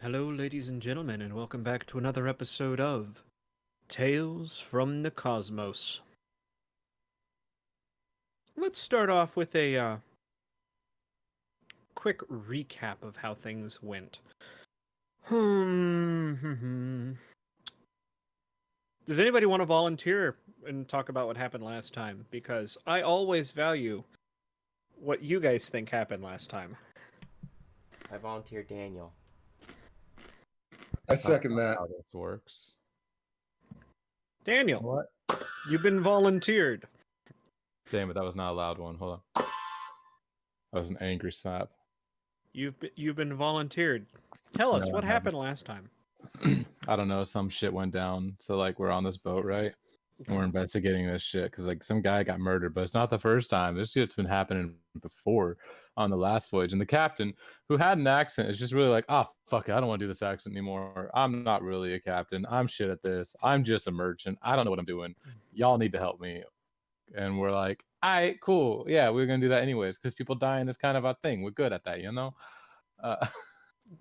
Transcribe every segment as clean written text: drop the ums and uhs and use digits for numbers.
Hello, ladies and gentlemen, and welcome back to another episode of Tales from the Cosmos. Let's start off with a quick recap of how things went. Does anybody want to volunteer and talk about what happened last time? Because I always value what you guys think happened last time. I volunteer Daniel. I second that. How this works. Daniel, What? you've been volunteered. Damn it, that was not a loud one. Hold on. That was an angry slap. You've been volunteered. Tell us No, what I happened last time. I don't know, some shit went down. So like we're on this boat, right? And we're investigating this shit because like some guy got murdered, but it's not the first time. This shit's been happening before on the last voyage. And the captain, who had an accent, is just really like, oh fuck it, I don't want to do this accent anymore. I'm not really a captain. I'm shit at this. I'm just a merchant. I don't know what I'm doing. Y'all need to help me. And we're like, all right, cool. Yeah, we're gonna do that anyways, because people dying is kind of a thing. We're good at that, you know?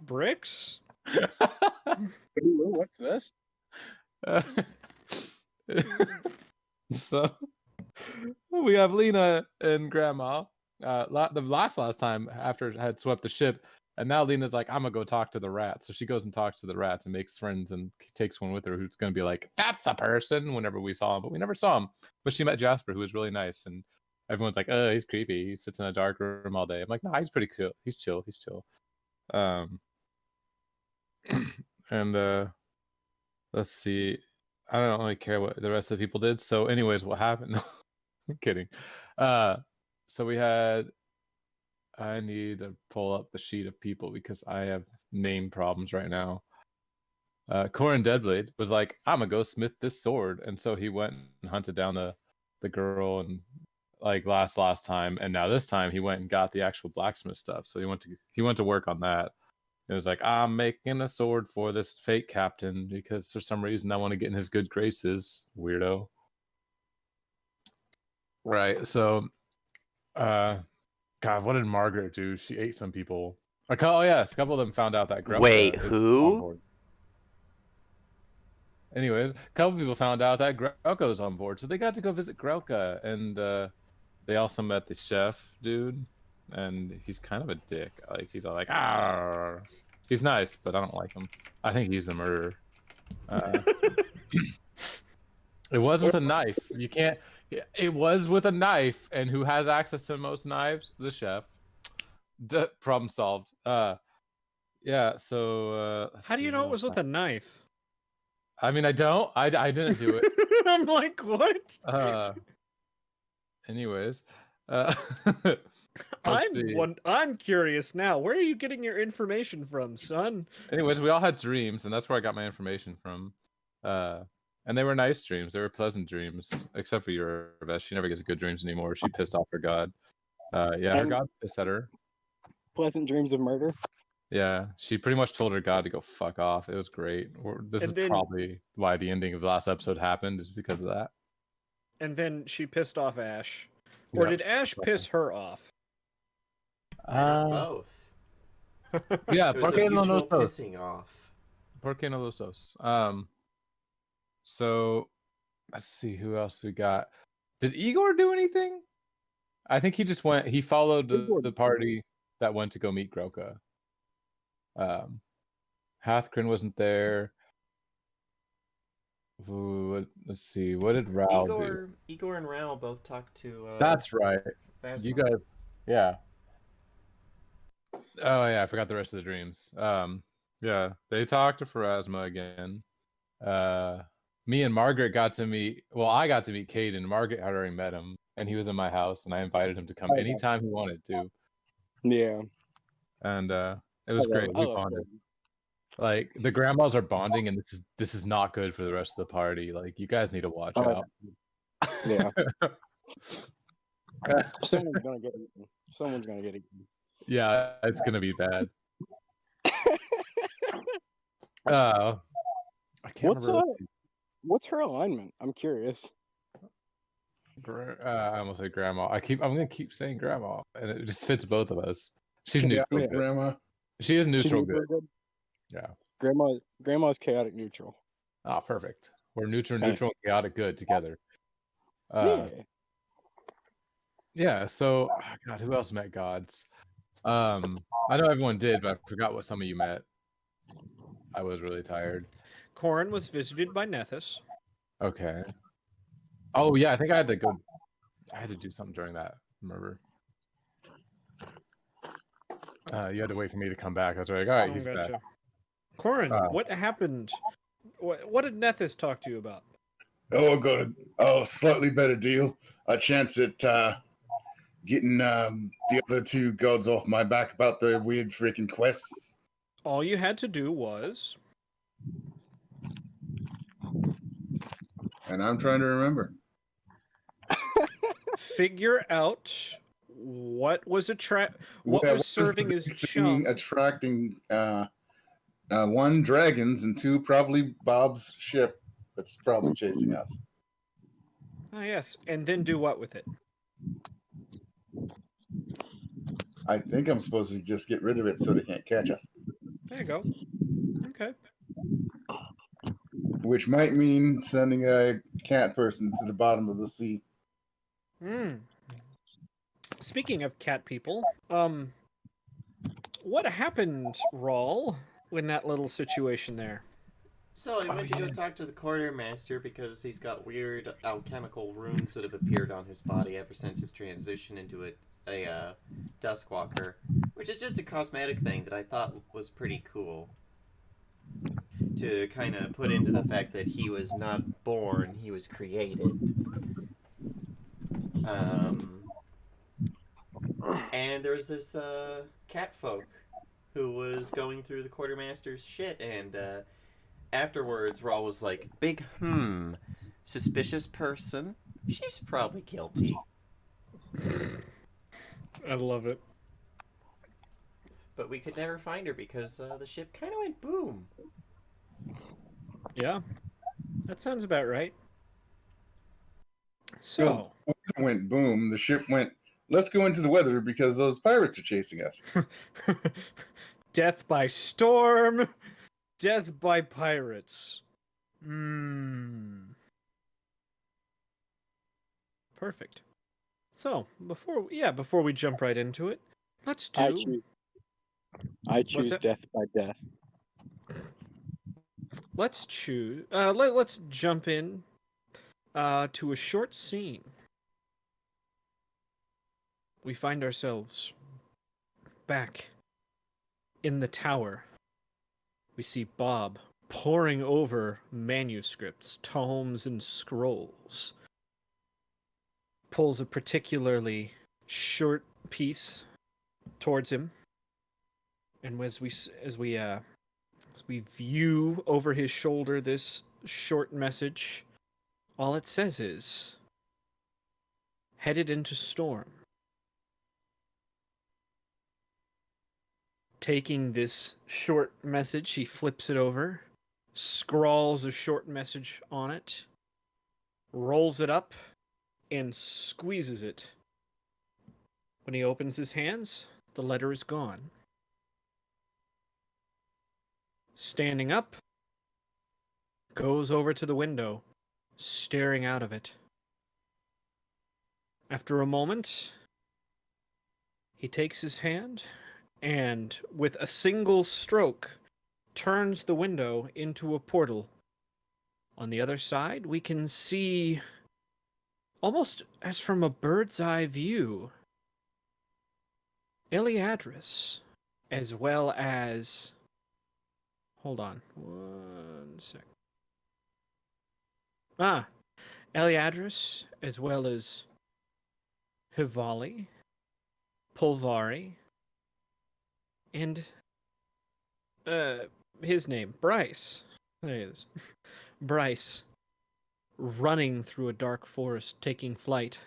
Bricks? What's this? So we have Lena and Grandma. The last time after I had swept the ship, and now Lena's like, I'm gonna go talk to the rats. So she goes and talks to the rats and makes friends and takes one with her who's gonna be like, that's the person. Whenever we saw him, but we never saw him. But she met Jasper, who was really nice, and everyone's like, oh, he's creepy. He sits in a dark room all day. I'm like, no, he's pretty cool. He's chill. He's chill. And let's see. I don't really care what the rest of the people did. So, anyways, what happened? I'm kidding. So we had. I need to pull up the sheet of people because I have name problems right now. Corin Deadblade was like, I'm gonna go smith this sword, and so he went and hunted down the girl and like last time, and now this time he went and got the actual blacksmith stuff. So he went to work on that. It was like, I'm making a sword for this fake captain because for some reason I want to get in his good graces, weirdo. Right. So, God, what did Margaret do? She ate some people. Oh yes, a couple of them found out that Grelka Wait, is on who? board. Anyways, a couple people found out that Grelka was on board, so they got to go visit Grelka, and they also met the chef dude, and he's kind of a dick. Like he's all like, ah, he's nice, but I don't like him. I think he's the murderer. It was with a knife. You can't. It was with a knife, and who has access to most knives? The chef. Problem solved. Yeah. So. How do you know it was with a knife? I mean, I don't. I didn't do it. I'm like, what? Anyways. I'm curious now. Where are you getting your information from, son? Anyways, we all had dreams, and that's where I got my information from. And they were nice dreams. They were pleasant dreams, except for Yorvest. She never gets good dreams anymore. She pissed off her god. Yeah, her god pissed at her. Pleasant dreams of murder. Yeah, she pretty much told her god to go fuck off. It was great. This is probably why the ending of the last episode happened, is because of that. And then she pissed off Ash. Or did Ash piss her off? Both. Yeah, It was a mutual pissing off. Por qué no los dos? So let's see who else we got. Did Igor do anything? I think he just went. He followed the party that went to go meet Groka. Hathgrin wasn't there. Ooh, let's see. What did Ral do? Igor and Ral both talked to. That's right. Phasma. You guys, yeah. Oh yeah, I forgot the rest of the dreams. Yeah, they talked to Pharasma again. Me and Margaret got to meet. Well, I got to meet Caden. Margaret had already met him, and he was in my house, and I invited him to come anytime he wanted to. Yeah. And it was great. We bonded. Like the grandmas are bonding, and this is not good for the rest of the party. Like you guys need to watch out. Yeah. Someone's gonna get eaten. Someone's gonna get eaten. Yeah, it's gonna be bad. I can't remember. What's her alignment? I'm curious. I almost said grandma. I'm gonna keep saying grandma, and it just fits both of us. She's neutral good. Grandma. She is neutral good. Yeah. Grandma's chaotic neutral. Ah, perfect. We're neutral, Hey. neutral, and chaotic good together. Yeah. Yeah. So, God, who else met gods? I know everyone did, but I forgot what some of you met. I was really tired. Corin was visited by Nethys. Okay. Oh yeah, I think I had to go. I had to do something during that. Remember? You had to wait for me to come back. I was like, all right, Oh, he's back. gotcha. Corin, Uh, what happened? What did Nethys talk to you about? Oh, I got a slightly better deal. A chance at getting the other two gods off my back about the weird freaking quests. All you had to do was And I'm trying to remember. figure out what was what Well, was serving as thing chum. attracting one dragons and two probably Bob's ship that's probably chasing us. Ah, yes, and then do what with it? I think I'm supposed to just get rid of it so they can't catch us. There you go. Okay. Which might mean sending a cat person to the bottom of the sea. Hmm. Speaking of cat people, what happened, Rawl, in that little situation there? So I went to go talk to the quartermaster because he's got weird alchemical runes that have appeared on his body ever since his transition into a Duskwalker, which is just a cosmetic thing that I thought was pretty cool. To kind of put into the fact that he was not born, he was created. And there's this cat folk who was going through the quartermaster's shit, and afterwards Raw was like, big suspicious person, she's probably guilty. I love it. But we could never find her because the ship kind of went boom. Yeah, that sounds about right. So, Well, it went boom. The ship went, let's go into the weather because those pirates are chasing us. death by storm, death by pirates. Perfect. So, before we jump right into it, let's do. I choose that? death by death. Let's choose. Let's jump in to a short scene. We find ourselves back in the tower. We see Bob poring over manuscripts, tomes, and scrolls. Pulls a particularly short piece towards him, and as we view over his shoulder this short message, all it says is, "Headed into storm." Taking this short message, he flips it over, scrawls a short message on it, rolls it up, and squeezes it. When he opens his hands, the letter is gone. Standing up, goes over to the window, staring out of it. After a moment, he takes his hand and, with a single stroke, turns the window into a portal. On the other side, we can see, almost as from a bird's eye view, Eliadris, as well as... Hold on. 1 sec. Eliadris, as well as Hivali, Pulvari, and his name, Bryce. There he is. Bryce, running through a dark forest, taking flight.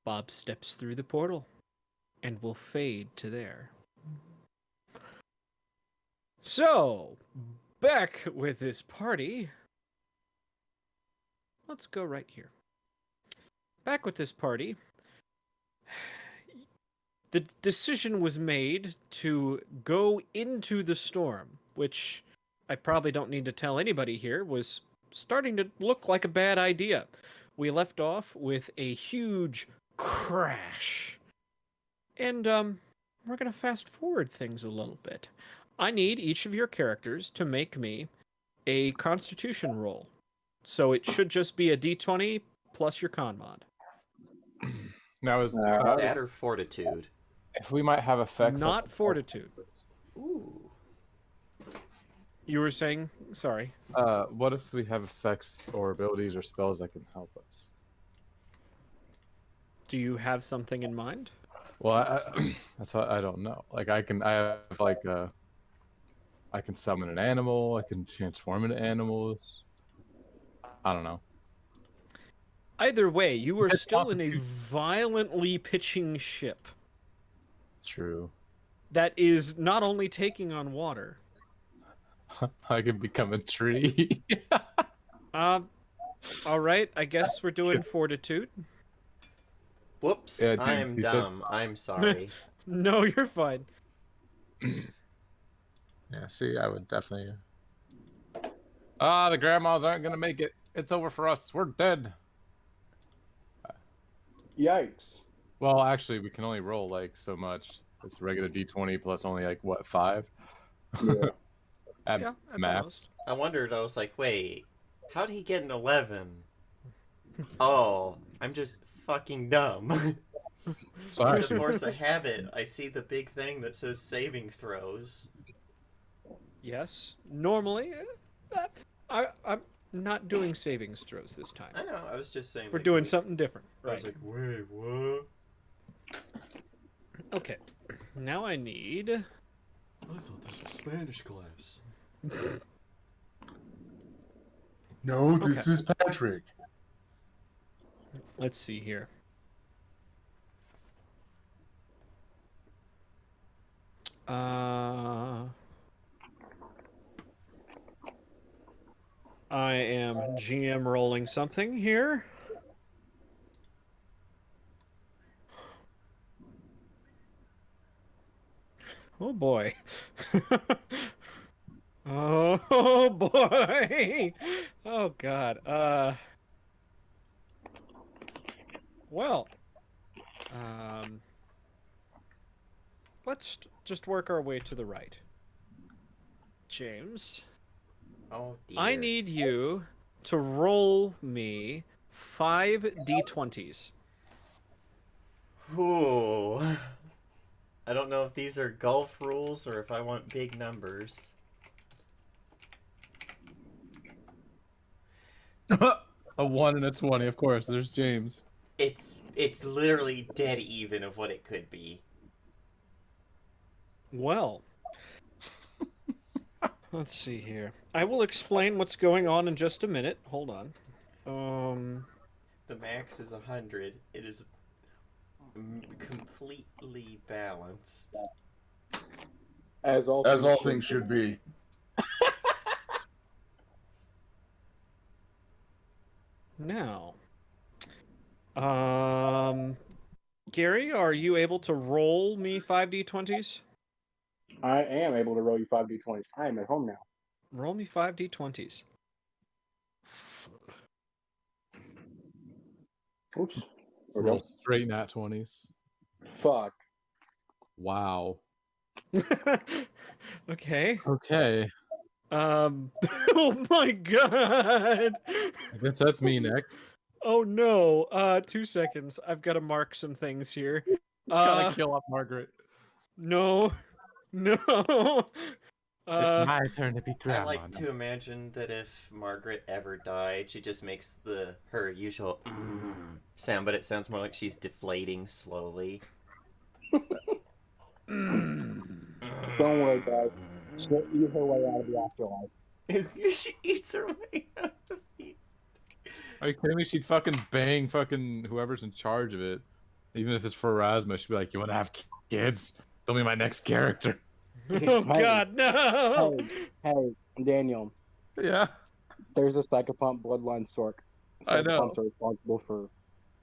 Bob steps through the portal and will fade to there. So, back with this party. Let's go right here. Back with this party. the decision was made to go into the storm, which I probably don't need to tell anybody here was starting to look like a bad idea. We left off with a huge crash. And we're going to fast forward things a little bit. I need each of your characters to make me a constitution roll. So it should just be a d20 plus your con mod. Now is That or fortitude. if we might have effects. Not fortitude. Ooh. You were saying? Sorry. What if we have effects or abilities or spells that can help us? Do you have something in mind? Well, that's what I don't know. Like I have like I can summon an animal. I can transform into animals. I don't know. Either way, you are It's still in a constitution. violently pitching ship True. that is not only taking on water. I can become a tree. All right, I guess we're doing fortitude. Whoops, Yeah, dude, I'm you said- dumb. I'm sorry. No, you're fine. Yeah, see, I would definitely. Ah, the grandmas aren't gonna make it. It's over for us. We're dead. Yikes. Well, actually, we can only roll like so much. It's regular D20 plus only like what 5 Yeah. at Yeah, at the maps. most. I wondered, I was like, wait, how'd he get an 11? Oh, I'm just fucking dumb. So To actually, force a habit, I see the big thing that says saving throws. Yes, normally, I'm not doing savings throws this time. I know, I was just saying. We're like, doing wait. something different. I was Right. like, wait, what? Okay. Now I need. I thought this was Spanish class. No, this is Patrick. Let's see here. I am GM rolling something here. Oh boy. Oh boy. Oh god. Well. Let's just work our way to the right. James, Oh dear. I need you to roll me 5 d20s. Ooh. I don't know if these are golf rules or if I want big numbers. a 1 and a 20, of course. There's James. It's literally dead even of what it could be. Well, let's see here. I will explain what's going on in just a minute. Hold on. The max is 100. It is completely balanced. As all Things should be. Now, Gary, are you able to roll me 5 d20s? I am able to roll you 5d20s. I am at home now. Roll me 5 d20s. Oops. Roll straight nat 20s. Fuck. Wow. Okay. Okay. Oh my god. I guess that's me next. Oh no. 2 seconds. I've got to mark some things here. Gotta kill off Margaret. No. No. It's my turn to be I grandma. like to imagine that if Margaret ever died, she just makes her usual sound, but it sounds more like she's deflating slowly. Don't worry, guys. She'll eat her way out of the afterlife. She eats her way out of the... Are you kidding me? She'd fucking bang fucking whoever's in charge of it. Even if it's for Erasmus, she'd be like, you want to have kids? They'll be my next character. Oh god, no. Hey, Daniel. Yeah. There's a psychopomp bloodline Sork. I know. Psychopomps are responsible for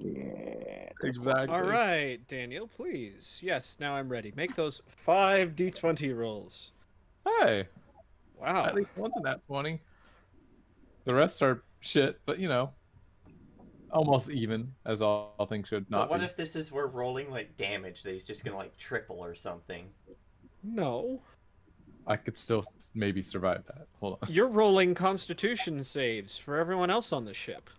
Yeah. Exactly. All right, Daniel, please. Yes, now I'm ready. Make those 5d20 rolls. Hey, Wow. at least one's a nat 20. The rest are shit, but you know, almost even, as all things should But not what be. if this is we're rolling like damage that he's just gonna like triple or something? No. I could still maybe survive that. Hold on. You're rolling constitution saves for everyone else on the ship.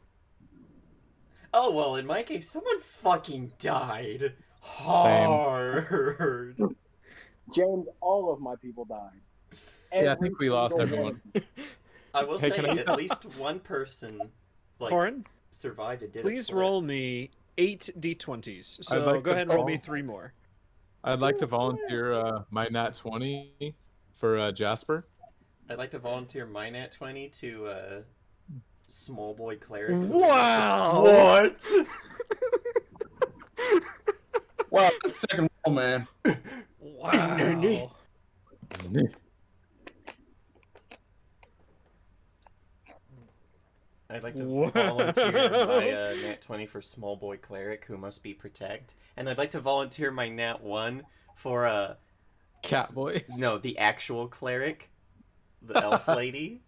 Oh well, in my case, someone fucking died Same. hard. James, all of my people died. Yeah, I Every think we lost single everyone. one. I will Hey, say can I use at that? least one person like Corin, survived and did please a flip. roll me 8 d20s. So like go to ahead and roll me roll. 3 more. I'd like to volunteer my nat 20 for Jasper. I'd like to volunteer my nat 20 to small boy cleric. Wow! What? Wow, second roll, man. Wow. I'd like to Wow. volunteer my nat 20 for small boy cleric who must be protect, and I'd like to volunteer my nat 1 for Catboy. no, the actual cleric, the elf lady.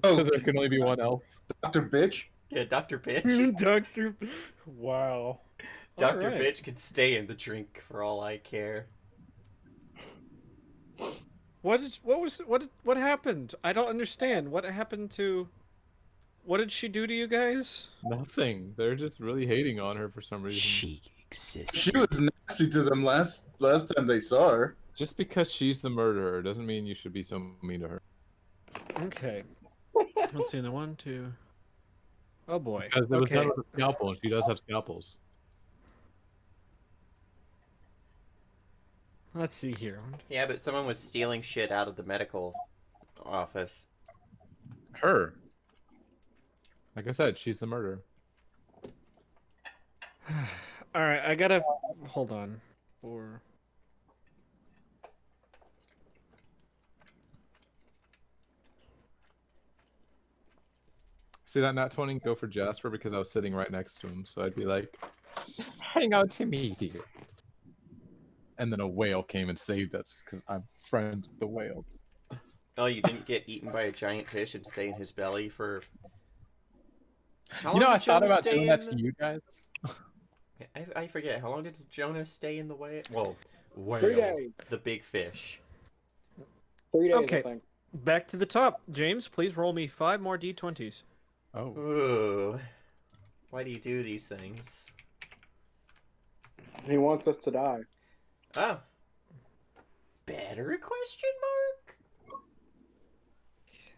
Oh, Because there can only be one elf. Dr. Bitch. Yeah, Dr. Bitch. Doctor. Wow. Dr. Alright. Bitch can stay in the drink for all I care. What happened? I don't understand. What happened to? What did she do to you guys? Nothing. They're just really hating on her for some reason. She exists. She was nasty to them last time they saw her. Just because she's the murderer doesn't mean you should be so mean to her. Okay. Let's see. The 1, 2. Oh boy. Because it was Okay. done with a scalpel, and she does have scalpels. Let's see here. Yeah, but someone was stealing shit out of the medical office. Her. Like I said, she's the murderer. All right. I gotta hold on. See that nat 20? Go for Jasper because I was sitting right next to him. So I'd be like, hang out to me, dear. And then a whale came and saved us because I'm friends with the whales. Oh, you didn't get eaten by a giant fish and stay in his belly for... How You know, long I did thought Jonah about stay doing that in to you guys. I forget. How long did Jonah stay in the whale? Well, 3 whale. days. The big fish. 3 days, Okay. I think. Back to the top. James, please roll me 5 more d20s. Oh. Ooh. Why do you do these things? He wants us to die. Oh. Better question mark?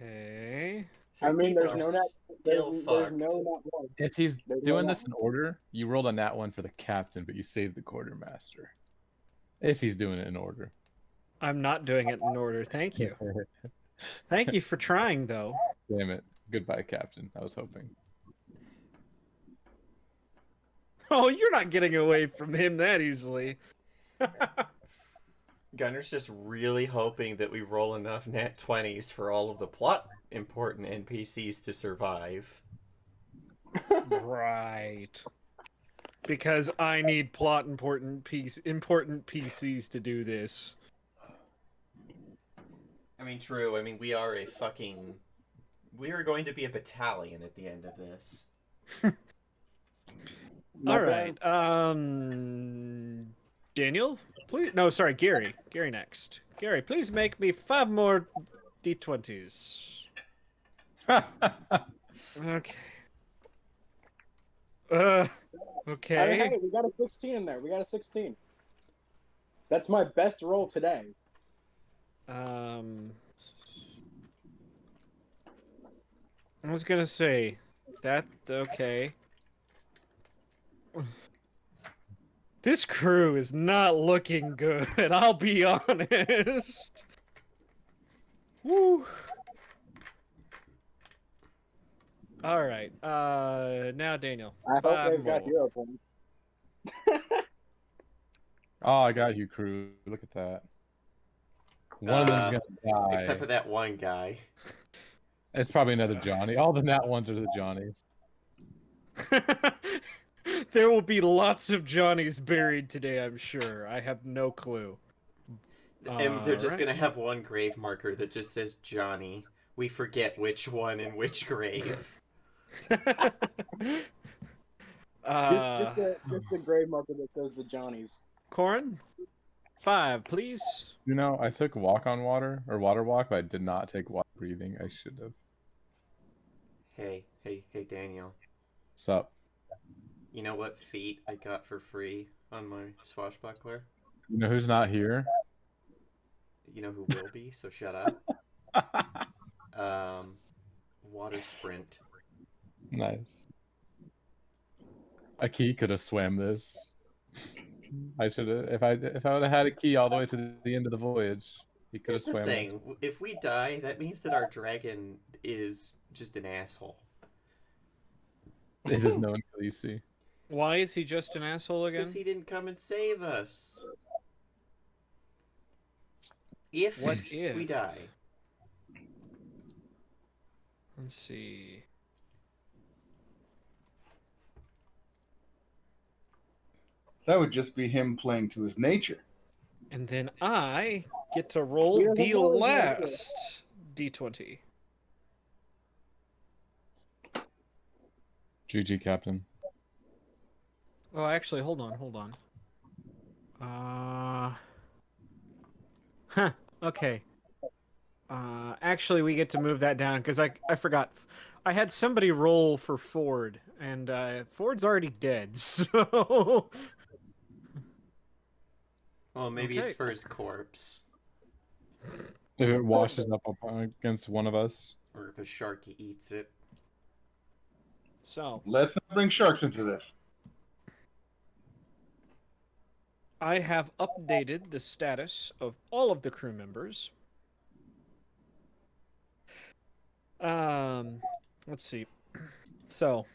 Okay. I mean, People there's are no nat. still There's fucked. no nat 1. If he's There's no doing nat this in order, you rolled a nat 1 for the captain, but you saved the quartermaster. If he's doing it in order. I'm not doing it in order. Thank you. Thank you for trying, though. Damn it. Goodbye, captain. I was hoping. Oh, you're not getting away from him that easily. Gunner's just really hoping that we roll enough nat 20s for all of the plot important NPCs to survive. Right. Because I need plot important PCs to do this. I mean, true. I mean, we are a fucking... We are going to be a battalion at the end of this. Not All bad. right. Daniel, please. No, sorry, Gary. Gary next. Gary, please make me 5 more d20s. Okay. Hey, Okay. we got a 16 in there. We got a 16. That's my best roll today. I was gonna say that. Okay. This crew is not looking good. I'll be honest. Woo. All right. Now Daniel. I hope 5 they've got more. hero points. Oh, I got you, crew. Look at that. One of them's gonna die. Except for that one guy. It's probably another Johnny. All the nat ones are the Johnnies. There will be lots of Johnnies buried today, I'm sure. I have no clue. And they're just Alright. gonna have one grave marker that just says Johnny. We forget which one in which grave. Just the grave marker that says the Johnnies. Corin, 5, please. You know, I took walk on water or water walk, but I did not take water breathing. I should have. Hey, Daniel. Sup? You know what feat I got for free on my swashbuckler? You know who's not here? You know who will be, so shut up. Water sprint. Nice. A key could have swam this. I should have. If I would have had a key all the way to the end of the voyage, he could have Here's the swam. thing: if we die, that means that our dragon is just an asshole. It is known until you see. Why is he just an asshole again? Because he didn't come and save us. If What if? we die, Let's see. That would just be him playing to his nature. And then I get to roll Yeah, the that was last d20. GG, Captain. Oh, actually, hold on. Huh, okay. Actually, we get to move that down, because I forgot. I had somebody roll for Ford, and Ford's already dead, so... well, maybe Okay. it's for his corpse, If it washes up against one of us. or if a shark eats it. So, Let's not bring sharks into this. I have updated the status of all of the crew members. Let's see. So,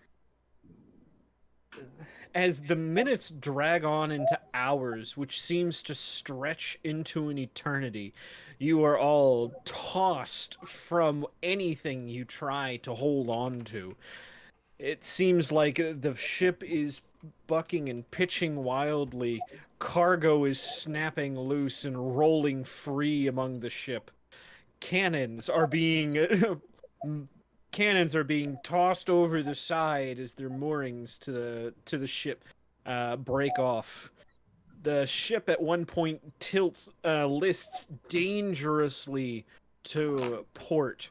as the minutes drag on into hours, which seems to stretch into an eternity, you are all tossed from anything you try to hold on to. It seems like the ship is bucking and pitching wildly. Cargo is snapping loose and rolling free among the ship. Cannons are being tossed over the side as their moorings to the ship break off. The ship at one point lists dangerously to port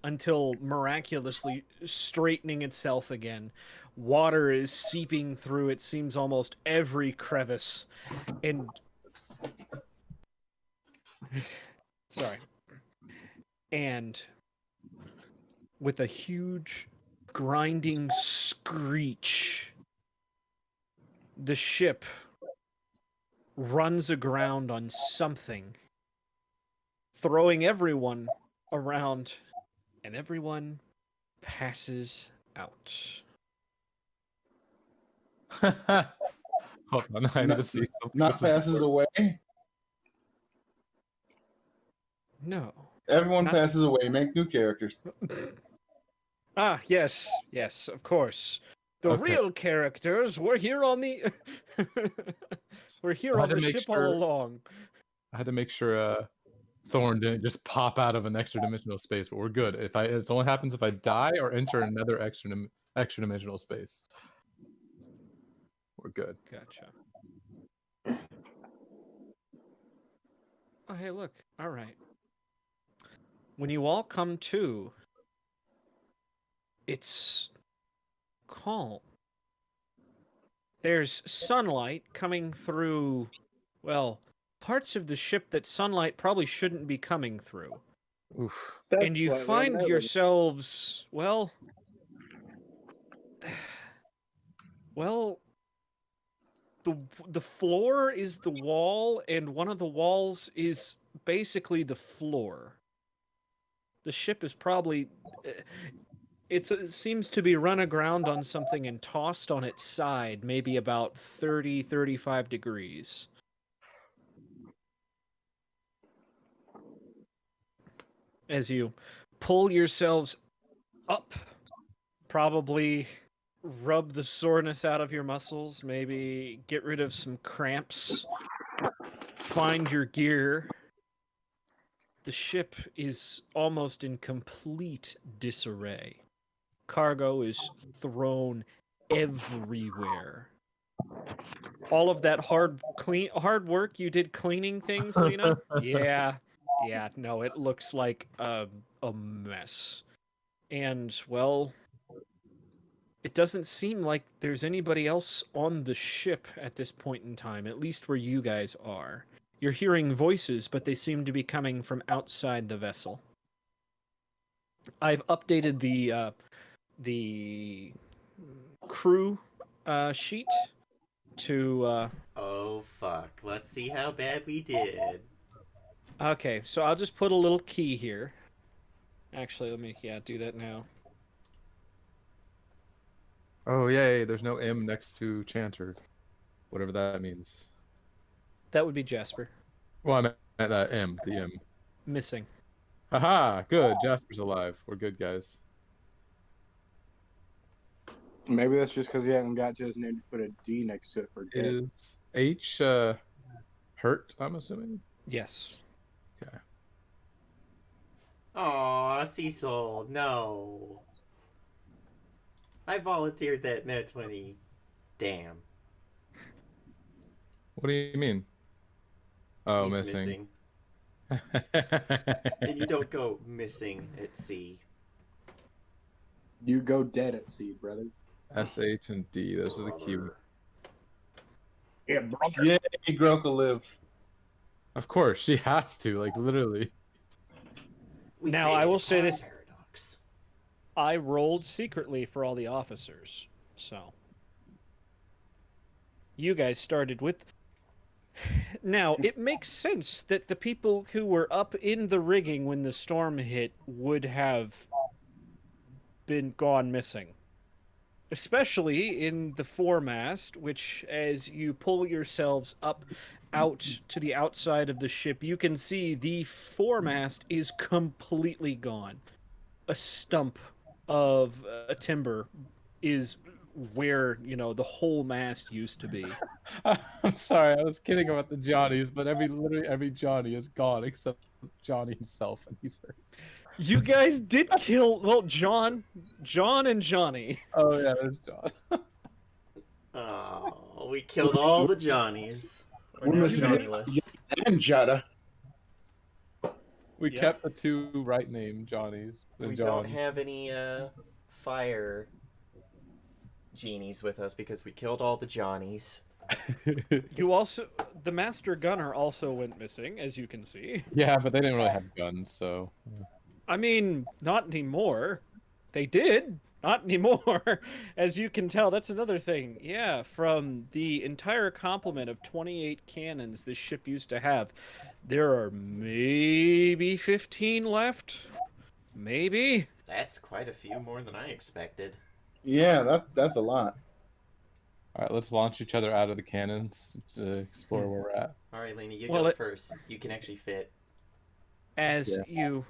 until miraculously straightening itself again. Water is seeping through, it seems, almost every crevice. And sorry. And with a huge grinding screech, the ship runs aground on something, throwing everyone around, and everyone passes out. Hold on, I need to see something. Not This is passes away. No. Everyone Not- passes away. Make new characters. Ah, yes, of course. The Okay. real characters were here on the we're here I on had the to make ship sure- all along. I had to make sure Thorn didn't just pop out of an extra dimensional space, but we're good. It only happens if I die or enter another extra dimensional space. We're good. Gotcha. Oh, hey, look. All right. When you all come to, it's calm. There's sunlight coming through, well, parts of the ship that sunlight probably shouldn't be coming through. Oof. And you find yourselves, well, the floor is the wall, and one of the walls is basically the floor. The ship is probably it seems to be run aground on something and tossed on its side, maybe about 35 degrees. As you pull yourselves up, probably rub the soreness out of your muscles, maybe get rid of some cramps, find your gear. The ship is almost in complete disarray. Cargo is thrown everywhere. All of that hard work you did cleaning things, Lena? Yeah. Yeah, no, it looks like a mess. And, well, it doesn't seem like there's anybody else on the ship at this point in time, at least where you guys are. You're hearing voices, but they seem to be coming from outside the vessel. I've updated the crew sheet to Oh fuck! Let's see how bad we did. okay, so I'll just put a little key here. Actually, let me do that now. Oh yay! There's no M next to Chanter, whatever that means. That would be Jasper. Well, I meant M, the M. Missing. Haha! Good. Jasper's alive. We're good, guys. Maybe that's just because he hadn't got to his name to put a D next to it for dead. Is H hurt? I'm assuming. Yes. Okay. Aw, Cecil, no. I volunteered that Net 20. Damn. What do you mean? Oh, He's missing. And you don't go missing at sea. You go dead at sea, brother. S, H, and D. Those are the key. Brother. Yeah, brother. Yay, Groka lives. Of course, she has to. Like literally. We Now, I created will a say time this. paradox. I rolled secretly for all the officers, so you guys started with. Now, it makes sense that the people who were up in the rigging when the storm hit would have been gone missing. Especially in the foremast, which, as you pull yourselves up out to the outside of the ship, you can see the foremast is completely gone. A stump of a timber is where, the whole mast used to be. I'm sorry, I was kidding about the Johnnies, but literally every Johnny is gone except Johnny himself, and he's hurt. You guys did kill, well, John and Johnny. Oh yeah, there's John. Oh, we killed all the Johnnies. We're We're now missing Johnnyless. And Jada. We Yep. kept the two right name Johnnies. The We John. don't have any fire genies with us because we killed all the Johnnies. You also, the master gunner also went missing, as you can see. Yeah, but they didn't really have guns, so. I mean, not anymore. They did. Not anymore. As you can tell, that's another thing. Yeah, from the entire complement of 28 cannons this ship used to have, there are maybe 15 left. Maybe. That's quite a few more than I expected. Yeah, that's a lot. All right, let's launch each other out of the cannons to explore where we're at. All right, Lena, you Well, go first. You can actually fit. As you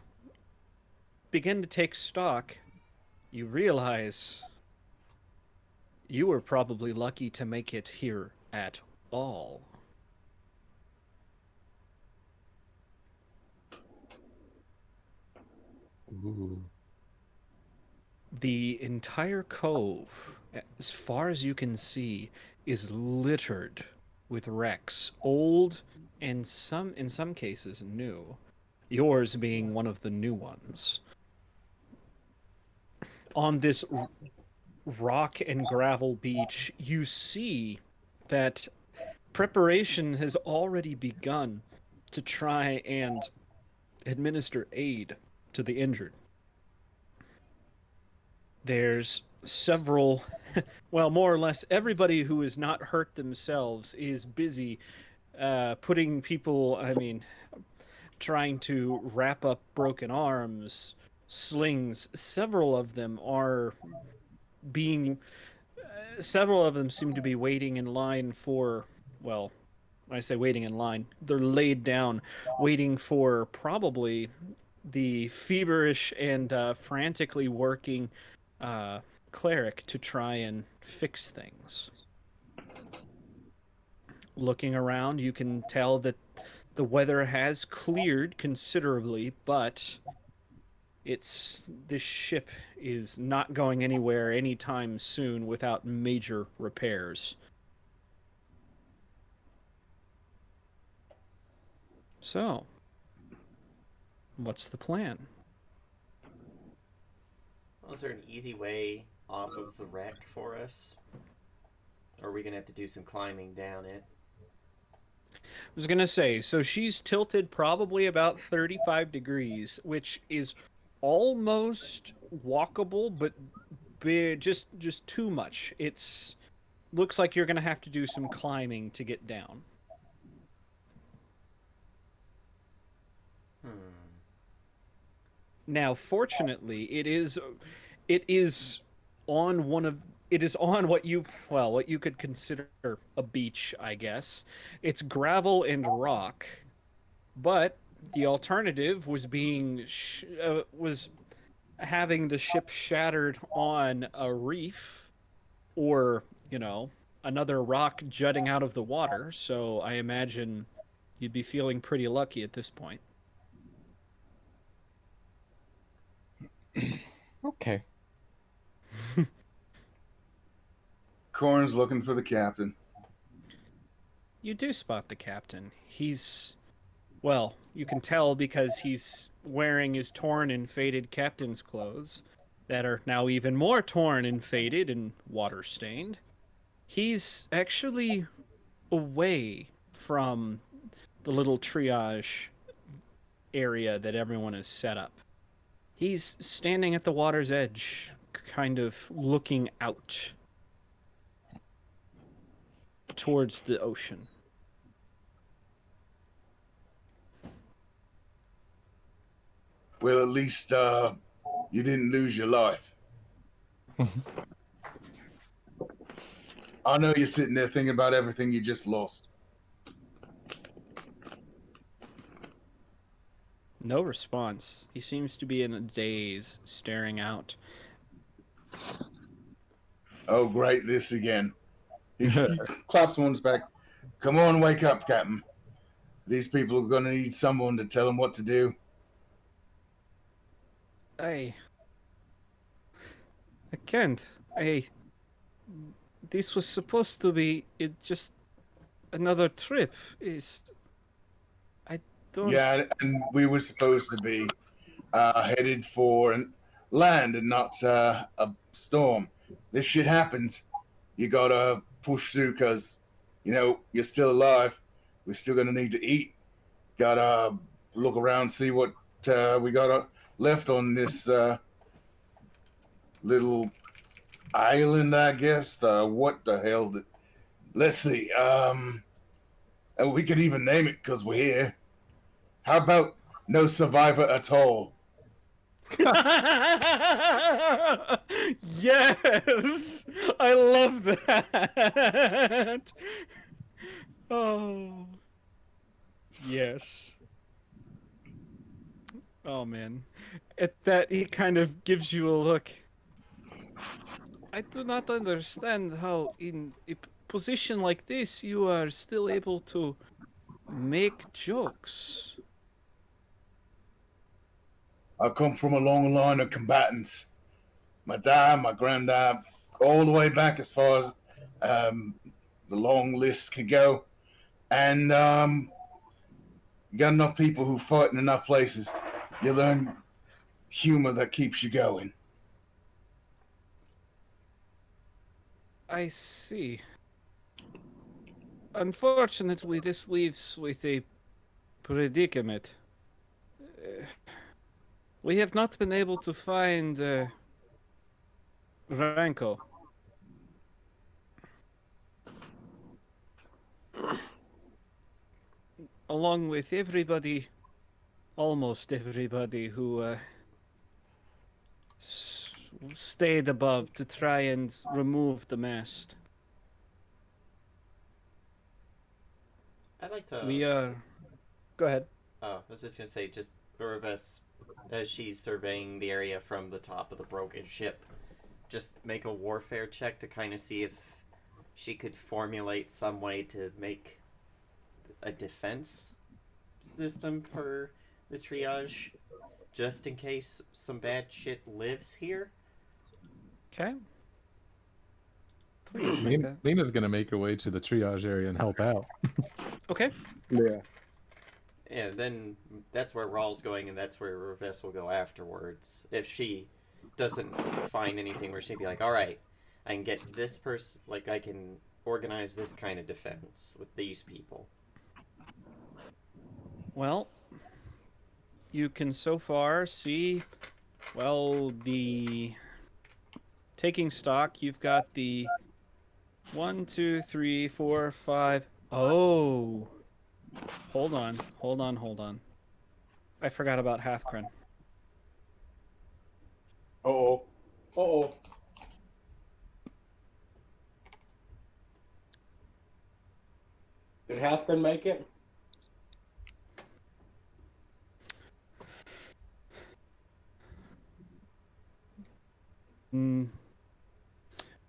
begin to take stock, you realize you were probably lucky to make it here at all. Ooh. The entire cove, as far as you can see, is littered with wrecks, old and in some cases new. Yours being one of the new ones. On this rock and gravel beach, you see that preparation has already begun to try and administer aid to the injured. There's several, well, more or less everybody who is not hurt themselves is busy putting people, trying to wrap up broken arms, slings. Several of them seem to be waiting in line for, well, when I say waiting in line, they're laid down, waiting for probably the feverish and frantically working cleric to try and fix things. Looking around, you can tell that the weather has cleared considerably, but this ship is not going anywhere anytime soon without major repairs. So, what's the plan? Well, is there an easy way off of the wreck for us? Or are we gonna have to do some climbing down it? I was gonna say, so she's tilted probably about 35 degrees, which is almost walkable, but just too much. It's looks like you're gonna have to do some climbing to get down. Now, fortunately, it is on one of it is on what you could consider a beach, I guess. It's gravel and rock, but the alternative was having the ship shattered on a reef, or another rock jutting out of the water. So I imagine you'd be feeling pretty lucky at this point. Okay. Corn's looking for the captain. You do spot the captain. Well, you can tell because he's wearing his torn and faded captain's clothes that are now even more torn and faded and water-stained. He's actually away from the little triage area that everyone has set up. He's standing at the water's edge, kind of looking out towards the ocean. Well, at least you didn't lose your life. I know you're sitting there thinking about everything you just lost. No response. He seems to be in a daze, staring out. Oh, great, this again. He claps him on his back. Come on, wake up, Captain. These people are going to need someone to tell them what to do. I can't. This was supposed to be just another trip. I don't. Yeah, and we were supposed to be headed for land and not a storm. This shit happens. You gotta push through because, you're still alive. We're still gonna need to eat. Gotta look around, see what we got left on this little island, I guess. What the hell? Let's see. And we could even name it because we're here. How about no survivor at all? Yes, I love that. Oh, yes. Oh man, at that he kind of gives you a look. I do not understand how in a position like this you are still able to make jokes. I come from a long line of combatants. My dad, my granddad, all the way back as far as the long list can go. And you got enough people who fought in enough places. You learn humor that keeps you going. I see. Unfortunately, this leaves with a predicament. We have not been able to find Ranko. Along with everybody, almost everybody who stayed above to try and remove the mast. I'd like to. We are. Go ahead. Oh, I was just gonna say, just Urvis, as she's surveying the area from the top of the broken ship, just make a warfare check to kind of see if she could formulate some way to make a defense system for the triage, just in case some bad shit lives here. Okay. Please make that. Lena's gonna make her way to the triage area and help out. Okay. Yeah. And then that's where Rawl's going, and that's where Revis will go afterwards. If she doesn't find anything where she'd be like, all right, I can get this person, like, I can organize this kind of defense with these people. Well, you can so far see, well, the taking stock, you've got the 1, 2, 3, 4, 5. Oh, hold on. I forgot about Hathcren. Uh-oh. Did Hathcren make it?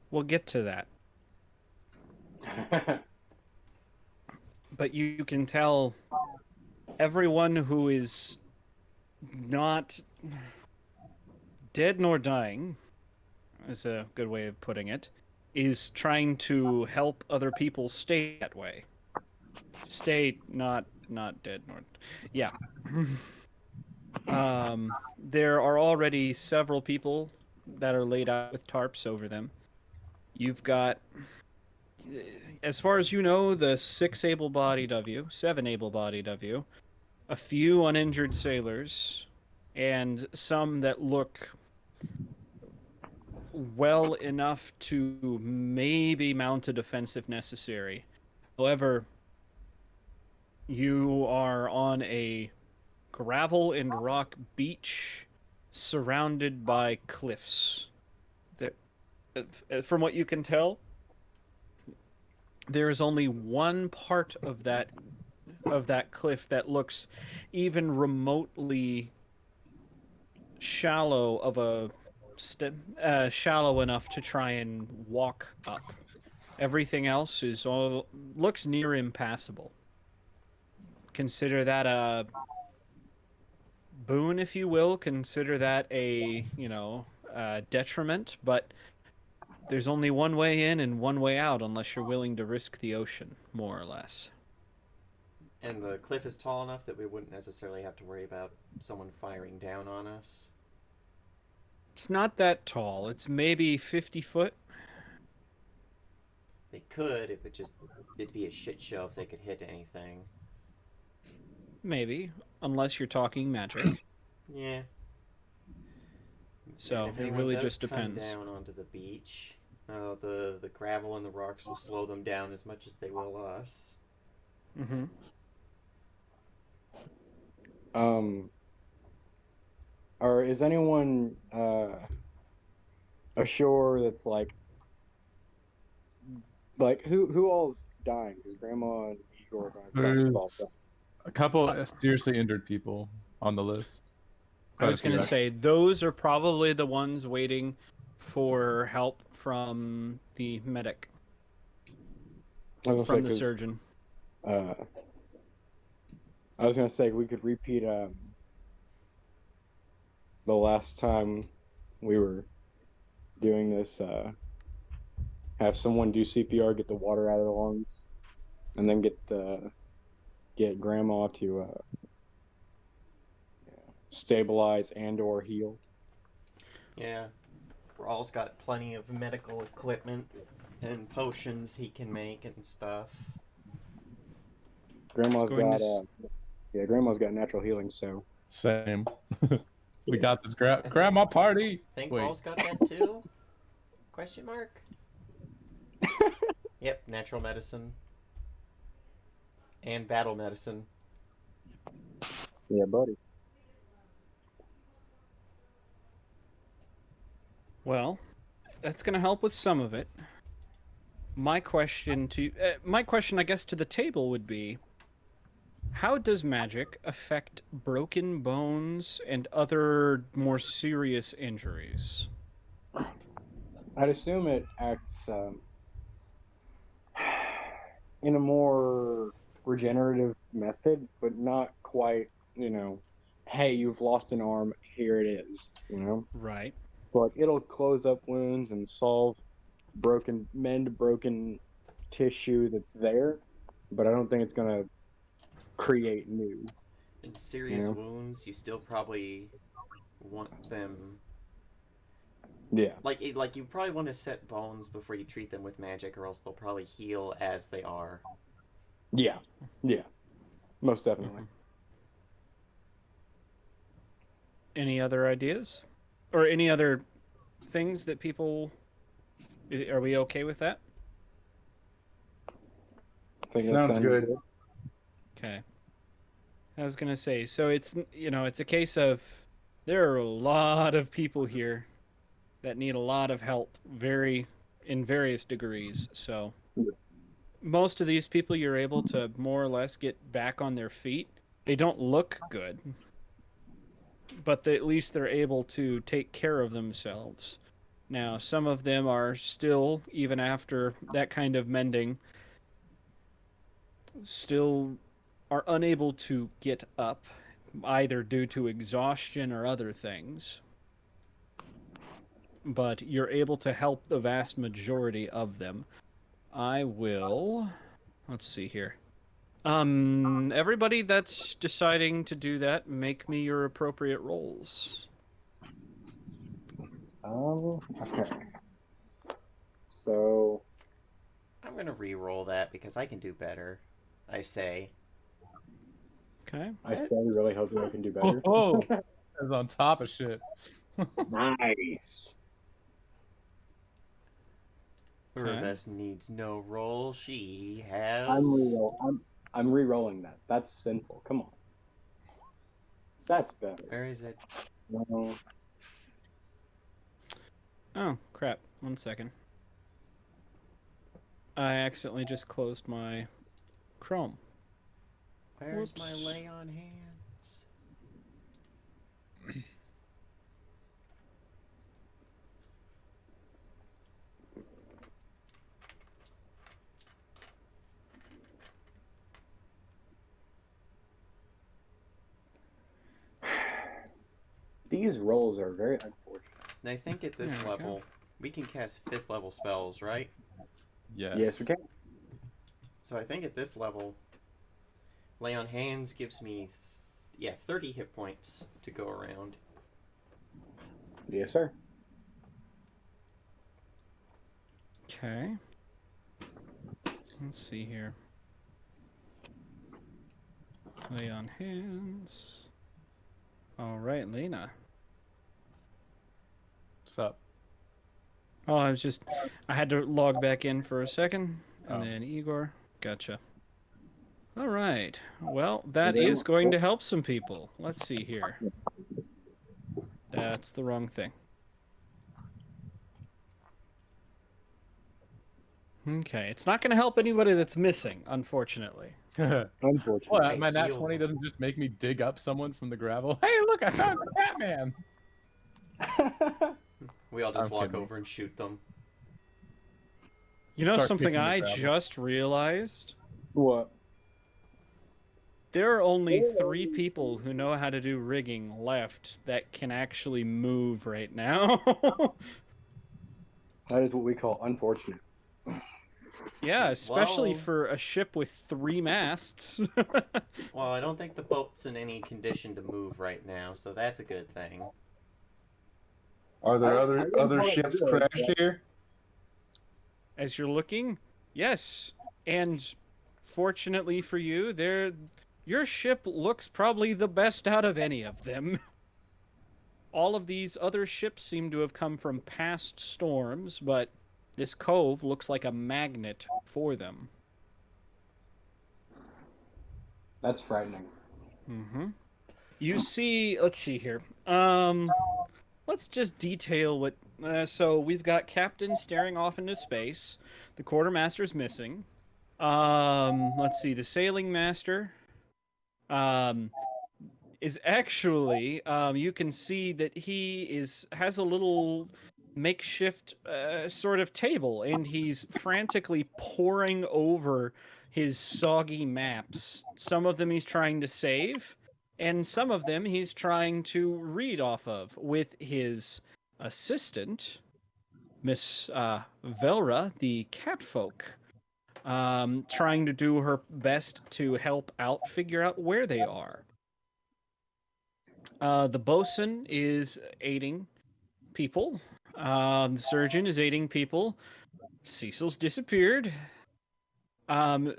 We'll get to that. But you can tell everyone who is not dead nor dying, is a good way of putting it, is trying to help other people stay that way. Stay not dead nor... Yeah. There are already several people that are laid out with tarps over them. You've got, as far as you know, the 7 able-bodied of you, a few uninjured sailors, and some that look well enough to maybe mount a defense if necessary. However, you are on a gravel and rock beach surrounded by cliffs. From what you can tell, there is only one part of that cliff that looks even remotely shallow shallow enough to try and walk up. Everything else looks near impassable. Consider that a boon, if you will. Consider that a detriment, but there's only one way in and one way out unless you're willing to risk the ocean, more or less. And the cliff is tall enough that we wouldn't necessarily have to worry about someone firing down on us. It's not that tall. It's maybe 50 foot. They could, it'd be a shit show if they could hit anything. Maybe, unless you're talking magic. Yeah. So if it anyone really does just depends. Come down onto the beach, the gravel and the rocks will slow them down as much as they will us. Mm-hmm. Or is anyone ashore that's like who all's dying? Because Grandma and Igor are There's a couple seriously injured people on the list. I was going to say, those are probably the ones waiting for help from the medic. From the surgeon. I was going to say, we could repeat the last time we were doing this, have someone do CPR, get the water out of the lungs, and then get Grandma to stabilize and or heal. Yeah. Rawl's got plenty of medical equipment and potions he can make and stuff. Grandma's got natural healing, so same. We got this grandma party. Think Rawl's got that too? Question mark? Yep, natural medicine. And battle medicine. Yeah, buddy. Well, that's going to help with some of it. My question, I guess, to the table would be, how does magic affect broken bones and other more serious injuries? I'd assume it acts in a more regenerative method, but not quite, hey, you've lost an arm, here it is, Right. So like it'll close up wounds and mend broken tissue that's there, but I don't think it's gonna create new, In you serious know? wounds, you still probably want them Yeah. like you probably want to set bones before you treat them with magic, or else they'll probably heal as they are. Yeah. Yeah. Most definitely. Mhm. Any other ideas? Or any other things that people. Are we okay with that? I think that Sounds sounds good. good. Okay. I was going to say, so it's, it's a case of there are a lot of people here that need a lot of help in various degrees. So most of these people you're able to more or less get back on their feet. They don't look good, but at least they're able to take care of themselves. Now, some of them are still, even after that kind of mending, still are unable to get up, either due to exhaustion or other things. But you're able to help the vast majority of them. I will. Let's see here. Everybody that's deciding to do that, make me your appropriate rolls. Okay. So I'm gonna re-roll that because I can do better. I say. Okay. I still really hope that I can do better. Oh, it's on top of shit. Nice. Whoever of Okay. us needs no roll, she I'm has. re-roll. I'm re-rolling that. That's sinful. Come on. That's better. Where is it? No. Oh, crap. 1 second. I accidentally just closed my Chrome. Where's my Whoops. lay on hands? These rolls are very unfortunate. And I think at this There we level, we can cast 5th level spells, right? Yeah. Yes, we can. So I think at this level, lay on hands gives me, 30 hit points to go around. Yes, sir. Okay. Let's see here. Lay on hands. All right, Lena. What's up? Oh, I had to log back in for a second, and Oh. then Igor. Gotcha. All right. Well, that Is is there- going to help some people. Let's see here. That's the wrong thing. Okay, it's not going to help anybody that's missing, unfortunately. Unfortunately. What? My nat heal 20 them. doesn't just make me dig up someone from the gravel. Hey, look, I found a Batman. We all just I'm walk kidding. over and shoot them. You know Start something kicking the I gravel. just realized? What? There are only 3 people who know how to do rigging left that can actually move right now. That is what we call unfortunate. Yeah, especially Well- for a ship with 3 masts. Well, I don't think the boat's in any condition to move right now, so that's a good thing. Are there I other wouldn't call it ships good, crashed but- here? As you're looking, yes. And fortunately for you, your ship looks probably the best out of any of them. All of these other ships seem to have come from past storms, but this cove looks like a magnet for them. That's frightening. Mm-hmm. You see, let's see here. Let's just detail what. So we've got Captain staring off into space. The quartermaster's missing. Let's see. The sailing master. Is actually. You can see that he has a little makeshift sort of table, and he's frantically poring over his soggy maps. Some of them he's trying to save, and some of them he's trying to read off of with his assistant, Miss Velra, the catfolk, trying to do her best to help out, figure out where they are. The bosun is aiding people. The surgeon is aiding people. Cecil's disappeared.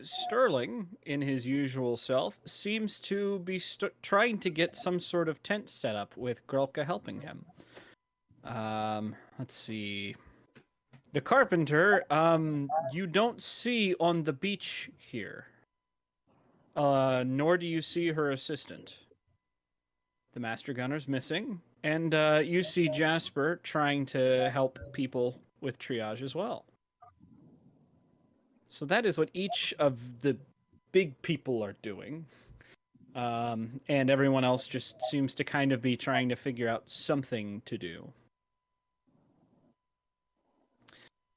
Sterling, in his usual self, seems to be trying to get some sort of tent set up with Grelka helping him. Let's see. The carpenter, you don't see on the beach here. Nor do you see her assistant. The master gunner's missing. And you see Jasper trying to help people with triage as well. So that is what each of the big people are doing. And everyone else just seems to kind of be trying to figure out something to do.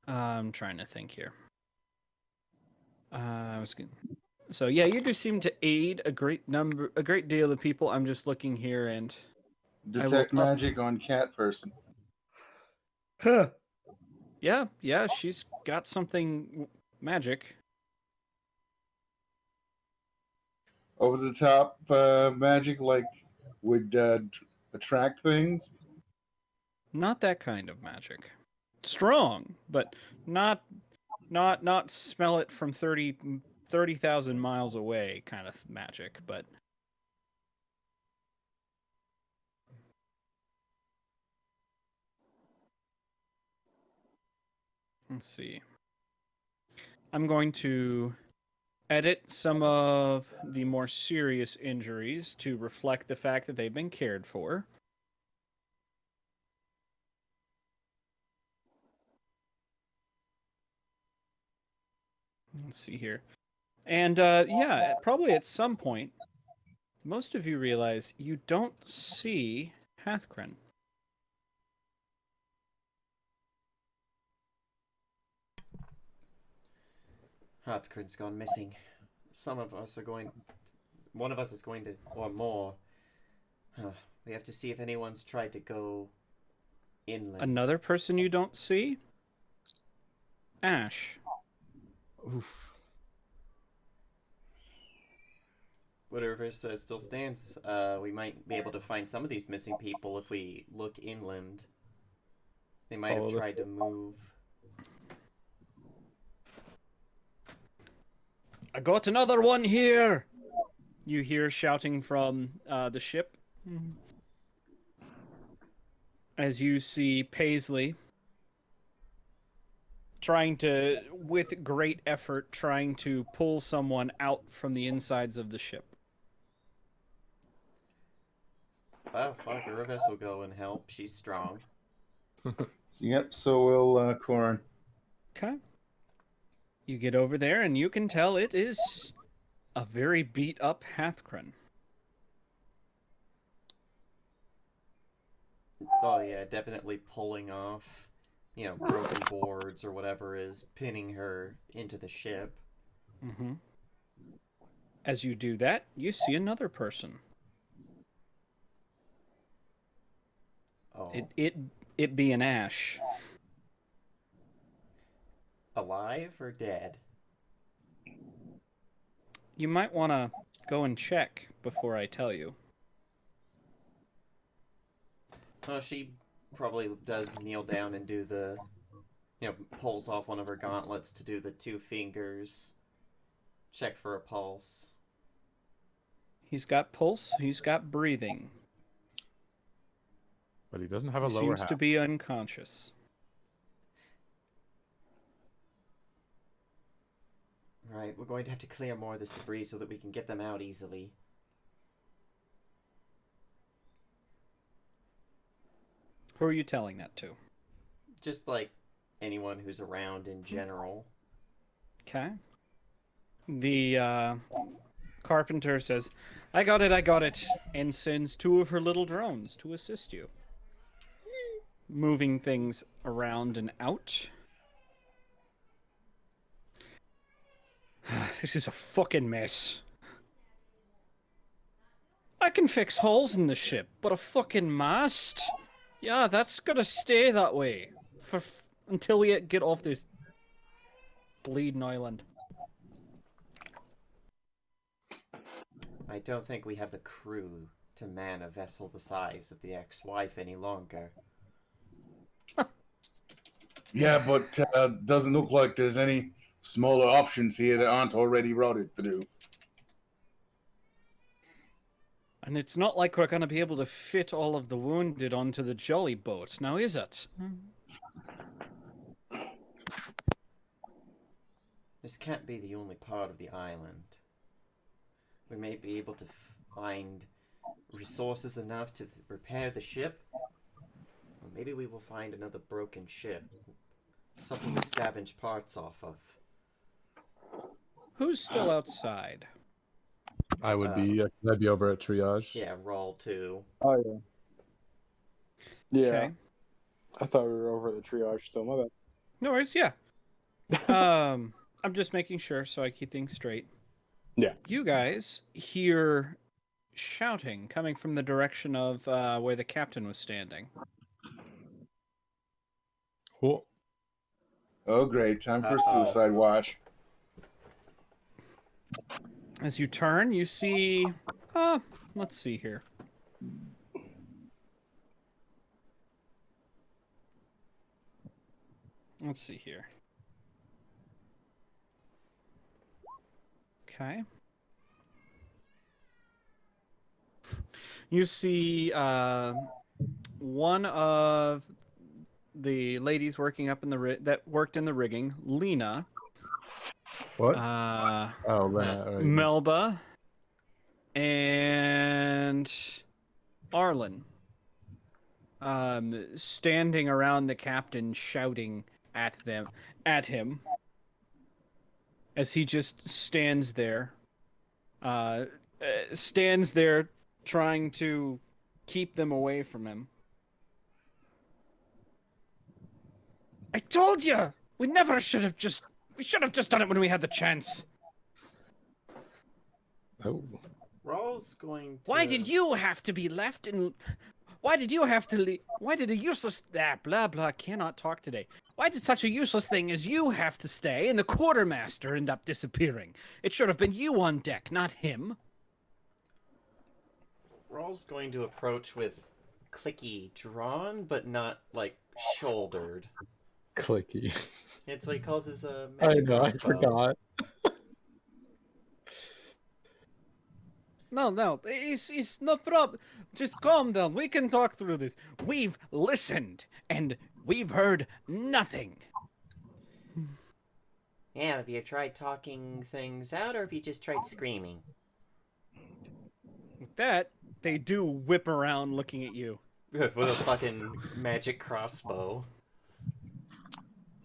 I'm trying to think here. So yeah, you just seem to aid a great deal of people. I'm just looking here and Detect magic on cat person. Yeah, she's got something magic. Over the top magic, like would attract things. Not that kind of magic. Strong, but not smell it from 30,000 miles away kind of magic, but let's see. I'm going to edit some of the more serious injuries to reflect the fact that they've been cared for. Let's see here. And yeah, probably at some point, most of you realize you don't see Hathgren. Hathgren's gone missing. One of us is going to, or more. We have to see if anyone's tried to go inland. Another person you don't see? Ash. Oof. Whatever still stands. We might be able to find some of these missing people if we look inland. They might have tried to move. I got another one here! You hear shouting from the ship. As you see Paisley trying to, with great effort, trying to pull someone out from the insides of the ship. Oh, fuck, Rivas will go and help. She's strong. Yep, so will Corin. Okay. You get over there, and you can tell it is a very beat-up Hathgren. Oh yeah, definitely pulling off, broken boards or whatever is pinning her into the ship. Mm-hmm. As you do that, you see another person. Oh. It be an Ash. Alive or dead? You might want to go and check before I tell you. Oh, she probably does kneel down and do the, pulls off one of her gauntlets to do the 2 fingers. Check for a pulse. He's got pulse, he's got breathing. But he doesn't have a He lower seems to be unconscious. Right, we're going to have to clear more of this debris so that we can get them out easily. Who are you telling that to? Just like anyone who's around in general. Okay. The carpenter says, I got it, and sends 2 of her little drones to assist you. moving things around and out. This is a fucking mess. I can fix holes in the ship, but a fucking mast? Yeah, that's gonna stay that way until we get off this bleeding island. I don't think we have the crew to man a vessel the size of the ex-wife any longer. Yeah, but doesn't look like there's any smaller options here that aren't already routed through. And it's not like we're gonna be able to fit all of the wounded onto the jolly boat, now is it? This can't be the only part of the island. We may be able to find resources enough to repair the ship. Or maybe we will find another broken ship. Something to scavenge parts off of. Who's still outside? I would be. 'Cause I'd be over at triage. Yeah, roll 2. Oh yeah. Yeah. Okay. I thought we were over the triage still. My bad. No worries, yeah. I'm just making sure so I keep things straight. Yeah. You guys hear shouting coming from the direction of where the captain was standing. Cool. Oh, great. Time for a Uh-oh. suicide watch. As you turn, you see... let's see here. Let's see here. Okay. You see one of the ladies working up in the that worked in the rigging, Lena. What? Oh, Lena. Right. Melba and Arlen. Standing around the captain, shouting at him, as he just stands there, trying to keep them away from him. I told you! We should have just done it when we had the chance. Oh. Raw's going to... Why did you have to be left in... Why did you have to leave? Why did a useless... blah, blah, cannot talk today. Why did such a useless thing as you have to stay and the quartermaster end up disappearing? It should have been you on deck, not him. Raw's going to approach with clicky drawn, but not, like, shouldered. Clicky. That's what he calls his I magic know, I crossbow. forgot. No, it's no problem. Just calm down. We can talk through this. We've listened, and we've heard nothing. Yeah, have you tried talking things out, or have you just tried screaming? With that, they do whip around looking at you. With a fucking magic crossbow.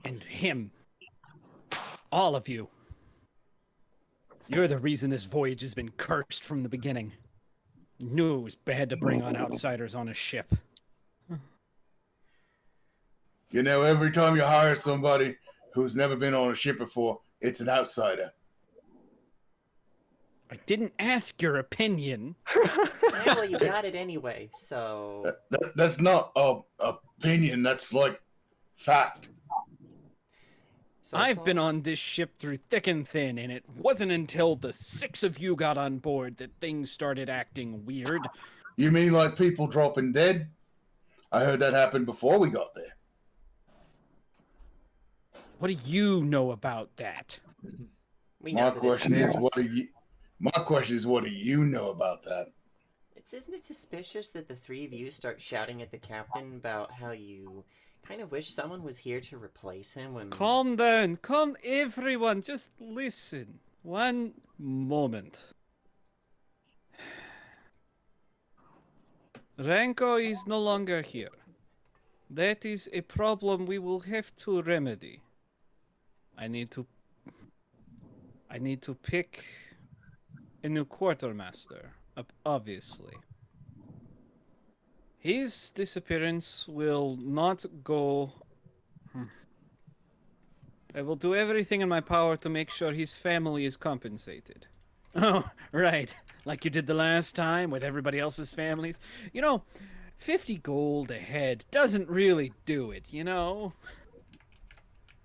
And him. All of you. You're the reason this voyage has been cursed from the beginning. Knew it was bad to bring on outsiders on a ship. You know, every time you hire somebody who's never been on a ship before, it's an outsider. I didn't ask your opinion. Yeah, well, you got it anyway, so... That's not a opinion, that's like fact. So I've been on this ship through thick and thin, and it wasn't until the 6 of you got on board that things started acting weird. You mean like people dropping dead? I heard that happened before we got there. What do you know about that? We know My that question it's is, what do you know about that? Isn't it suspicious that the three of you start shouting at the captain about how you kind of wish someone was here to replace him when... Calm down. Calm, everyone. Just listen. One moment. Ranko is no longer here. That is a problem we will have to remedy. I need to pick a new quartermaster, obviously. His disappearance will not go. I will do everything in my power to make sure his family is compensated. Oh, right. Like you did the last time with everybody else's families. 50 gold a head doesn't really do it,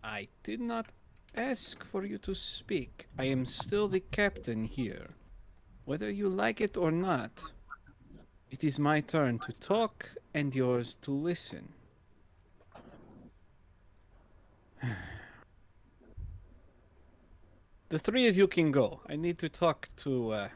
I did not ask for you to speak. I am still the captain here. Whether you like it or not, it is my turn to talk and yours to listen. The three of you can go. I need to talk to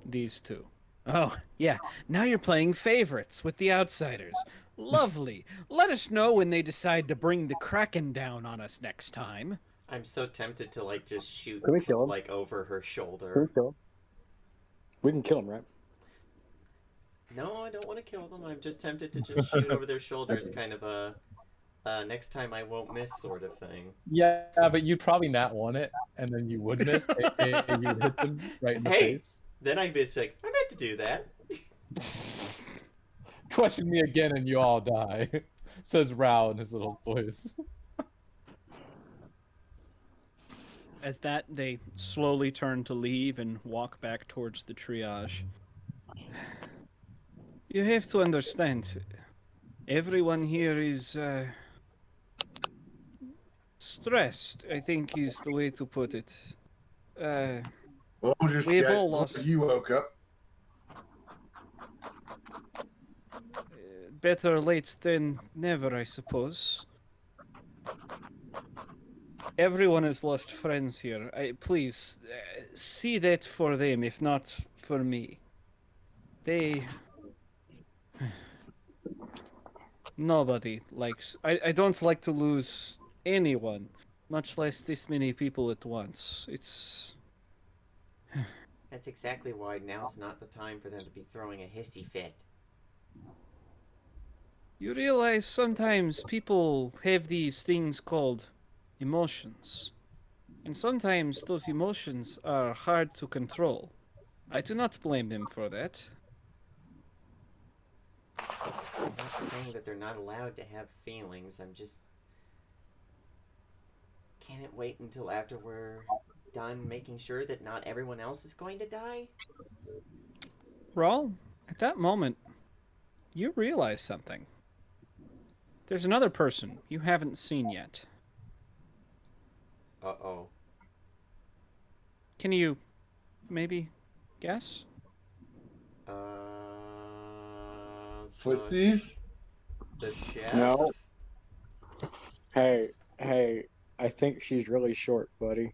these two. Oh, yeah. Now you're playing favorites with the outsiders. Lovely. Let us know when they decide to bring the Kraken down on us next time. I'm so tempted to like just shoot Can we kill him? like over her Can we shoulder. kill him? We can kill him, right? No, I don't want to kill them. I'm just tempted to just shoot over their shoulders, kind of a next time I won't miss sort of thing. Yeah, but you'd probably not want it, and then you would miss, and you would hit them right in the Hey! face. Then I'd be just like, I meant to do that. Question me again, and you all die, says Rao in his little voice. As that, they slowly turn to leave and walk back towards the triage. You have to understand, everyone here is stressed, I think is the way to put it. Well, I'm just We've glad all lost. you woke up. Better late than never, I suppose. Everyone has lost friends here. Please, see that for them, if not for me. Nobody likes... I don't like to lose anyone, much less this many people at once. It's... That's exactly why now's not the time for them to be throwing a hissy fit. You realize sometimes people have these things called emotions. And sometimes those emotions are hard to control. I do not blame them for that. I'm not saying that they're not allowed to have feelings. I'm just... Can it wait until after we're done making sure that not everyone else is going to die? Raul, at that moment, you realize something. There's another person you haven't seen yet. Uh-oh. Can you maybe guess? Footsies? The chef? No. Hey, I think she's really short, buddy.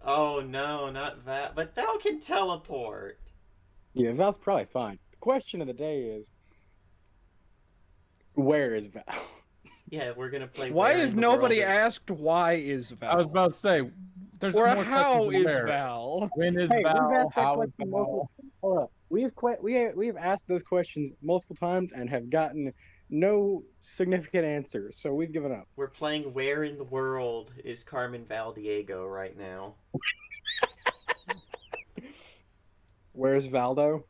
Oh no, not that. But Thou can teleport. Yeah, Val's probably fine. The question of the day is, where is Val? Yeah, we're gonna play. Why Where is in the nobody World Is- asked why is Val? I was about to say, there's or more how questions is where. Val? When is Hey, we've Val? asked that How is question Val? multiple. Hold up. We've asked those questions multiple times and have gotten no significant answers, so we've given up. We're playing Where in the World is Carmen Valdiego right now. Where's Valdo?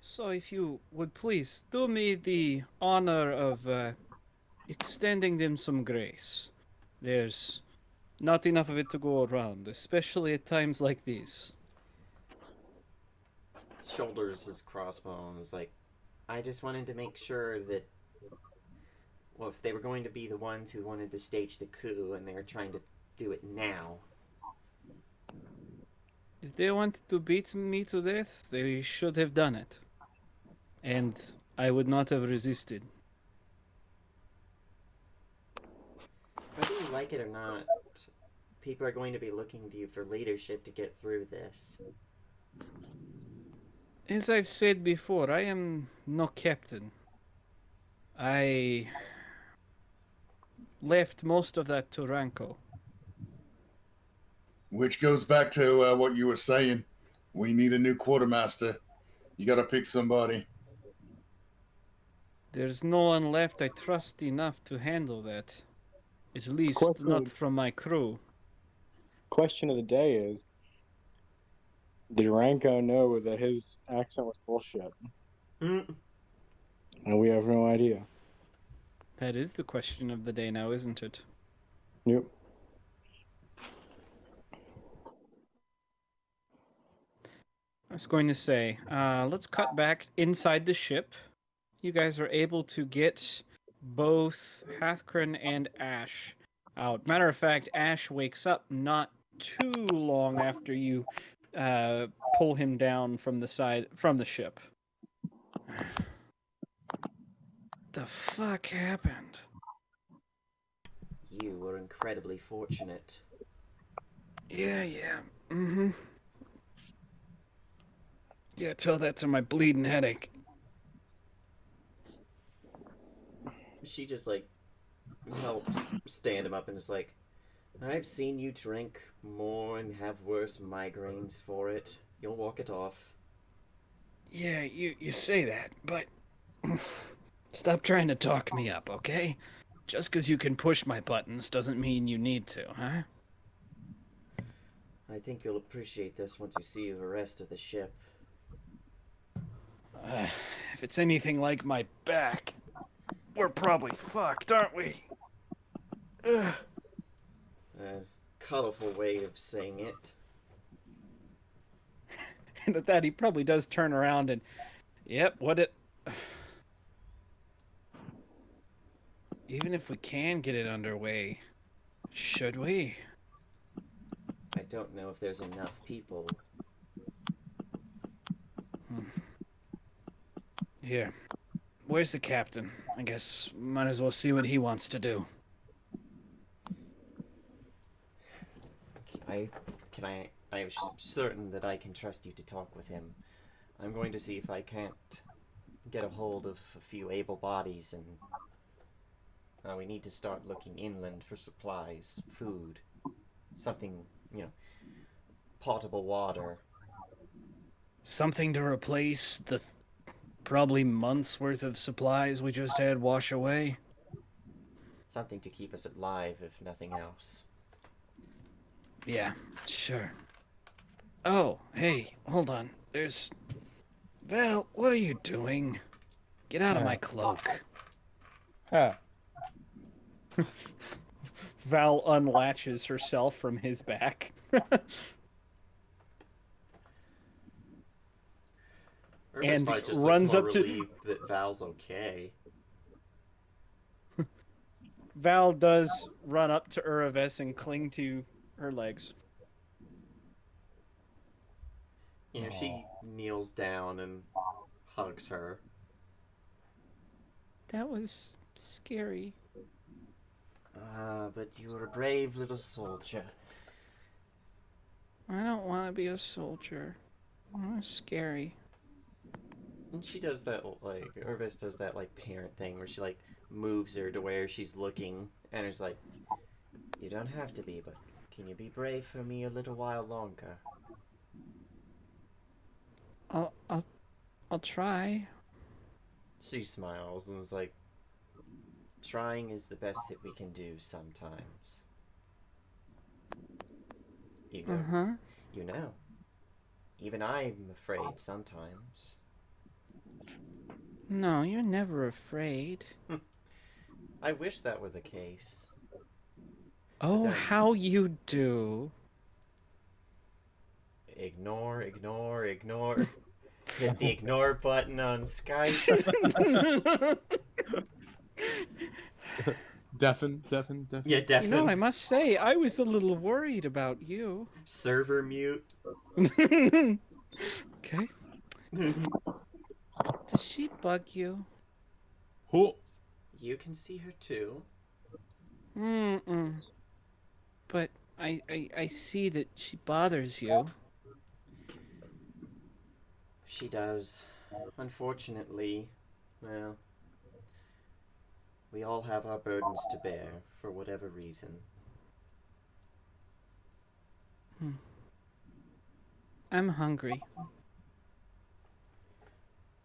So if you would please do me the honor of extending them some grace. There's not enough of it to go around, especially at times like these. Shoulders his crossbones. Like, I just wanted to make sure that, well, if they were going to be the ones who wanted to stage the coup and they were trying to do it now, If they wanted to beat me to death, they should have done it. And I would not have resisted. whether you like it or not, people are going to be looking to you for leadership to get through this. As I've said before, I am no captain. I left most of that to Ranko. Which goes back to what you were saying. We need a new quartermaster. You got to pick somebody. There's no one left I trust enough to handle that. At least Question- not from my crew. Question of the day is, Did Ranko know that his accent was bullshit? Mm. And we have no idea. That is the question of the day now, isn't it? Yep. I was going to say, let's cut back inside the ship. You guys are able to get both Hathkren and Ash out. Matter of fact, Ash wakes up not too long after you pull him down from the ship. The fuck happened? You were incredibly fortunate. Yeah. Mm-hmm. Yeah, tell that to my bleeding headache. She just, like, helps stand him up and is like, I've seen you drink more and have worse migraines for it. You'll walk it off. Yeah, you say that, but stop trying to talk me up, okay? Just because you can push my buttons doesn't mean you need to, huh? I think you'll appreciate this once you see the rest of the ship. If it's anything like my back, we're probably fucked, aren't we? A colorful way of saying it. And at that, he probably does turn around and, yep, even if we can get it underway, should we? I don't know if there's enough people. Here. Where's the captain? I guess might as well see what he wants to do. I'm certain that I can trust you to talk with him. I'm going to see if I can't get a hold of a few able bodies, and we need to start looking inland for supplies, food, something, potable water. Something to replace the probably months worth of supplies we just had wash away. Something to keep us alive, if nothing else. Yeah, sure. Oh, hey, hold on. There's... Val, what are you doing? Get out of my cloak. Ha. Val unlatches herself from his back. Urban And probably just runs looks more up to- relieved that Val's okay. Val does run up to Uravis and cling to her legs. She kneels down and hugs her. That was scary. But you were a brave little soldier. I don't want to be a soldier. It's scary. And she does that, Urvis does that, parent thing where she, moves her to where she's looking, and it's like, you don't have to be, but can you be brave for me a little while longer? I'll try. She smiles and is like, trying is the best that we can do sometimes. You know. Uh-huh. You know. Even I'm afraid sometimes. No, you're never afraid. I wish that were the case. Oh, then- how you do. Ignore. Hit the ignore button on Skype. Deafen. Yeah, You definitely. know, I must say, I was a little worried about you. Server mute. Okay. Does she bug you? Who? You can see her too. Mm-mm. But I see that she bothers you. She does. Unfortunately, well, we all have our burdens to bear for whatever reason. I'm hungry.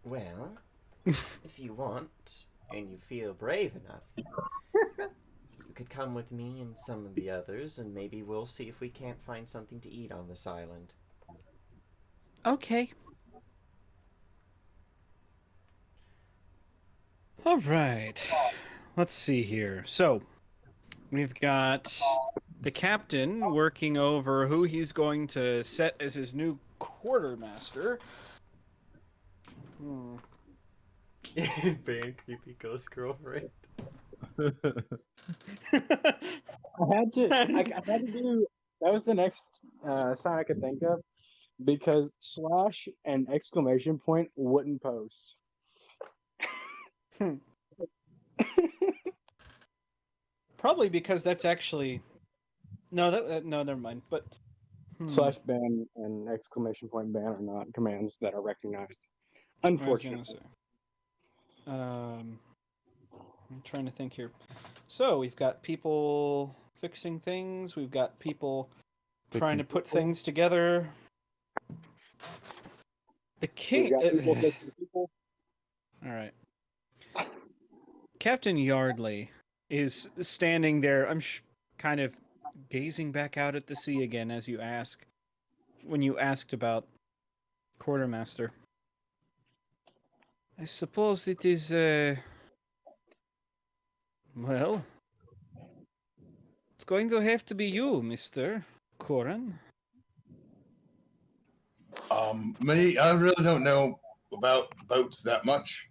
Well, if you want, and you feel brave enough, you could come with me and some of the others, and maybe we'll see if we can't find something to eat on this island. Okay. All right. Let's see here. So, we've got the captain working over who he's going to set as his new quartermaster. Very creepy ghost girlfriend. I had to. I had to do. That was the next sign I could think of, because slash and exclamation point wouldn't post. Probably because that's actually no. No, never mind. But Slash ban and exclamation point ban are not commands that are recognized. I was Unfortunately. gonna say. I'm trying to think here. So we've got people fixing things. We've got people trying to put things together. The king. We've got people fixing people. All right. Captain Yardley is standing there. I'm kind of gazing back out at the sea again as you ask. When you asked about quartermaster, I suppose it is. Well, it's going to have to be you, Mister Corin. Me, I really don't know about boats that much.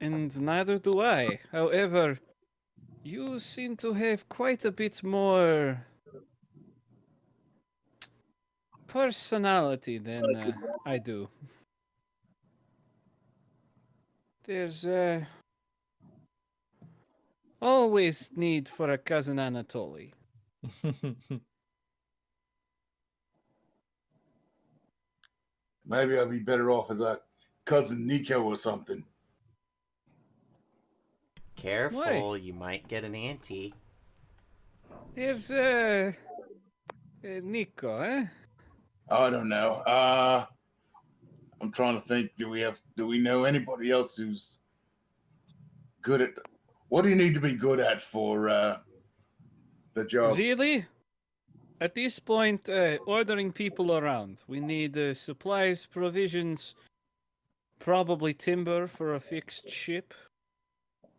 And neither do I. However, you seem to have quite a bit more personality than I do. There's always need for a cousin Anatoly. Maybe I'd be better off as a cousin Nico or something. Careful, you might get an auntie. There's Nico, eh? I don't know. I'm trying to think. Do we know anybody else who's good at? What do you need to be good at for the job? Really? At this point, ordering people around. We need supplies, provisions, probably timber for a fixed ship.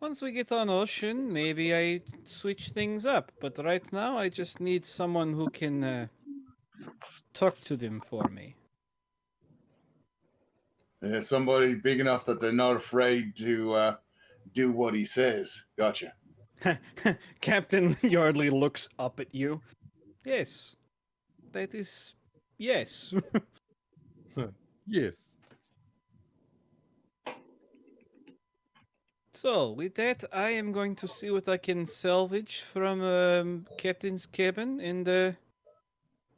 Once we get on ocean, maybe I switch things up. But right now, I just need someone who can talk to them for me. Somebody big enough that they're not afraid to do what he says. Gotcha. Captain Yardley looks up at you. Yes, that is yes. Yes. So, with that, I am going to see what I can salvage from Captain's cabin and,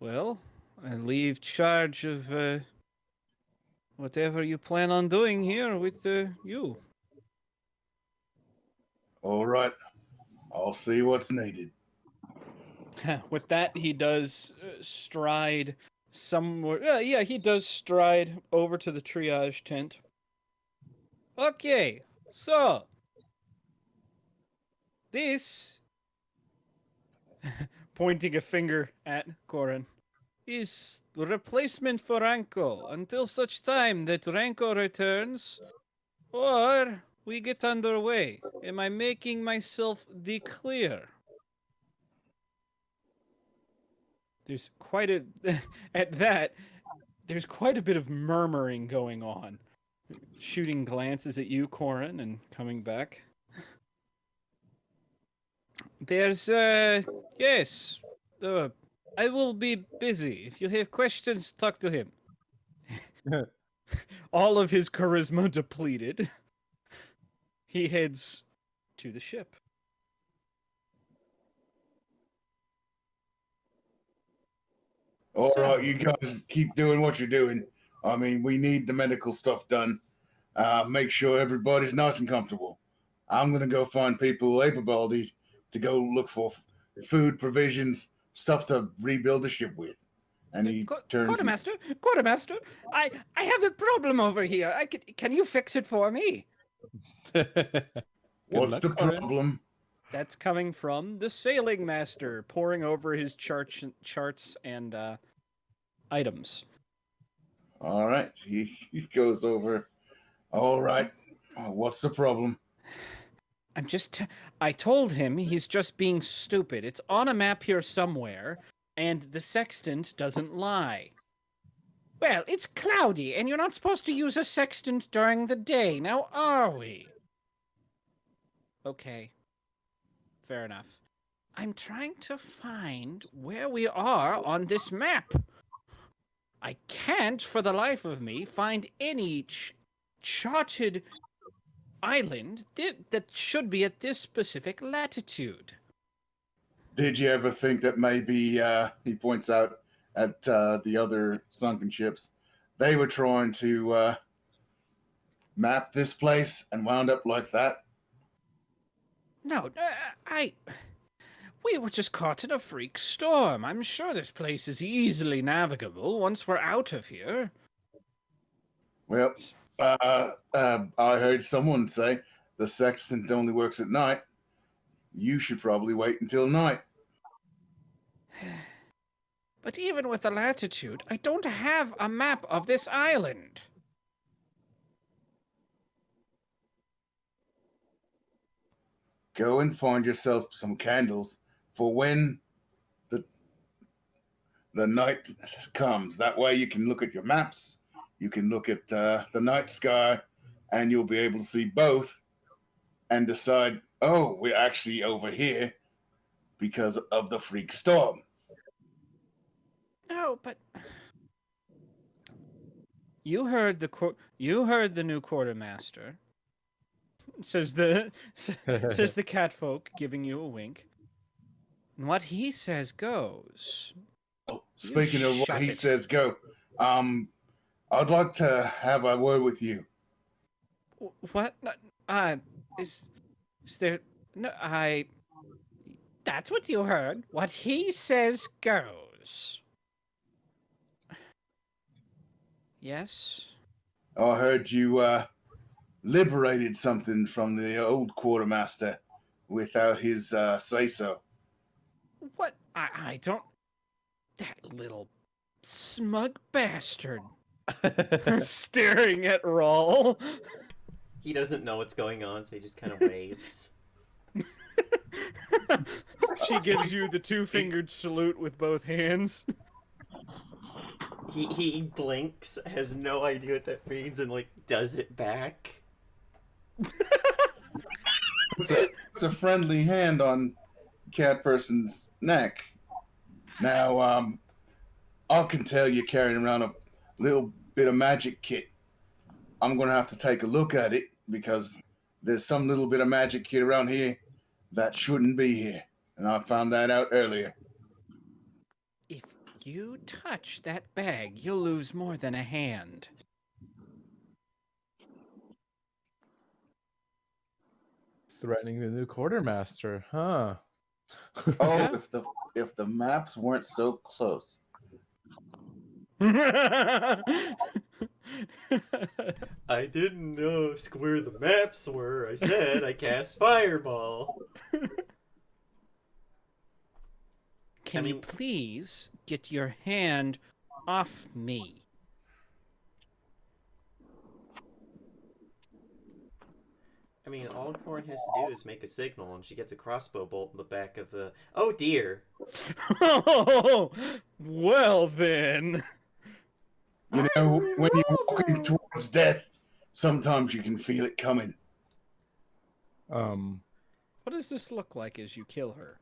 well, I leave charge of whatever you plan on doing here with you. All right. I'll see what's needed. With that, he does stride somewhere. Yeah, he does stride over to the triage tent. Okay, so this, pointing a finger at Corin, is the replacement for Ranko until such time that Ranko returns or we get underway. Am I making myself clear? There's quite a at that. There's quite a bit of murmuring going on. Shooting glances at you, Corin, and coming back. There's yes. I will be busy. If you have questions, talk to him. All of his charisma depleted. He heads to the ship. All right, you guys keep doing what you're doing. I mean, we need the medical stuff done. Make sure everybody's nice and comfortable. I'm gonna go find people able-bodied to go look for food, provisions, stuff to rebuild the ship with. And he turns. Quartermaster, I have a problem over here. Can you fix it for me? What's the Corin. problem? That's coming from the sailing master, poring over his charts and items. All right. He goes over. All right. What's the problem? I told him he's just being stupid. It's on a map here somewhere, and the sextant doesn't lie. Well, it's cloudy, and you're not supposed to use a sextant during the day, now are we? Okay. Fair enough. I'm trying to find where we are on this map. I can't, for the life of me, find any charted island that should be at this specific latitude. Did you ever think that maybe, he points out at the other sunken ships, they were trying to map this place and wound up like that? No, we were just caught in a freak storm. I'm sure this place is easily navigable once we're out of here. Well, I heard someone say the sextant only works at night. You should probably wait until night. But even with the latitude, I don't have a map of this island. Go and find yourself some candles for when the night comes. That way you can look at your maps, you can look at the night sky, and you'll be able to see both and decide, oh, we're actually over here because of the freak storm. No, but you heard the new quartermaster. Says the catfolk, giving you a wink. And what he says goes. Oh, speaking of what shut he it. says, go. I'd like to have a word with you. What? Is there? No, That's what you heard. What he says goes. Yes. I heard you liberated something from the old quartermaster without his say so. What? I don't. That little smug bastard. Staring at Rawl. He doesn't know what's going on, so he just kind of waves. She gives you the two-fingered salute with both hands. He blinks, has no idea what that means, and like does it back. It's a friendly hand on cat person's neck. Now, I can tell you're carrying around a little bit of magic kit. I'm gonna have to take a look at it because there's some little bit of magic kit around here that shouldn't be here, and I found that out earlier. If you touch that bag, you'll lose more than a hand. Threatening the new quartermaster, huh? Oh, Yeah. if the maps weren't so close. I didn't know where the maps were. I said I cast fireball. Can you please get your hand off me? I mean, all Corn has to do is make a signal, and she gets a crossbow bolt in the back of the. Oh dear! Oh, well then. You know, when you're walking towards death, sometimes you can feel it coming. What does this look like as you kill her?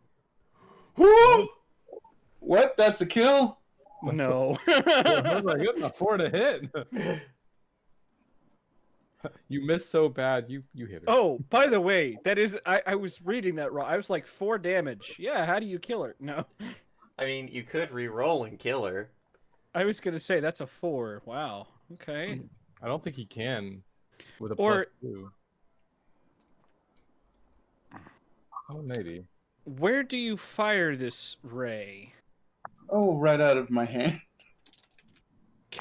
What? That's a kill? No. Remember, I got a 4 to hit. You missed so bad. You hit her. Oh, by the way, that is I was reading that wrong. I was like 4 damage. Yeah, how do you kill her? No. I mean, you could re-roll and kill her. I was gonna say that's a 4. Wow. Okay. I don't think he can with a Or- +2. Oh, maybe. Where do you fire this ray? Oh, right out of my hand.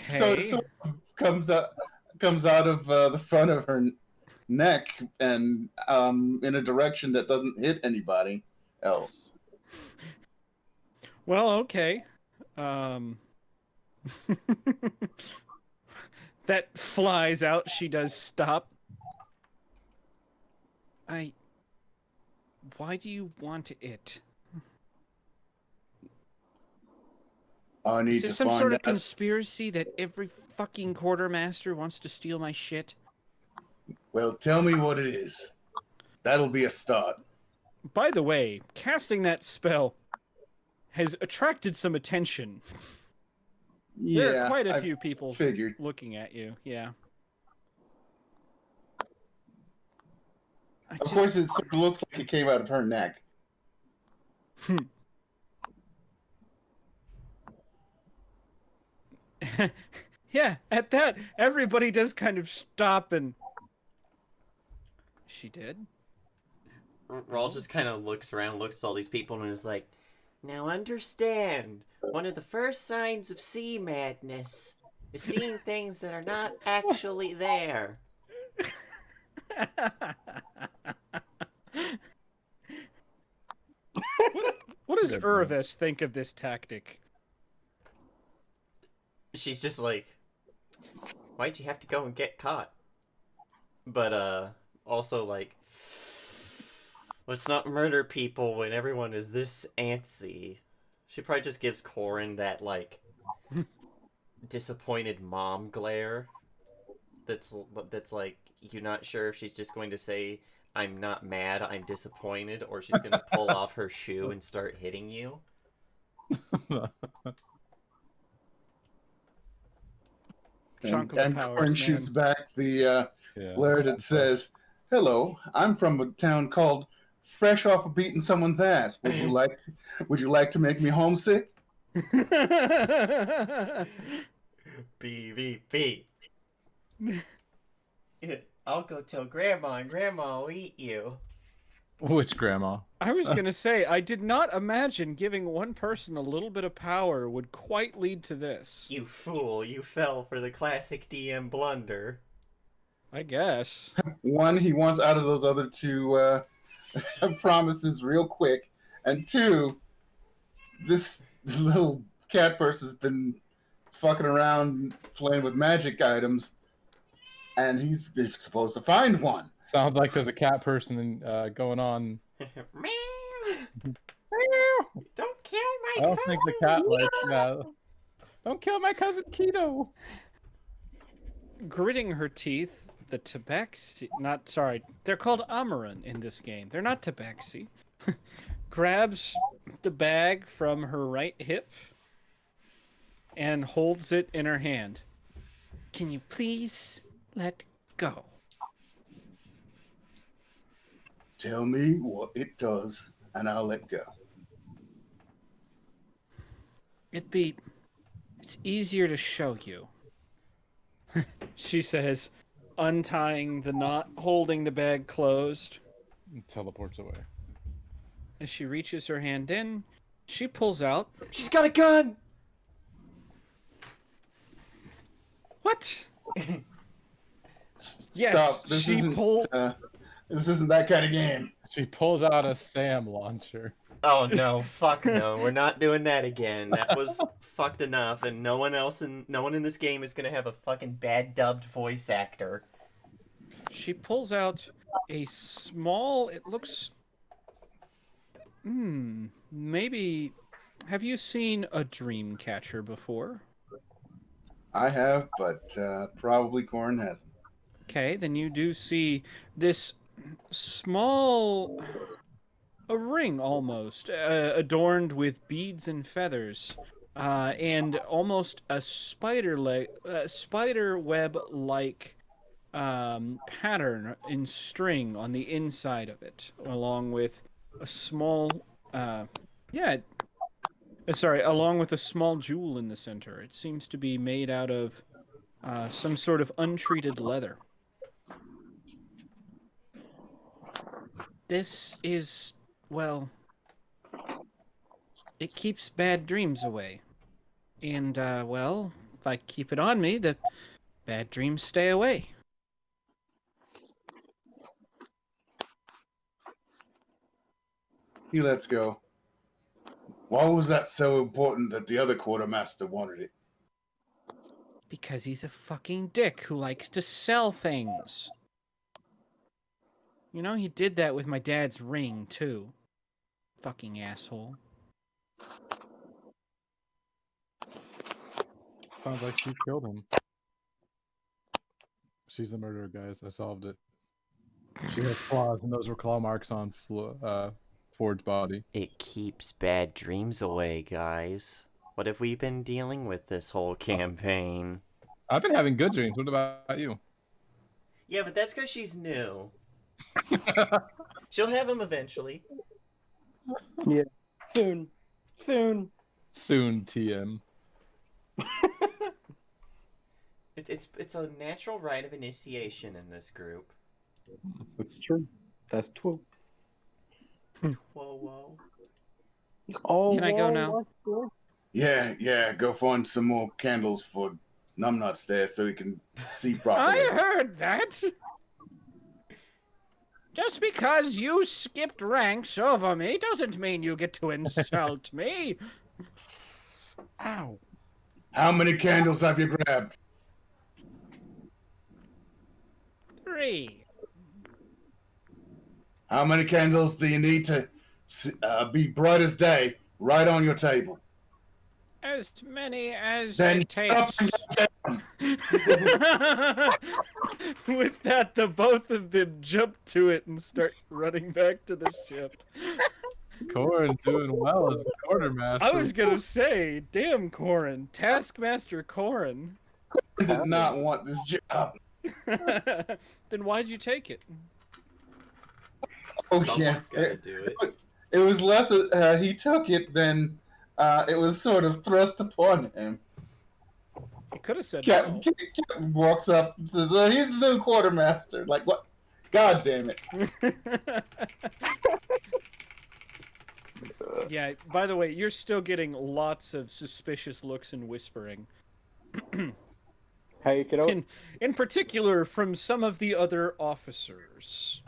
So Okay. it comes out of the front of her neck and in a direction that doesn't hit anybody else. Well, okay. that flies out, she does stop. Why do you want it? I need Is to this some find sort of out. conspiracy that every fucking quartermaster wants to steal my shit? Well, tell me what it is. That'll be a start. By the way, casting that spell has attracted some attention. There Yeah, are quite a I few people figured. looking at you, yeah. Of course, it sort of looks like it came out of her neck. Yeah, at that, everybody does kind of stop and... She did? Rawl just kind of looks around, looks at all these people, and is like, now understand, one of the first signs of sea madness is seeing things that are not actually there. What does Good Urvis think of this tactic? She's just like, why'd you have to go and get caught? But, also like, let's not murder people when everyone is this antsy. She probably just gives Corin that, like, disappointed mom glare. That's like, you're not sure if she's just going to say, I'm not mad, I'm disappointed, or she's going to pull off her shoe and start hitting you. Chunk of And the powers, Corin man. shoots back the Yeah. blur that says, "Hello, I'm from a town called Fresh Off of Beating Someone's Ass. Would you like to make me homesick?" BVP. I'll go tell Grandma, and Grandma will eat you. Which grandma? I was gonna say, I did not imagine giving one person a little bit of power would quite lead to this. You fool, you fell for the classic DM blunder. I guess. One, he wants out of those other two promises real quick, and two, this little cat person's been fucking around playing with magic items, and he's supposed to find one. Sounds like there's a cat person going on. Meow. Don't kill my I don't cousin. think the cat like. Don't kill my cousin Keto. Gritting her teeth, the tabaxi... Not, sorry, they're called Amaran in this game. They're not tabaxi. Grabs the bag from her right hip and holds it in her hand. Can you please let go? Tell me what it does, and I'll let go. It's easier to show you. She says, untying the knot, holding the bag closed. And teleports away. As she reaches her hand in, she pulls out... She's got a gun! What? Stop. Yes, This she isn't. pulled... This isn't that kind of game. She pulls out a SAM launcher. Oh no, fuck no, we're not doing that again. That was fucked enough, and no one in this game is gonna have a fucking bad dubbed voice actor. She pulls out a small... It looks... maybe... Have you seen a dream catcher before? I have, but probably Corin hasn't. Okay, then you do see this small... A ring, almost, adorned with beads and feathers, and almost a spider web-like pattern in string on the inside of it, along with a small, along with a small jewel in the center. It seems to be made out of some sort of untreated leather. This is, well, it keeps bad dreams away. And, well, if I keep it on me, the bad dreams stay away. He lets go. Why was that so important that the other quartermaster wanted it? Because he's a fucking dick who likes to sell things. You know, he did that with my dad's ring, too. Fucking asshole. Sounds like she killed him. She's the murderer, guys. I solved it. She has claws, and those were claw marks on Ford's body. It keeps bad dreams away, guys. What have we been dealing with this whole campaign? I've been having good dreams. What about you? Yeah, but that's because she's new. She'll have him eventually. Yeah. Soon. Soon, TM. It's a natural rite of initiation in this group. That's true. That's true. Whoa. Oh, Can I go now? what's this? Yeah, go find some more candles for Numbnuts there so he can see properly. I heard that! Just because you skipped ranks over me doesn't mean you get to insult me. Ow. How many candles have you grabbed? 3. How many candles do you need to be bright as day right on your table? As many as Then it takes. With that, the both of them jump to it and start running back to the ship. Corin doing well as the quartermaster. I was gonna say, damn Corin, Taskmaster Corin. I did not want this job. Then why'd you take it? Oh, Someone's yeah. gotta do it. It was less he took it than it was sort of thrust upon him. You could have said Captain walks up and says, he's the new quartermaster. Like, what? God damn it. no. Yeah, by the way, you're still getting lots of suspicious looks and whispering. Hey, kiddo. In particular from some of the other officers.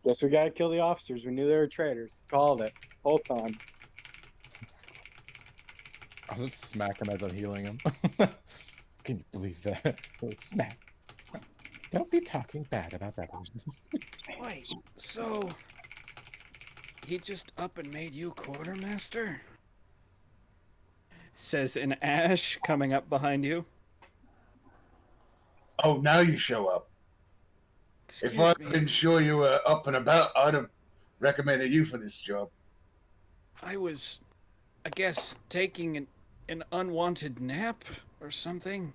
Guess we gotta kill the officers. We knew they were traitors. Called it. Whole time. I'll just smack him as I'm healing him. Can you believe that? Smack. Don't be talking bad about others. Wait, so he just up and made you quartermaster? Says an Ash coming up behind you. Oh, now you show up. Excuse If I'd me. been sure you were up and about, I'd have recommended you for this job. I was, I guess, taking an unwanted nap or something.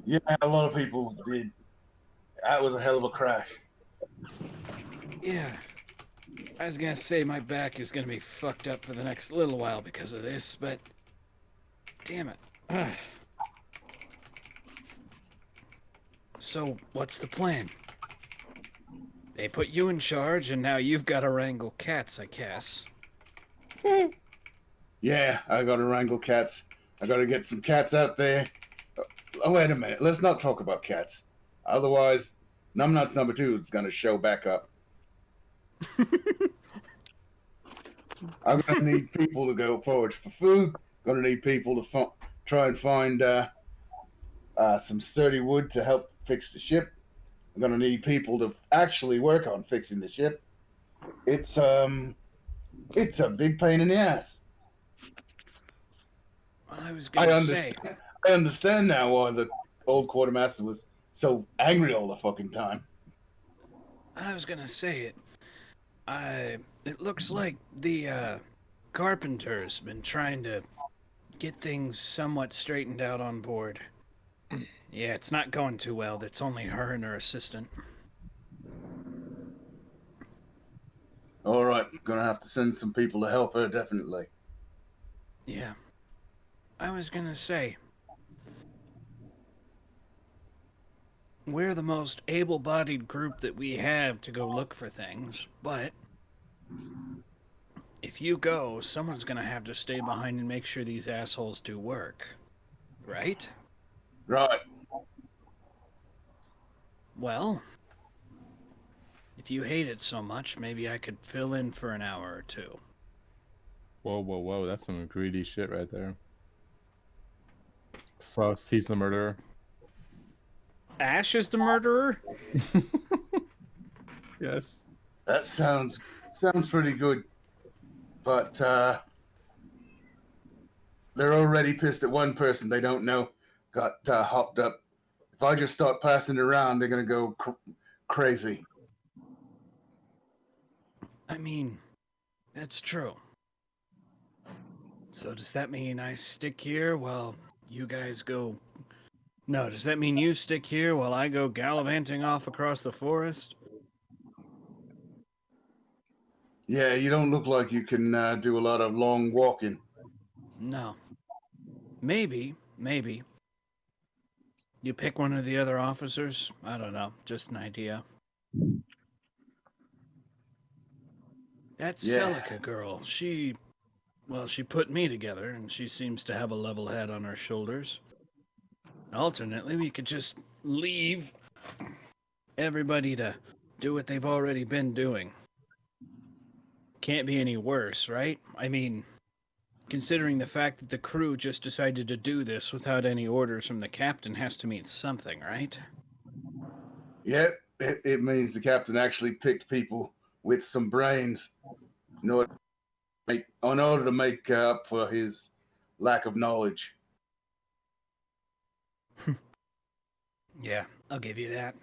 Yeah, a lot of people did. That was a hell of a crash. Yeah. I was gonna say my back is gonna be fucked up for the next little while because of this, but damn it. Ugh. So, what's the plan? They put you in charge, and now you've got to wrangle cats, I guess. Yeah, I gotta wrangle cats. I gotta get some cats out there. Oh, wait a minute. Let's not talk about cats. Otherwise, Numbnuts number 2 is gonna show back up. I'm gonna need people to go forage for food. Gonna need people to try and find some sturdy wood to help fix the ship. I'm gonna need people to actually work on fixing the ship. It's a big pain in the ass. Well, I was gonna say, I understand now why the old quartermaster was so angry all the fucking time. I was gonna say it. It looks like the carpenter's been trying to get things somewhat straightened out on board. Yeah, it's not going too well. It's only her and her assistant. All right, gonna have to send some people to help her, definitely. Yeah. I was gonna say, we're the most able-bodied group that we have to go look for things, but if you go, someone's gonna have to stay behind and make sure these assholes do work. Right? Right. Well, if you hate it so much, maybe I could fill in for an hour or two. Whoa, whoa, whoa! That's some greedy shit right there. Sus, he's the murderer. Ash is the murderer? Yes. That sounds pretty good, but they're already pissed at one person they don't know got hopped up. If I just start passing it around, they're gonna go crazy. I mean, that's true. So does that mean I stick here while you guys go... No, does that mean you stick here while I go gallivanting off across the forest? Yeah, you don't look like you can do a lot of long walking. No. Maybe. You pick one of the other officers? I don't know, just an idea. That Yeah. Celica girl, she put me together, and she seems to have a level head on her shoulders. Alternately, we could just leave everybody to do what they've already been doing. Can't be any worse, right? I mean, considering the fact that the crew just decided to do this without any orders from the captain has to mean something, right? Yep, it means the captain actually picked people with some brains in order to make up for his lack of knowledge. Yeah, I'll give you that.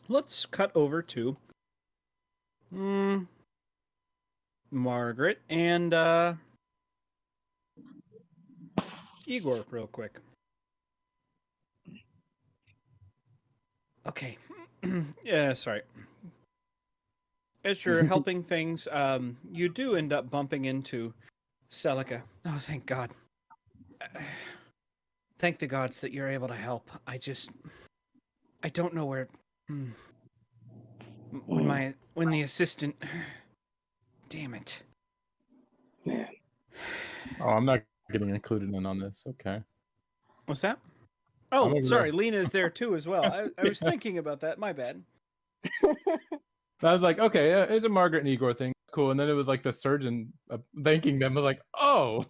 Let's cut over to Margaret and Igor real quick. Okay. Yeah, sorry. As you're helping things, you do end up bumping into Celica. Oh, thank God. Thank the gods that you're able to help. I don't know where... When the assistant... Damn it. Man, Oh, I'm not getting included in on this. Okay. What's that? I'm Oh, over sorry, there. Lena's there too as well. I was thinking about that. My bad. I was like, okay, yeah, it's a Margaret and Igor thing. Cool. And then it was like the surgeon thanking them. I was like, oh,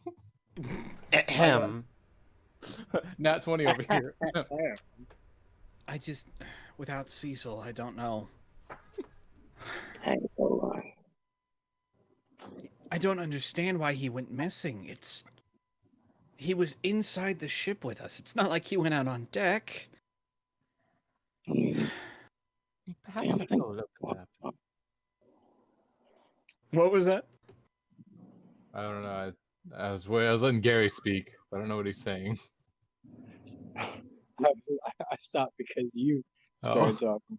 Ahem. nat 20 over here. I just... Without Cecil, I don't know. I ain't gonna lie. I don't understand why he went missing. He was inside the ship with us. It's not like he went out on deck. I mean, Perhaps damn, I think What was that? I don't know. I was letting Gary speak. I don't know what he's saying. I stopped because you started talking.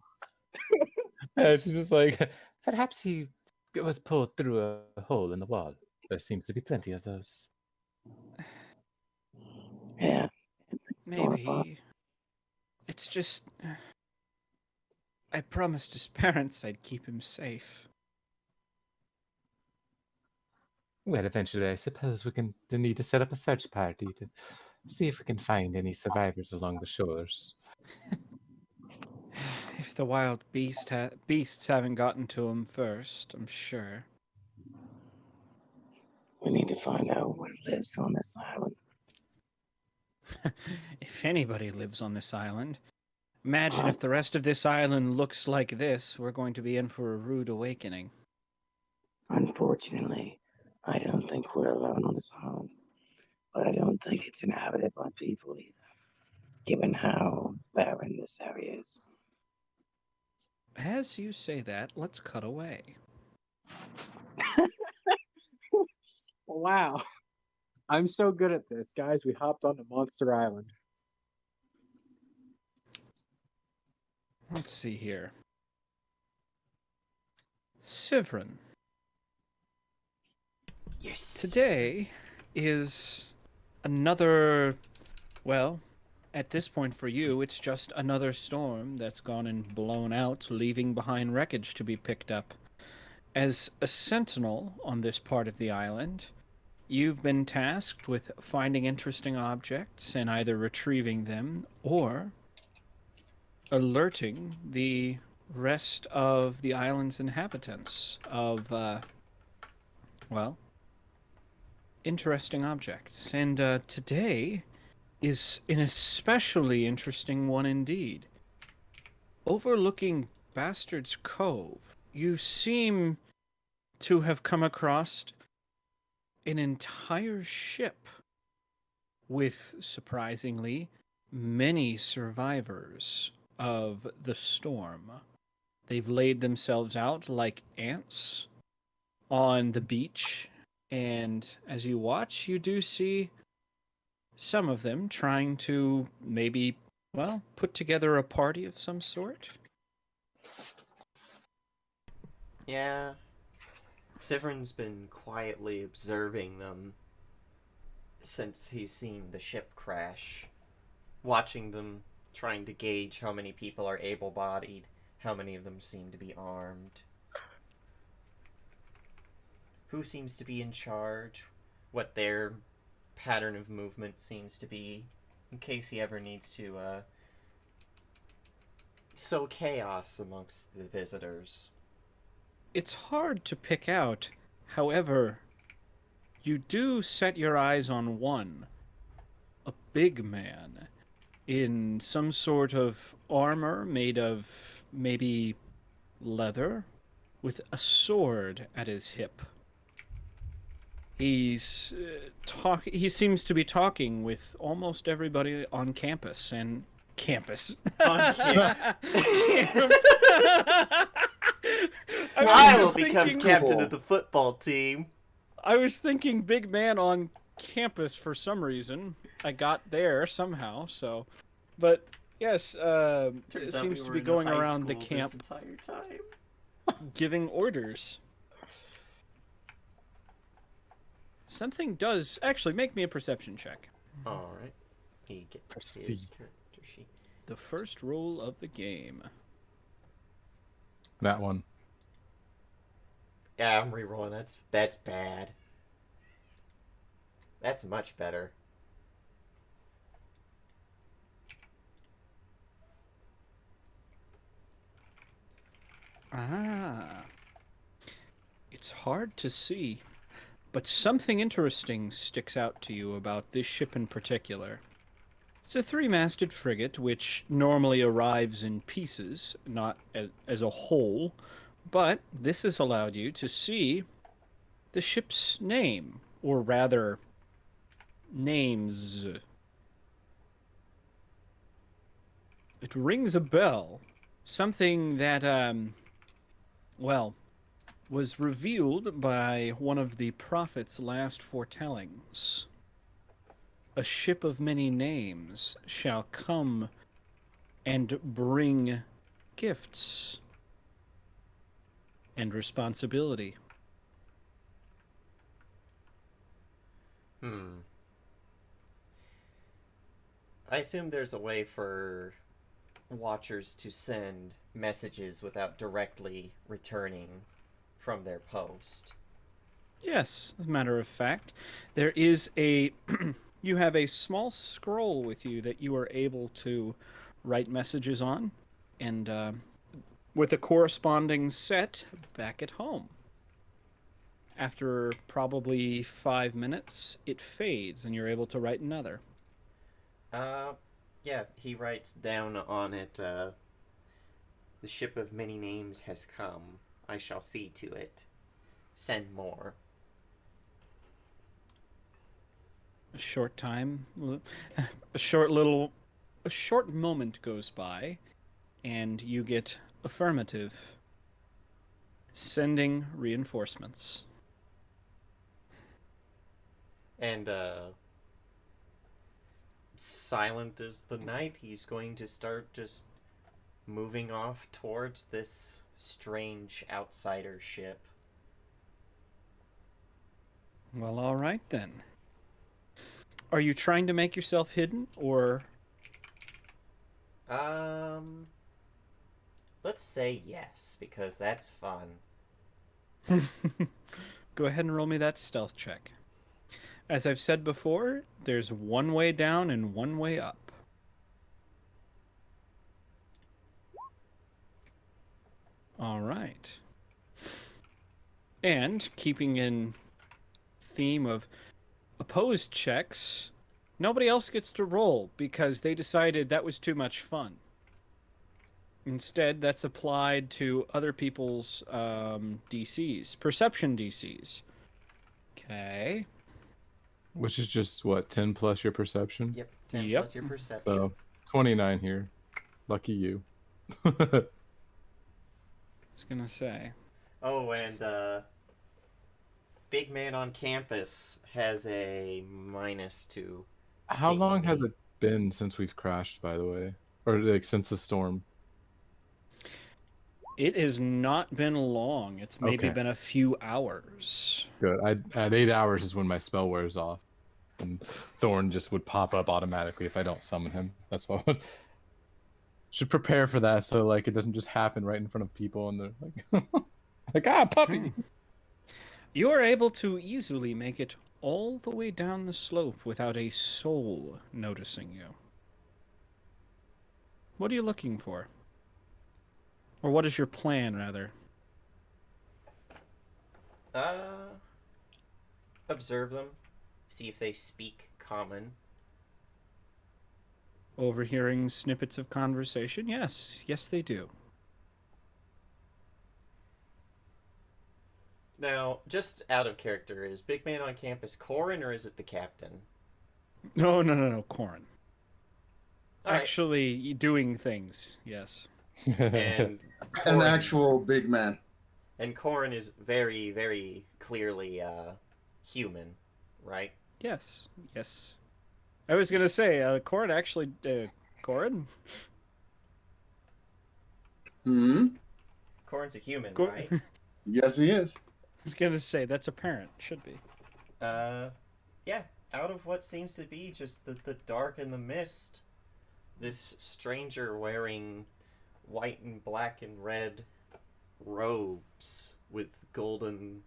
Yeah, she's just like, perhaps he was pulled through a hole in the wall. There seems to be plenty of those. Yeah. Maybe. It's just... I promised his parents I'd keep him safe. Well, eventually, I suppose we need to set up a search party to see if we can find any survivors along the shores. If the wild beasts haven't gotten to him first, I'm sure. We need to find out what lives on this island. If anybody lives on this island, imagine if the rest of this island looks like this, we're going to be in for a rude awakening. Unfortunately, I don't think we're alone on this island. But I don't think it's inhabited by people either, given how barren this area is. As you say that, let's cut away. Wow. I'm so good at this, guys. We hopped onto Monster Island. Let's see here. Sivrin. Yes. Today is another, well, at this point for you, it's just another storm that's gone and blown out, leaving behind wreckage to be picked up. As a sentinel on this part of the island, you've been tasked with finding interesting objects and either retrieving them or alerting the rest of the island's inhabitants of, well, interesting objects. And today is an especially interesting one indeed. Overlooking Bastard's Cove, you seem to have come across an entire ship with, surprisingly, many survivors of the storm. They've laid themselves out like ants on the beach, and as you watch, you do see some of them trying to maybe, well, put together a party of some sort. Yeah. Siverin's been quietly observing them since he's seen the ship crash. Watching them, trying to gauge how many people are able-bodied, how many of them seem to be armed. Who seems to be in charge, what their pattern of movement seems to be, in case he ever needs to, sow chaos amongst the visitors. It's hard to pick out, however, you do set your eyes on one, a big man, in some sort of armor made of maybe leather, with a sword at his hip. He seems to be talking with almost everybody on campus and campus. On camp. Kyle becomes captain of the football team. I was thinking big man on campus for some reason. I got there somehow, so. But yes, it seems to be going around the camp this entire time. giving orders. Something does actually make me a perception check. Alright. He gets his character sheet. The first roll of the game. That one. Yeah, I'm rerolling. That's bad. That's much better. Ah. It's hard to see, but something interesting sticks out to you about this ship in particular. It's a three-masted frigate, which normally arrives in pieces, not as a whole, but this has allowed you to see the ship's name, or rather, names. It rings a bell. Something that, well, was revealed by one of the prophet's last foretellings. A ship of many names shall come and bring gifts and responsibility. I assume there's a way for watchers to send messages without directly returning from their post. Yes, as a matter of fact, there is a... you have a small scroll with you that you are able to write messages on, and with a corresponding set back at home. After probably 5 minutes, it fades, and you're able to write another. Yeah, he writes down on it, the ship of many names has come. I shall see to it. Send more. A short time, a short moment goes by, and you get affirmative. Sending reinforcements. And, silent as the night, he's going to start just moving off towards this strange outsider ship. Well, all right then. Are you trying to make yourself hidden, or... Let's say yes, because that's fun. Go ahead and roll me that stealth check. As I've said before, there's one way down and one way up. All right. And keeping in theme of opposed checks, nobody else gets to roll because they decided that was too much fun. Instead, that's applied to other people's DCs, perception DCs. Okay. Which is just what, 10 plus your perception? Yep, 10 Yep. plus your perception. So 29 here. Lucky you. I was gonna say. Oh, and Big Man on Campus has a -2. How long has seemingly. it been since we've crashed, by the way? Or like since the storm? It has not been long. It's maybe Okay. been a few hours. Good. At 8 hours is when my spell wears off. And Thorn just would pop up automatically if I don't summon him. That's what I would... Should prepare for that so like it doesn't just happen right in front of people and they're like like, ah, puppy. You are able to easily make it all the way down the slope without a soul noticing you. What are you looking for? Or what is your plan, rather? Observe them. See if they speak common. Overhearing snippets of conversation? Yes, they do. Now, just out of character, is Big Man on Campus Corin or is it the captain? No, Corin. All right. Actually, doing things, yes. And An Corin, actual big man. and Corin is very, very clearly human, right? Yes. I was gonna say, Corin actually, Corin? Corin's a human, Cor- right? Yes, he is. I was gonna say, that's apparent, should be. Yeah, out of what seems to be just the dark and the mist, this stranger wearing white and black and red robes with golden,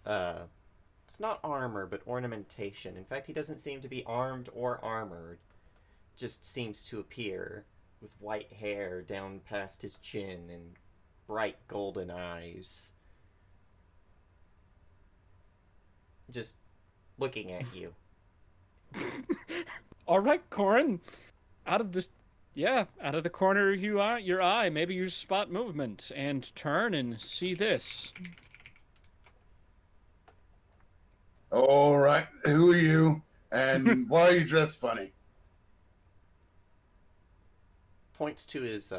it's not armor, but ornamentation. In fact, he doesn't seem to be armed or armored, just seems to appear with white hair down past his chin and bright golden eyes. Just looking at you. All right, Corin. Out of the corner of your eye, maybe you spot movement and turn and see this. All right, who are you? And why are you dressed funny? Points to his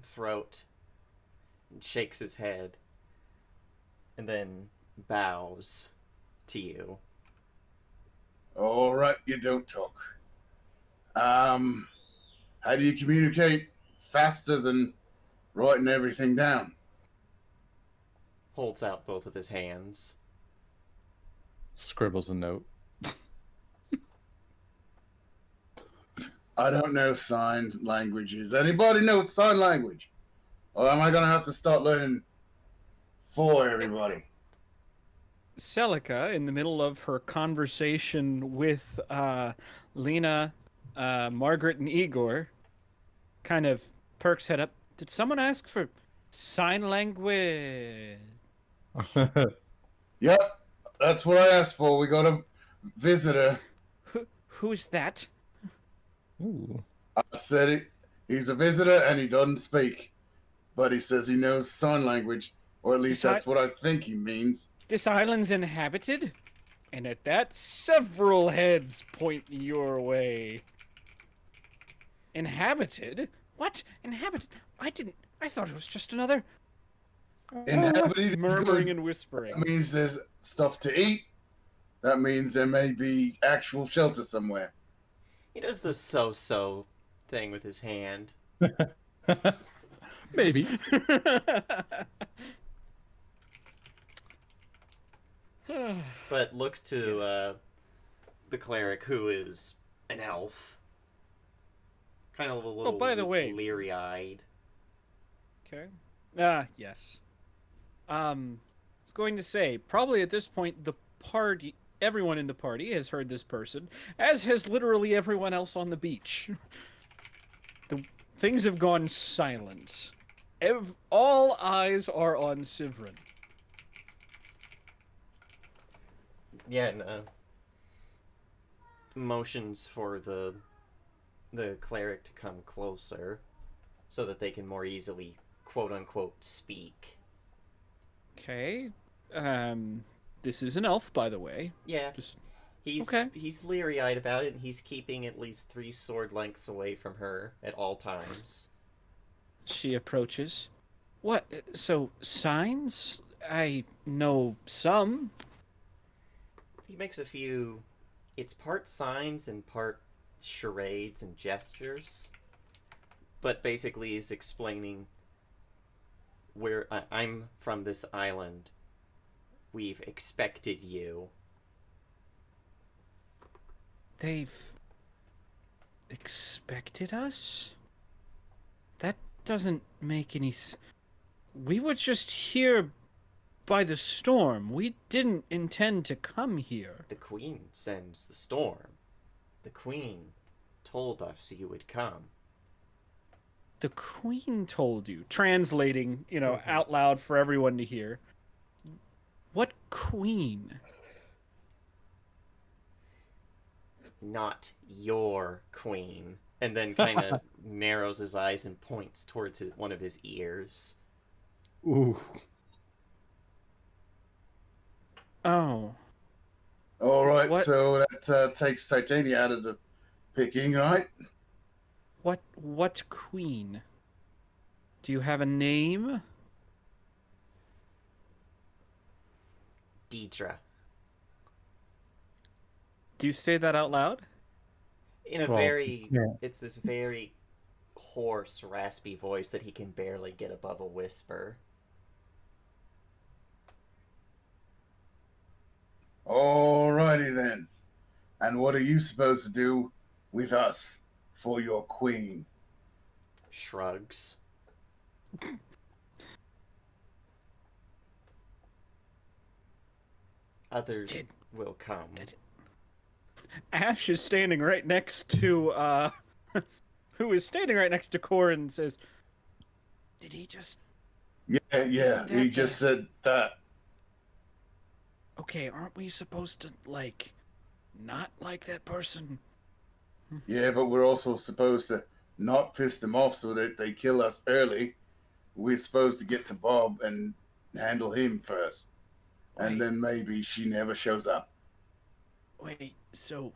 throat and shakes his head and then bows to you. All right, you don't talk. How do you communicate faster than writing everything down? Holds out both of his hands. Scribbles a note. I don't know sign languages. Anybody know sign language? Or am I going to have to start learning for everybody? Celica, in the middle of her conversation with Lena, Margaret, and Igor, kind of perks head up. Did someone ask for sign language? Yep, that's what I asked for. We got a visitor. Who's that? Ooh. I said it. He's a visitor and he doesn't speak. But he says he knows sign language. Or at least that's what I think he means. This island's inhabited? And at that, several heads point your way. Inhabited? What? Inhabited? I thought it was just another... Inhabited is murmuring good. and whispering. That means there's stuff to eat. That means there may be actual shelter somewhere. He does the so-so thing with his hand. Maybe. But looks to the cleric, who is an elf. Kind of a little by the way. leery-eyed. Okay. Yes. I was going to say, probably at this point, everyone in the party has heard this person, as has literally everyone else on the beach. Things have gone silent, All eyes are on Sivrin. Yeah, and motions for the cleric to come closer so that they can more easily quote unquote speak. Okay. This is an elf, by the way. Yeah. Just He's okay. he's leery-eyed about it, and he's keeping at least 3 sword lengths away from her at all times. She approaches. What? So signs? I know some. He makes a few. It's part signs and part charades and gestures, but basically he's explaining where I'm from this island. We've expected you. They've expected us? That doesn't make any We were just here by the storm. We didn't intend to come here. The queen sends the storm. The queen told us you would come. The queen told you. Translating, out loud for everyone to hear. What queen? Not your queen. And then kind of narrows his eyes and points towards one of his ears. Ooh. Oh. All right, What? so that takes Titania out of the picking, right? What queen? Do you have a name? Deidre. Do you say that out loud? In a Well, very... yeah. It's this very hoarse, raspy voice that he can barely get above a whisper. Alrighty then. And what are you supposed to do with us for your queen? Shrugs. Others will come. Ash is standing right next to who is standing right next to Cor and says, "Did he just Yeah, he just said that. Okay, aren't we supposed to not like that person?" Yeah, but we're also supposed to not piss them off so that they kill us early. We're supposed to get to Bob and handle him first. And Wait. then maybe she never shows up. Wait, so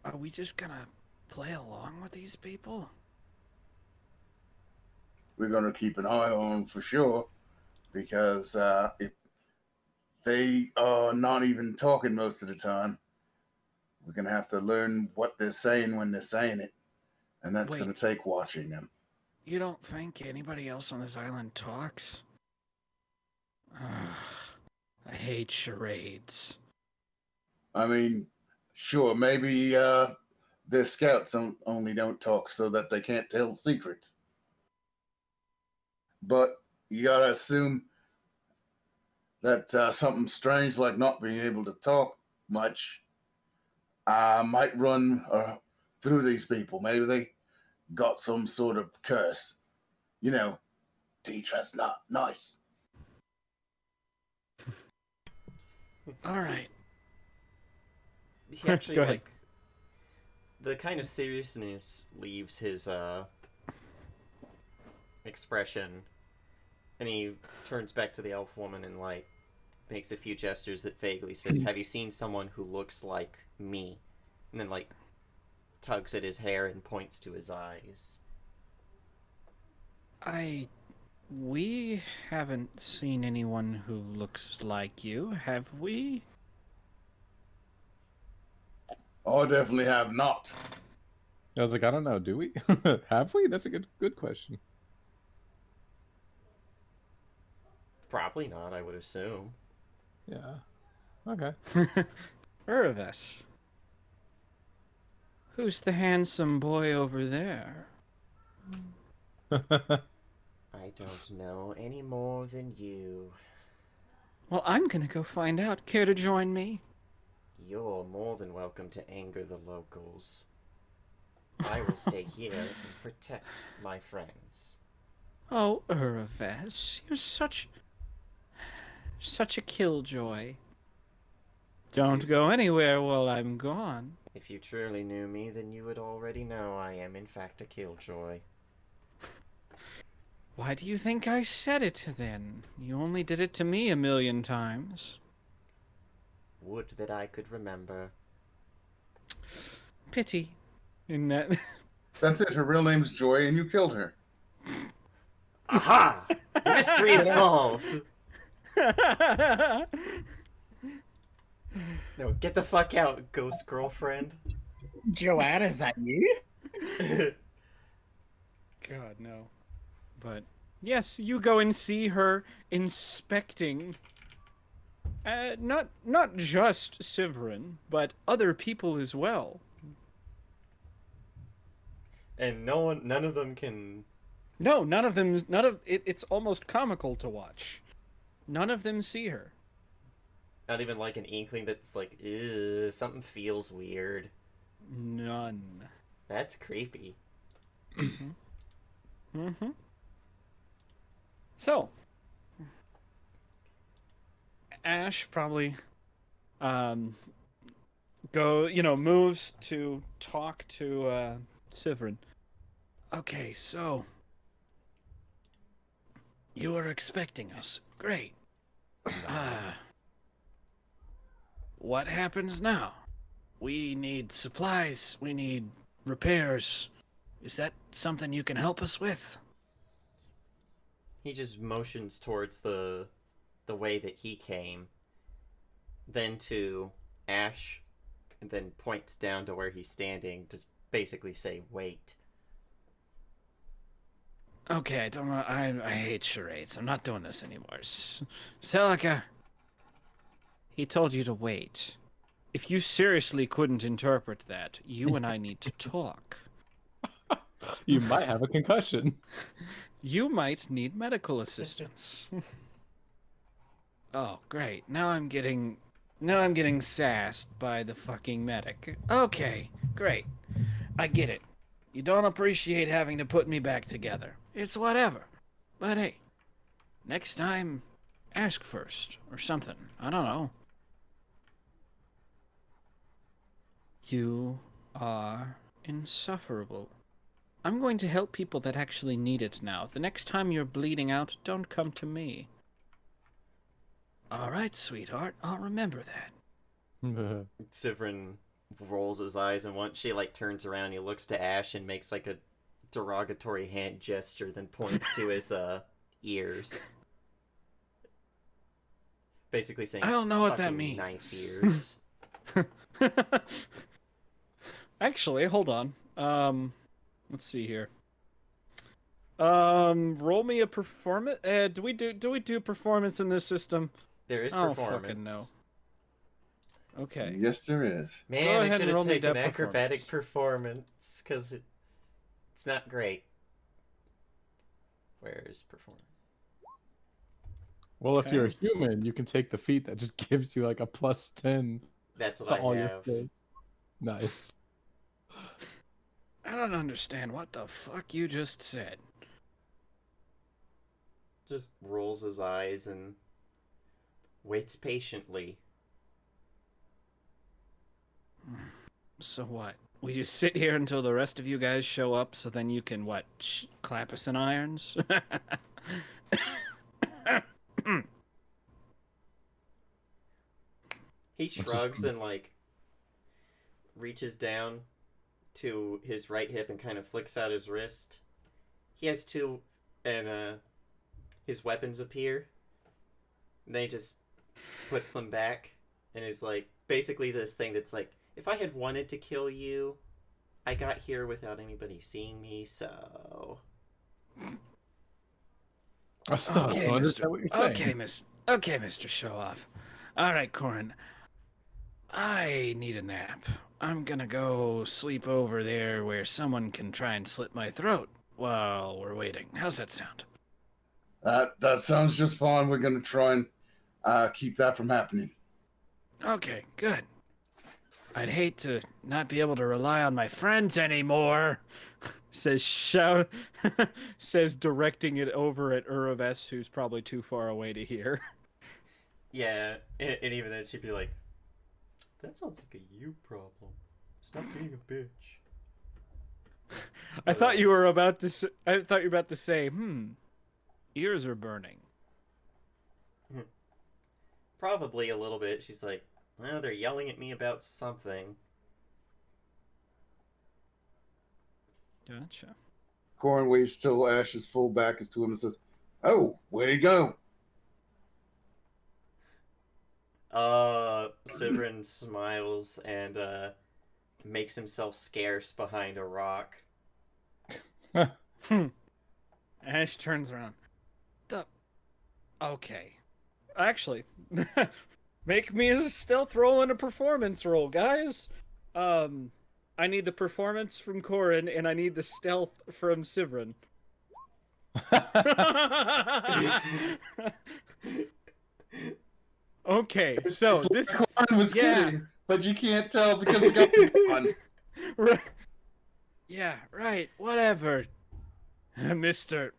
are we just gonna play along with these people? We're going to keep an eye on for sure, because if they are not even talking most of the time, we're going to have to learn what they're saying when they're saying it. And that's going to take watching them. You don't think anybody else on this island talks? I hate charades. I mean, sure, maybe their scouts only don't talk so that they can't tell secrets. But you gotta assume that something strange like not being able to talk much might run through these people. Maybe they got some sort of curse. You know, Deidre's not nice. All right. He actually, Go ahead. the kind of seriousness leaves his, expression, and he turns back to the elf woman and, makes a few gestures that vaguely says, "Have you seen someone who looks like me?" And then, tugs at his hair and points to his eyes. We haven't seen anyone who looks like you, have we? I definitely have not. I was like, I don't know. Do we? Have we? That's a good question. Probably not, I would assume. Yeah. Okay. Urvis. Who's the handsome boy over there? I don't know any more than you. Well, I'm gonna go find out. Care to join me? You're more than welcome to anger the locals. I will stay here and protect my friends. Oh, Uravesh, you're such a killjoy. Don't go anywhere while I'm gone. If you truly knew me, then you would already know I am in fact a killjoy. Why do you think I said it then? You only did it to me 1,000,000 times. Would that I could remember. Pity. In that. That's it. Her real name's Joy, and you killed her. Aha! The mystery is solved! No, get the fuck out, ghost girlfriend. Joanne, is that you? God, no. But, yes, you go and see her inspecting. Not just Siverin, but other people as well. And none of them can... No, it's almost comical to watch. None of them see her. Not even like an inkling that's like, something feels weird. None. That's creepy. Mm-hmm. So, Ash probably moves to talk to Siverin. Okay, so you were expecting us. Great. What happens now? We need supplies. We need repairs. Is that something you can help us with? He just motions towards the way that he came, then to Ash, and then points down to where he's standing to basically say, wait. Okay, I don't know. I hate charades. I'm not doing this anymore. Celica, he told you to wait. If you seriously couldn't interpret that, you and I need to talk. You might have a concussion. You might need medical assistance. Oh, great. Now I'm getting sassed by the fucking medic. Okay, great. I get it. You don't appreciate having to put me back together. It's whatever. But hey, next time, ask first or something. I don't know. You are insufferable. I'm going to help people that actually need it now. The next time you're bleeding out, don't come to me. All right, sweetheart. I'll remember that. Siverin rolls his eyes, and once she turns around, he looks to Ash and makes a derogatory hand gesture, then points to his ears. Basically saying, I don't know what that "Fucking means." Knife ears. Actually, hold on. Let's see here. Roll me a performance. Do we do performance in this system? There is Oh, performance. fucking no. Okay. Yes, there is. Man, Go I ahead should and have roll me taken that acrobatic performance, because it's not great. Where is performance? Well, if Okay. you're a human, you can take the feat that just gives you like a +10 That's what to I all your have. skills. Nice. I don't understand what the fuck you just said. Just rolls his eyes and waits patiently. So what? We just sit here until the rest of you guys show up, so then you can clap us in irons? He shrugs and reaches down to his right hip and kind of flicks out his wrist. He has two, and his weapons appear. And then he just puts them back, and is basically this thing that's if I had wanted to kill you, I got here without anybody seeing me, so... I still Okay, don't understand what you're saying. Okay, Mr. Showoff. All right, Corin. I need a nap. I'm gonna go sleep over there where someone can try and slit my throat while we're waiting. How's that sound? That sounds just fine. We're gonna try and keep that from happening. Okay, good. I'd hate to not be able to rely on my friends anymore. Says says directing it over at Uraves, who's probably too far away to hear. Yeah, and even then she'd be like, "That sounds like a you problem. Stop being a bitch." I thought you were about to. I thought you were about to say, ears are burning. Probably a little bit. She's like, "Well, they're yelling at me about something." Gotcha. Corin waits till Ash's full back is to him and says, "Oh, where'd he go?" Sivrin smiles and makes himself scarce behind a rock. Ash turns around. Okay. Actually, make me a stealth roll and a performance roll, guys. I need the performance from Corin, and I need the stealth from Sivrin. Okay, so this Corin was yeah. kidding, but you can't tell because the guy's gone. Right. Yeah, right. Whatever. Mr.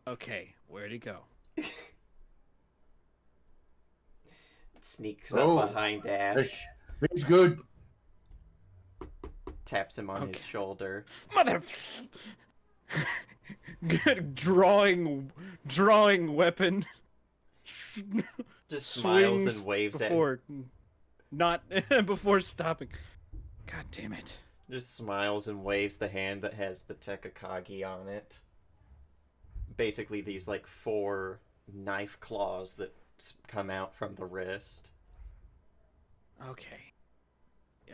Okay, where'd he go? Sneaks Oh, up behind Ash, He's good. taps him on his shoulder. Mother. Good drawing weapon. Just smiles Swings and waves at him. before, not before stopping. God damn it! Just smiles and waves the hand that has the Tekakagi on it. Basically, these like 4 knife claws that come out from the wrist. Okay.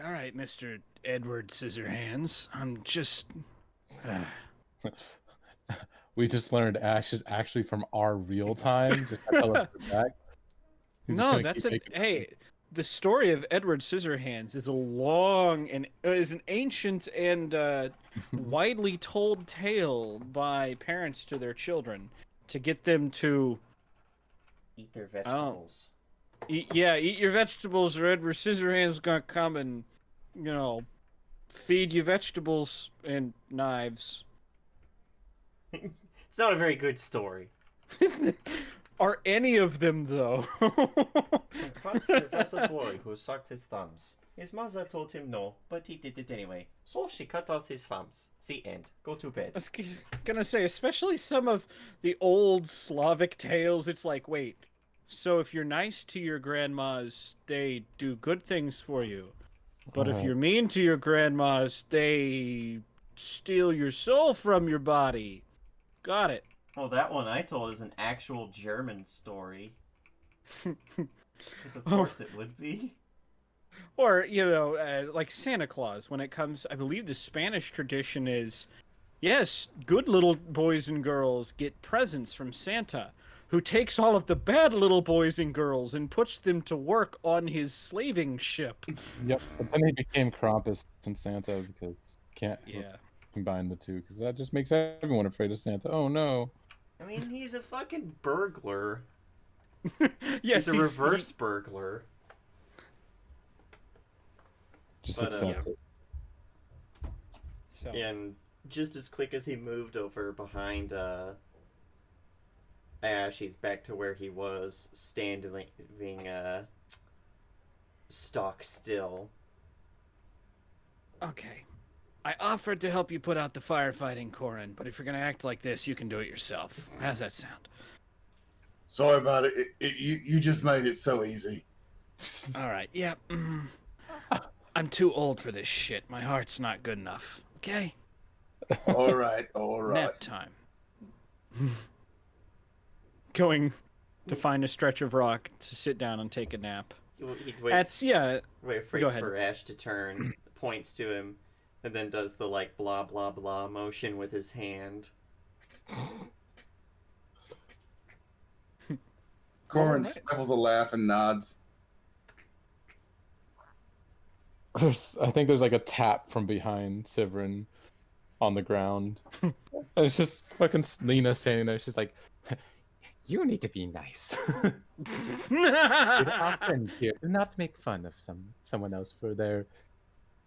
All right, Mr. Edward Scissorhands. I'm just. We just learned Ash is actually from our real time. Just had to look back. He's just No, gonna that's keep an making- hey. The story of Edward Scissorhands is a long and is an ancient and widely told tale by parents to their children to get them to Eat their vegetables. eat your vegetables, or Edward Scissorhands is gonna come and feed you vegetables and knives. It's not a very good story. Are any of them though? Once there was a boy who sucked his thumbs. His mother told him no, but he did it anyway. So she cut off his thumbs. The end. Go to bed. I was gonna say, especially some of the old Slavic tales, it's like, wait, so if you're nice to your grandmas, they do good things for you. But if you're mean to your grandmas, they steal your soul from your body. Got it. Well, that one I told is an actual German story. Because of course it would be. Or, like Santa Claus, when it comes, I believe the Spanish tradition is, yes, good little boys and girls get presents from Santa, who takes all of the bad little boys and girls and puts them to work on his slaving ship. Yep. But then he became Krampus and Santa because can't Yeah. combine the two because that just makes everyone afraid of Santa. Oh no. I mean, he's a fucking burglar. Yes, He's a reverse burglar. Just But, accept it. So, And just as quick as he moved over behind Ash, he's back to where he was, standing stock still. okay. I offered to help you put out the firefighting, Corin, but if you're gonna act like this, you can do it yourself. How's that sound? Sorry about it. You just made it so easy. All right. Yeah. I'm too old for this shit. My heart's not good enough. Okay. All right, all right. Nap time. Going to find a stretch of rock to sit down and take a nap. He waits, That's go waits ahead. for Ash to turn, points to him, and then does the like blah blah blah motion with his hand. Corin stifles a laugh and nods. I think there's like a tap from behind Sivrin on the ground. And it's just fucking Lena standing there. She's like, You need to be nice. We're our friends here. Do not make fun of someone else for their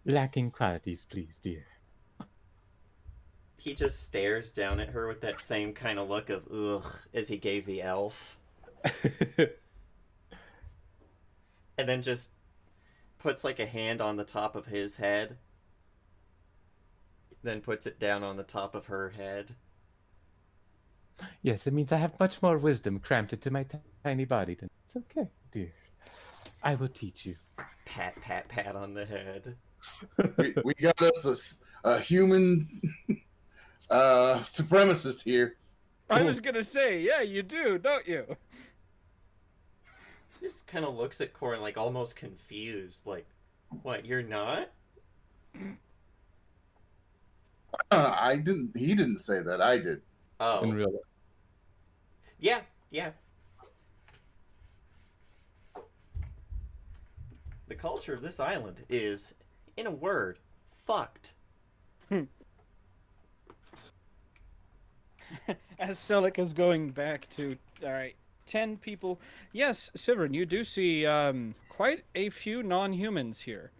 lacking qualities, please, dear. He just stares down at her with that same kind of look of ugh as he gave the elf. And then just puts like a hand on the top of his head. Then puts it down on the top of her head. Yes, it means I have much more wisdom cramped into my tiny body than it's okay, dear. I will teach you. Pat, pat, pat on the head. We got us a human supremacist here. I was gonna say, yeah, you do, don't you? He just kind of looks at Corin like almost confused. Like, what, you're not? I didn't. He didn't say that. I did. Oh. In real life. Yeah, yeah. The culture of this island is, in a word, fucked. As Celica's going back to, all right, 10 people. Yes, Sivern, you do see quite a few non-humans here.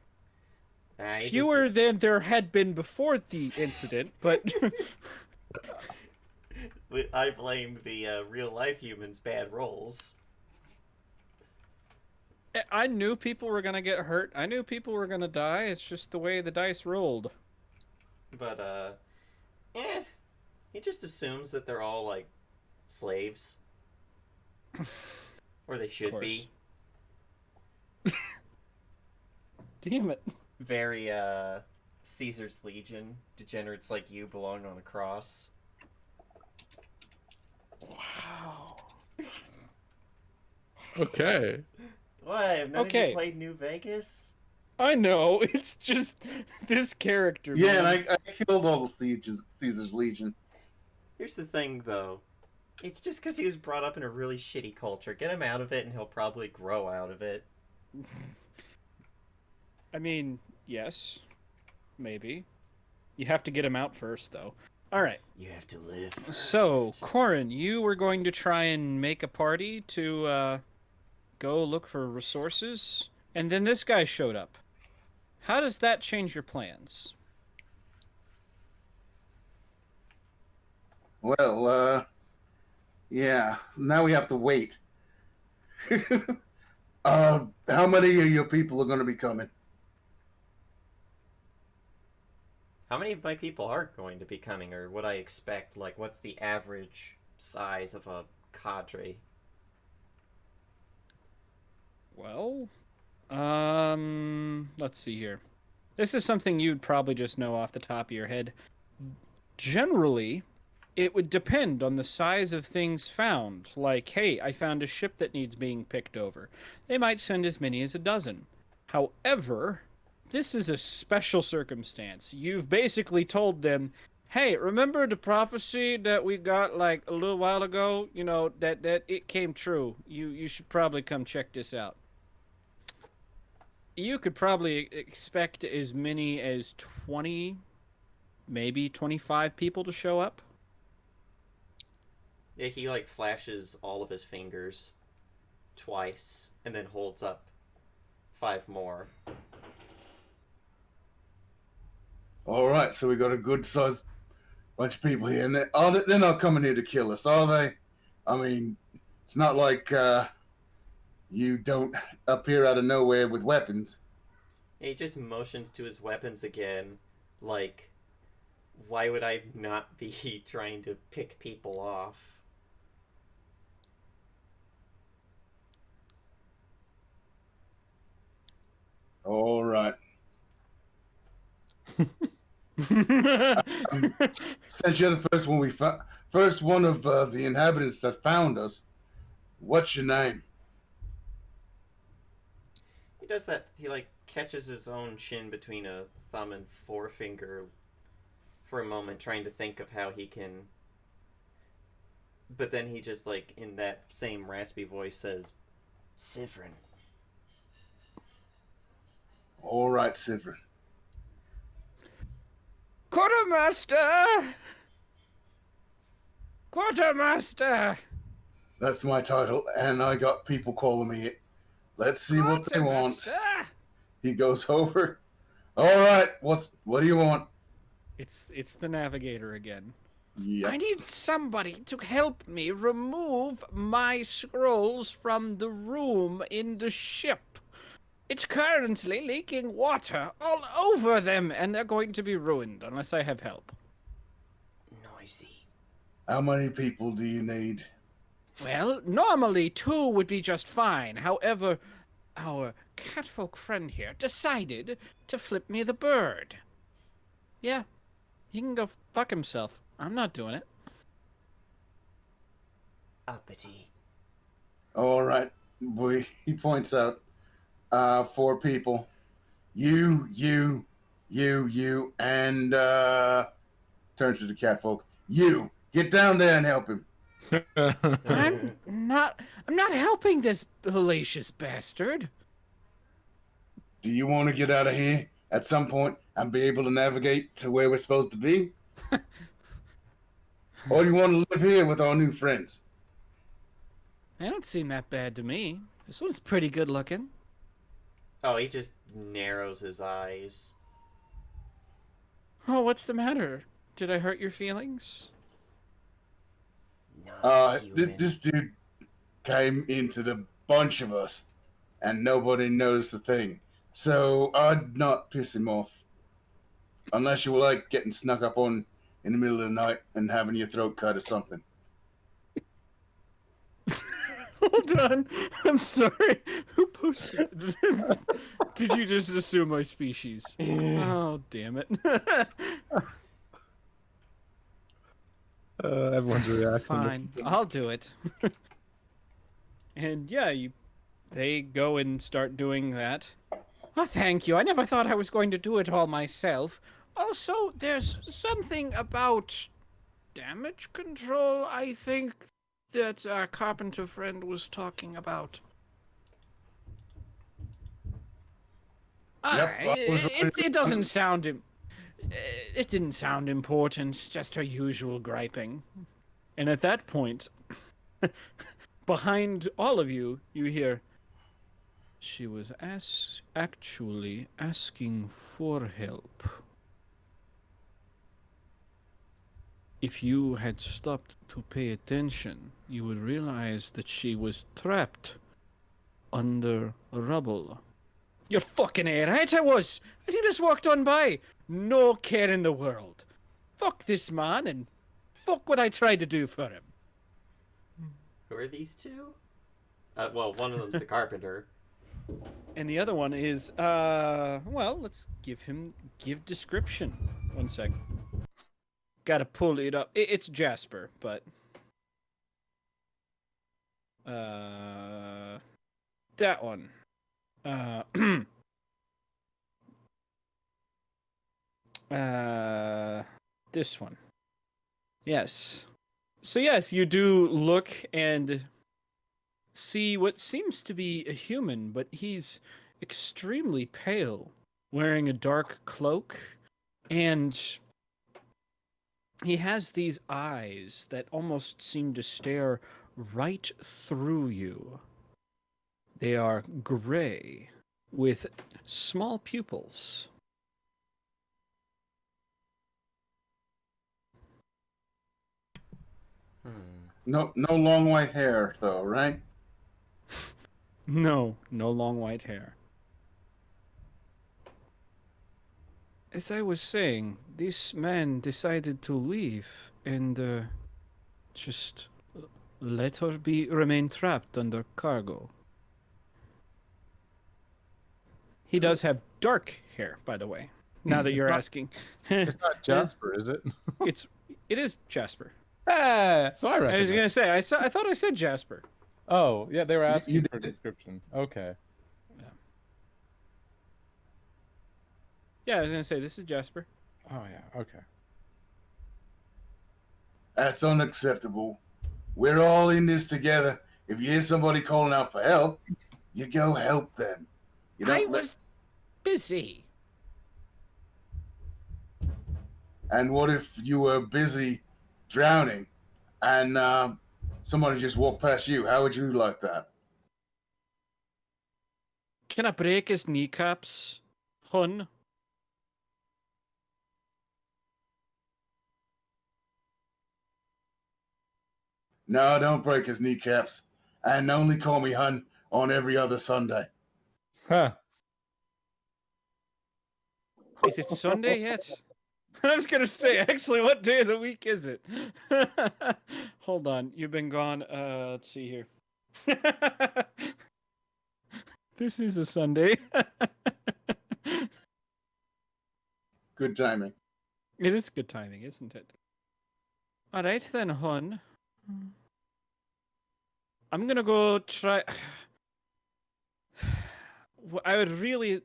Fewer than there had been before the incident, but... I blame the real-life humans' bad rolls. I knew people were gonna get hurt. I knew people were gonna die. It's just the way the dice rolled. But, he just assumes that they're all, like, slaves. Or they should be. Damn it. Very, Caesar's Legion. Degenerates like you belong on a cross. Wow. Okay. What? Have none of you played New Vegas? I know. It's just this character. Yeah, man. and I killed all the Caesar's Legion. Here's the thing, though. It's just because he was brought up in a really shitty culture. Get him out of it, and he'll probably grow out of it. I mean, yes. Maybe. You have to get him out first, though. All right. You have to live first. So, Corin, you were going to try and make a party to go look for resources, and then this guy showed up. How does that change your plans? Well, yeah. Now we have to wait. How many of your people are going to be coming? How many of my people are going to be coming, or what I expect? Like, what's the average size of a cadre? Well, let's see here. This is something you'd probably just know off the top of your head. Generally, it would depend on the size of things found. Like, hey, I found a ship that needs being picked over. They might send as many as a dozen. However, this is a special circumstance. You've basically told them, hey, remember the prophecy that we got like a little while ago? You know, that it came true. You should probably come check this out. You could probably expect as many as 20, maybe 25 people to show up. Yeah, he, like, flashes all of his fingers twice, and then holds up 5 more. All right, so we got a good-sized bunch of people here, and they're not coming here to kill us, are they? I mean, it's not like you don't appear out of nowhere with weapons. He just motions to his weapons again, like, why would I not be trying to pick people off? All right. Since you're the first one first one of the inhabitants that found us, what's your name? He does that. He, like, catches his own chin between a thumb and forefinger for a moment, trying to think of how he can. But then he just, like, in that same raspy voice says, Sivrin. All right, Sivrin. Quartermaster! Quartermaster! That's my title, and I got people calling me it. Let's see what they want. Quartermaster! He goes over. All right, what do you want? It's the navigator again. Yep. I need somebody to help me remove my scrolls from the room in the ship. It's currently leaking water all over them, and they're going to be ruined unless I have help. Noisy. How many people do you need? Well, normally 2 would be just fine. However, our catfolk friend here decided to flip me the bird. Yeah, he can go fuck himself. I'm not doing it. Uppity. All right. He points out 4 people. You, and turns to the catfolk. You, get down there and help him. I'm not helping this hellacious bastard. Do you want to get out of here at some point and be able to navigate to where we're supposed to be? Or do you want to live here with our new friends? They don't seem that bad to me. This one's pretty good looking. Oh, he just narrows his eyes. Oh, what's the matter? Did I hurt your feelings? Not human. This dude came into the bunch of us, and nobody knows a thing. So I'd not piss him off. Unless you were like getting snuck up on in the middle of the night and having your throat cut or something. Hold on. I'm sorry. Who posted it? Did you just assume my species? Oh, damn it. Everyone's reacting. Fine. I'll do it. And yeah, they go and start doing that. Oh, thank you. I never thought I was going to do it all myself. Also, there's something about damage control, I think, that our carpenter friend was talking about. Yep, I was It doesn't sound... It didn't sound important, just her usual griping. And at that point, behind all of you, you hear... She was actually asking for help. If you had stopped to pay attention, you would realize that she was trapped under rubble. You're fucking right, I was! I just walked on by. No care in the world. Fuck this man and fuck what I tried to do for him. Who are these 2? Well, one of them's the carpenter. And the other one is, well, let's give description. 1 sec. Gotta pull it up. It's Jasper, but... that one. This one. Yes. So yes, you do look and see what seems to be a human, but he's extremely pale, wearing a dark cloak, and he has these eyes that almost seem to stare right through you. They are gray, with small pupils. No long white hair though, right? No long white hair. As I was saying, this man decided to leave and just let her remain trapped under cargo. He does have dark hair, by the way. Now that you're asking, It's not Jasper, is it? it is Jasper. Ah, so I I was recognize. gonna say, I thought I said Jasper. Oh, yeah, they were asking you for a did. description. Okay. Yeah, I was gonna say this is Jasper. Oh, yeah, okay. That's unacceptable. We're all in this together. If you hear somebody calling out for help, you go help them. You don't I let- was busy. And what if you were busy drowning and somebody just walked past you. How would you like that? Can I break his kneecaps, hun? No, don't break his kneecaps. And only call me hun on every other Sunday. Huh. Is it Sunday yet? I was gonna say, actually, what day of the week is it? Hold on, you've been gone. Let's see here. This is a Sunday. Good timing. It is good timing, isn't it? All right then, hon. I'm gonna go try. I would really.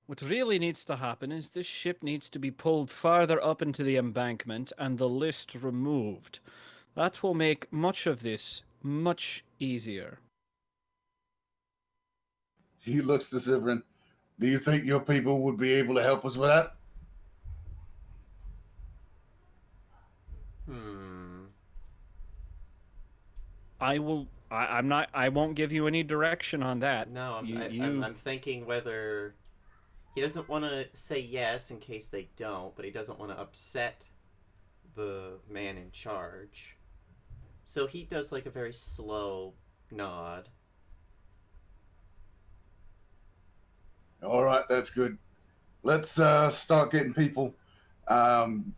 What really needs to happen is this ship needs to be pulled farther up into the embankment and the list removed. That will make much of this much easier. He looks to Severin. Do you think your people would be able to help us with that? I will. I'm not. I won't give you any direction on that. No, You- I'm thinking whether he doesn't want to say yes in case they don't, but he doesn't want to upset the man in charge. So he does like a very slow nod. All right, that's good. Let's start getting people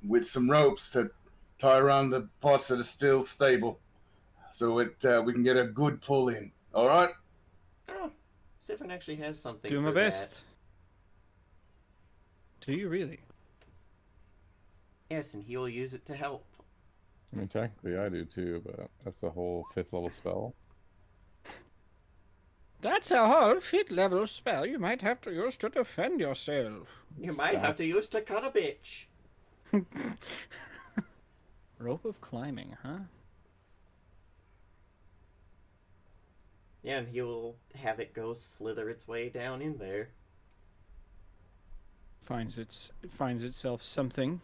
with some ropes to tie around the parts that are still stable, so we can get a good pull in. All right. Oh, Sifrin actually has something. do for my that. best. Do you really? Yes, and he will use it to help. I mean, technically I do too, but that's a whole 5th level spell. That's a whole 5th level spell you might have to use to defend yourself. You might have to use to cut a bitch. Rope of climbing, huh? Yeah, and he'll have it go slither its way down in there. Finds itself something.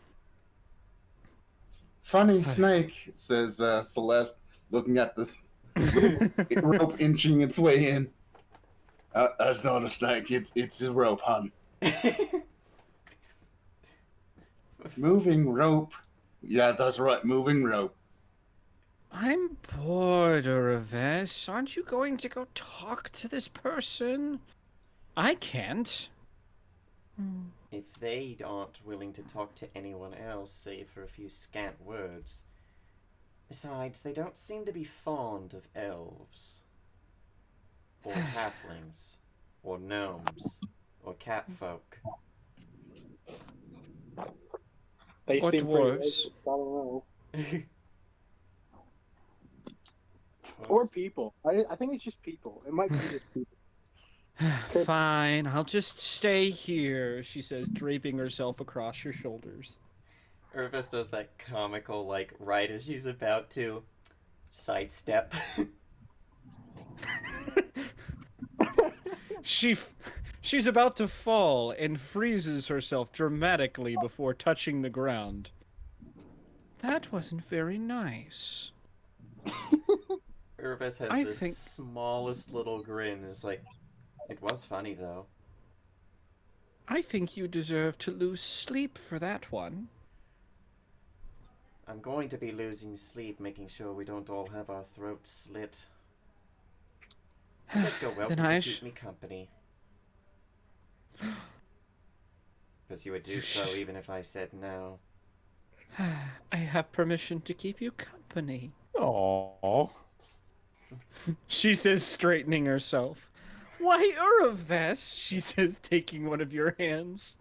Funny snake, says Celeste, looking at this rope inching its way in. That's not a snake. It's a rope, hon. Moving rope. Yeah, that's right. Moving rope. I'm bored, Uraves. Aren't you going to go talk to this person? I can't. If they aren't willing to talk to anyone else, save for a few scant words. Besides, they don't seem to be fond of elves. Or halflings. Or gnomes. Or catfolk. They Or seem pretty dwarves. racist, I don't know. Or people. I think it's just people. It might be just people. Fine, I'll just stay here, she says, draping herself across your shoulders. Irvis does that comical, like, right as she's about to sidestep. She's about to fall and freezes herself dramatically before touching the ground. That wasn't very nice. Irvis has I the think- smallest little grin. It's like, it was funny though. I think you deserve to lose sleep for that one. I'm going to be losing sleep, making sure we don't all have our throats slit. I guess you're welcome to keep me company. Because you would do so even if I said no. I have permission to keep you company. Aww. She says, straightening herself. Why, Uraves, she says, taking one of your hands.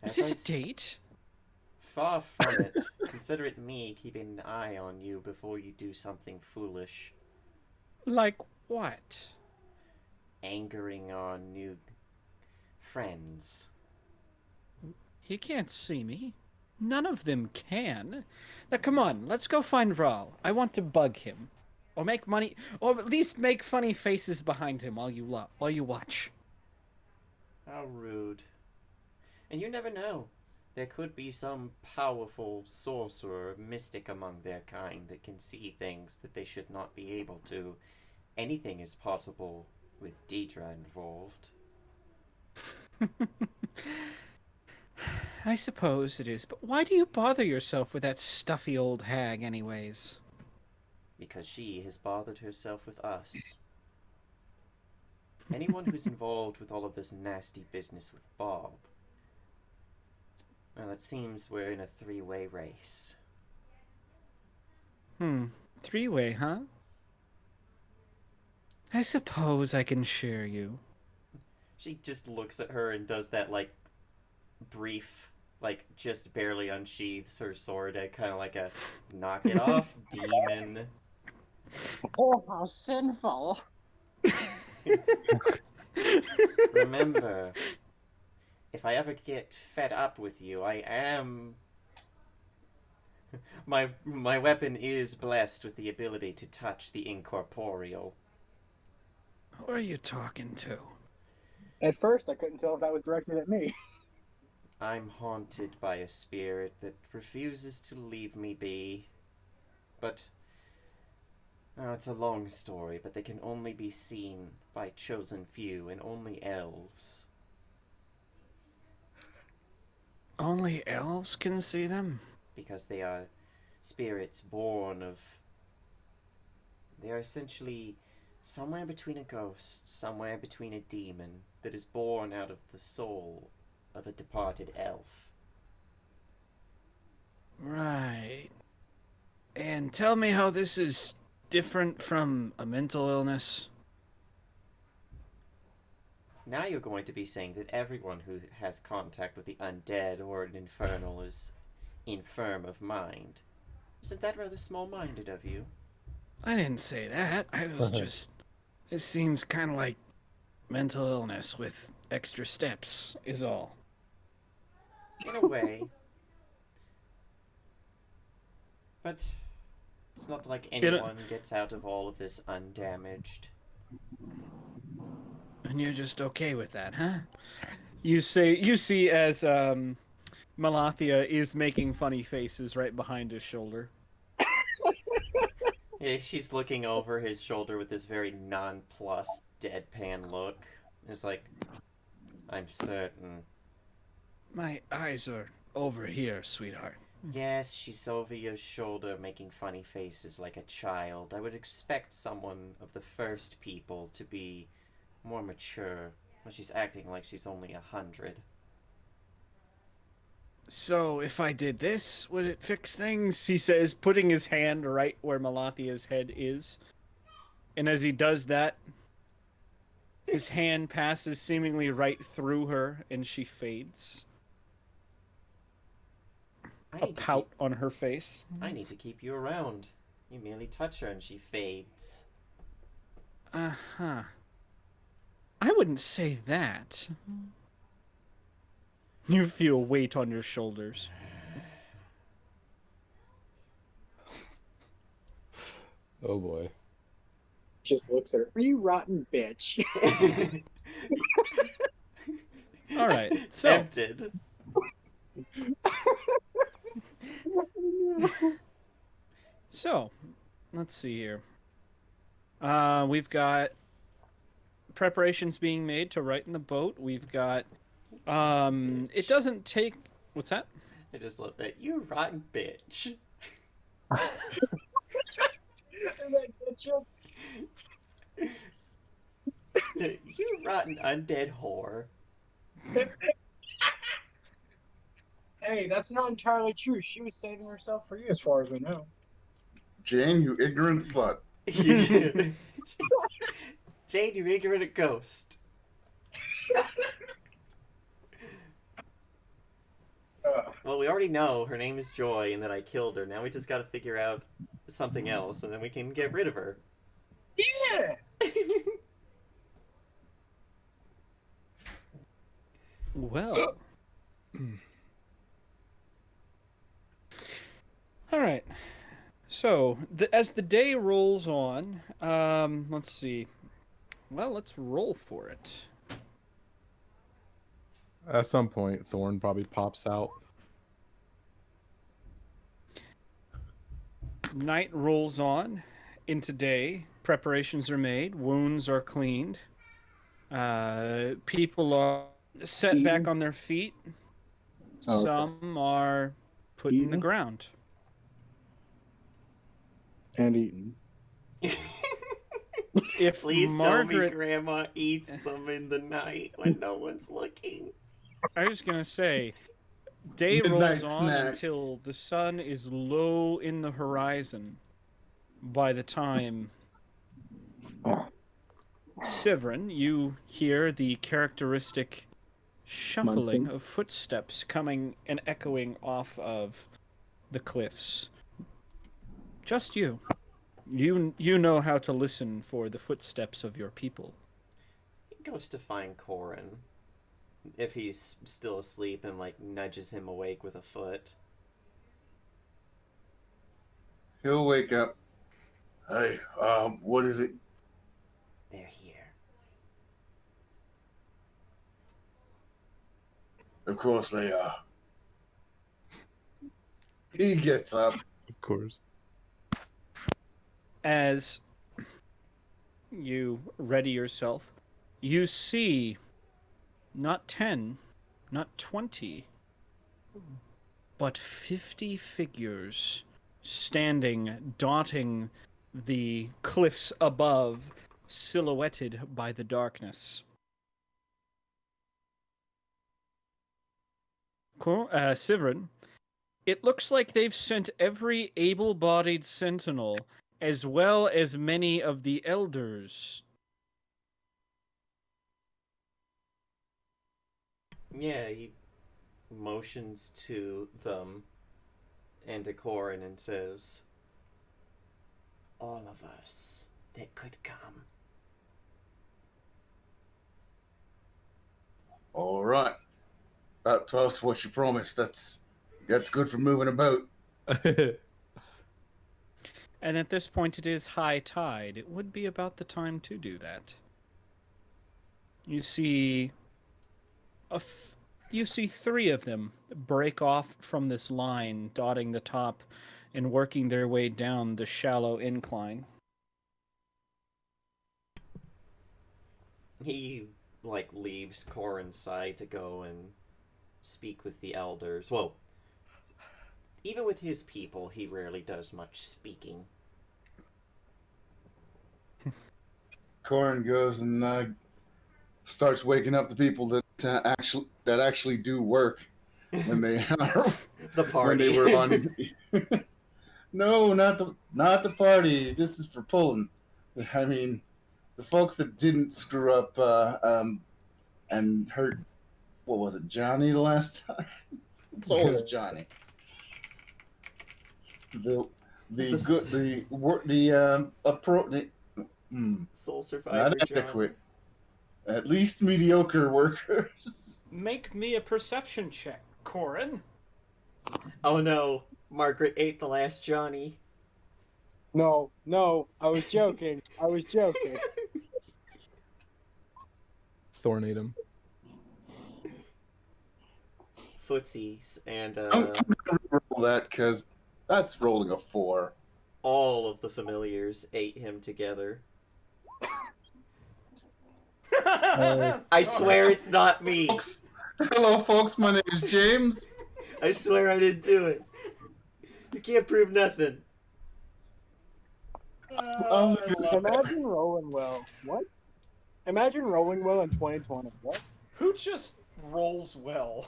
Is this a date? Far from it. Consider it me keeping an eye on you before you do something foolish. Like what? Angering our new friends. He can't see me. None of them can. Now come on, let's go find Rahl. I want to bug him. Or make money, or at least make funny faces behind him while you watch. How rude. And you never know. there could be some powerful sorcerer, mystic among their kind that can see things that they should not be able to. Anything is possible with Deidre involved. I suppose it is, but why do you bother yourself with that stuffy old hag, anyways? Because she has bothered herself with us. Anyone who's involved with all of this nasty business with Bob. Well, it seems we're in a three-way race. Three-way, huh? I suppose I can share you. She just looks at her and does that, like, brief, like, just barely unsheathes her sword at kind of like a knock it off, demon. Oh, how sinful. Remember, if I ever get fed up with you, I am... My weapon is blessed with the ability to touch the incorporeal. Who are you talking to? At first, I couldn't tell if that was directed at me. I'm haunted by a spirit that refuses to leave me be. But... oh, it's a long story, but they can only be seen by chosen few and only elves. Only elves can see them? Because they are spirits born of... They are essentially somewhere between a ghost, somewhere between a demon, that is born out of the soul of a departed elf. Right. And tell me how this is different from a mental illness. Now you're going to be saying that everyone who has contact with the undead or an infernal is infirm of mind. Isn't that rather small-minded of you? I didn't say that. I was just... It seems kind of like mental illness with extra steps, is all. In a way. But it's not like anyone gets out of all of this undamaged. And you're just okay with that, huh? You see as Malathia is making funny faces right behind his shoulder. Yeah, she's looking over his shoulder with this very nonplussed, deadpan look. It's like, I'm certain. My eyes are over here, sweetheart. Yes, she's over your shoulder making funny faces like a child. I would expect someone of the first people to be more mature, but she's acting like she's only 100. So, if I did this, would it fix things? He says, putting his hand right where Malathia's head is. And as he does that, his hand passes seemingly right through her, and she fades. A pout on her face. I need to keep you around. You merely touch her and she fades. Uh-huh. I wouldn't say that. You feel weight on your shoulders. Oh boy. Just looks at her. Are you rotten bitch? All right. So, Tempted. So, let's see here. We've got preparations being made to right in the boat. We've got it doesn't take what's that? I just love that. You rotten bitch. Is that ketchup? You rotten undead whore. Hey, that's not entirely true. She was saving herself for you, as far as we know. Jane, you ignorant slut. Jane, you ignorant ghost. Well, we already know her name is Joy and that I killed her. Now we just gotta figure out something else and then we can get rid of her. Yeah! Well. All right. So, as the day rolls on, let's see. Well, let's roll for it. At some point, Thorn probably pops out Night rolls on into day. Preparations are made. Wounds are cleaned. People are set back Eaten? on their feet. Oh, okay. Some are put in the Eaten? ground. And eaten. If Please tell me Margaret, Grandma eats them in the night when no one's looking. I was gonna say, day Midnight rolls on snack. until the sun is low in the horizon. By the time Sivrin, you hear the characteristic shuffling Munchkin. of footsteps coming and echoing off of the cliffs. Just you. You know how to listen for the footsteps of your people. He goes to find Corin. If he's still asleep and, like, nudges him awake with a foot. He'll wake up. Hey, what is it? They're here. Of course they are. He gets up. Of course. As you ready yourself, you see not 10, not 20, but 50 figures standing, dotting the cliffs above, silhouetted by the darkness. Cool. Sivrin, it looks like they've sent every able-bodied sentinel, as well as many of the elders. Yeah, he motions to them and to Corin and says, all of us that could come. All right. Tell us what you promised. That's good for moving about. And at this point, it is high tide. It would be about the time to do that. You see, you see 3 of them break off from this line, dotting the top and working their way down the shallow incline. He, like, leaves Corin's side to go and speak with the elders. Well, even with his people, he rarely does much speaking. Corin goes and starts waking up the people that actually do work when they are The party. when they were on. No, not the party. This is for pulling. I mean, the folks that didn't screw up and hurt. What was it, Johnny? The last time. It's always Johnny. The good Soul not Survivor John. adequate. At least mediocre workers. Make me a perception check, Corin. Oh no, Margaret ate the last Johnny. No, I was joking. I was joking. Thorn ate him. Footsies and I'm gonna roll that because that's rolling a 4. all of the familiars ate him together. I swear it's not me. Hello, folks. My name is James. I swear I didn't do it. You can't prove nothing. Imagine rolling well. What? Imagine rolling well in 2020. What? Who just rolls well?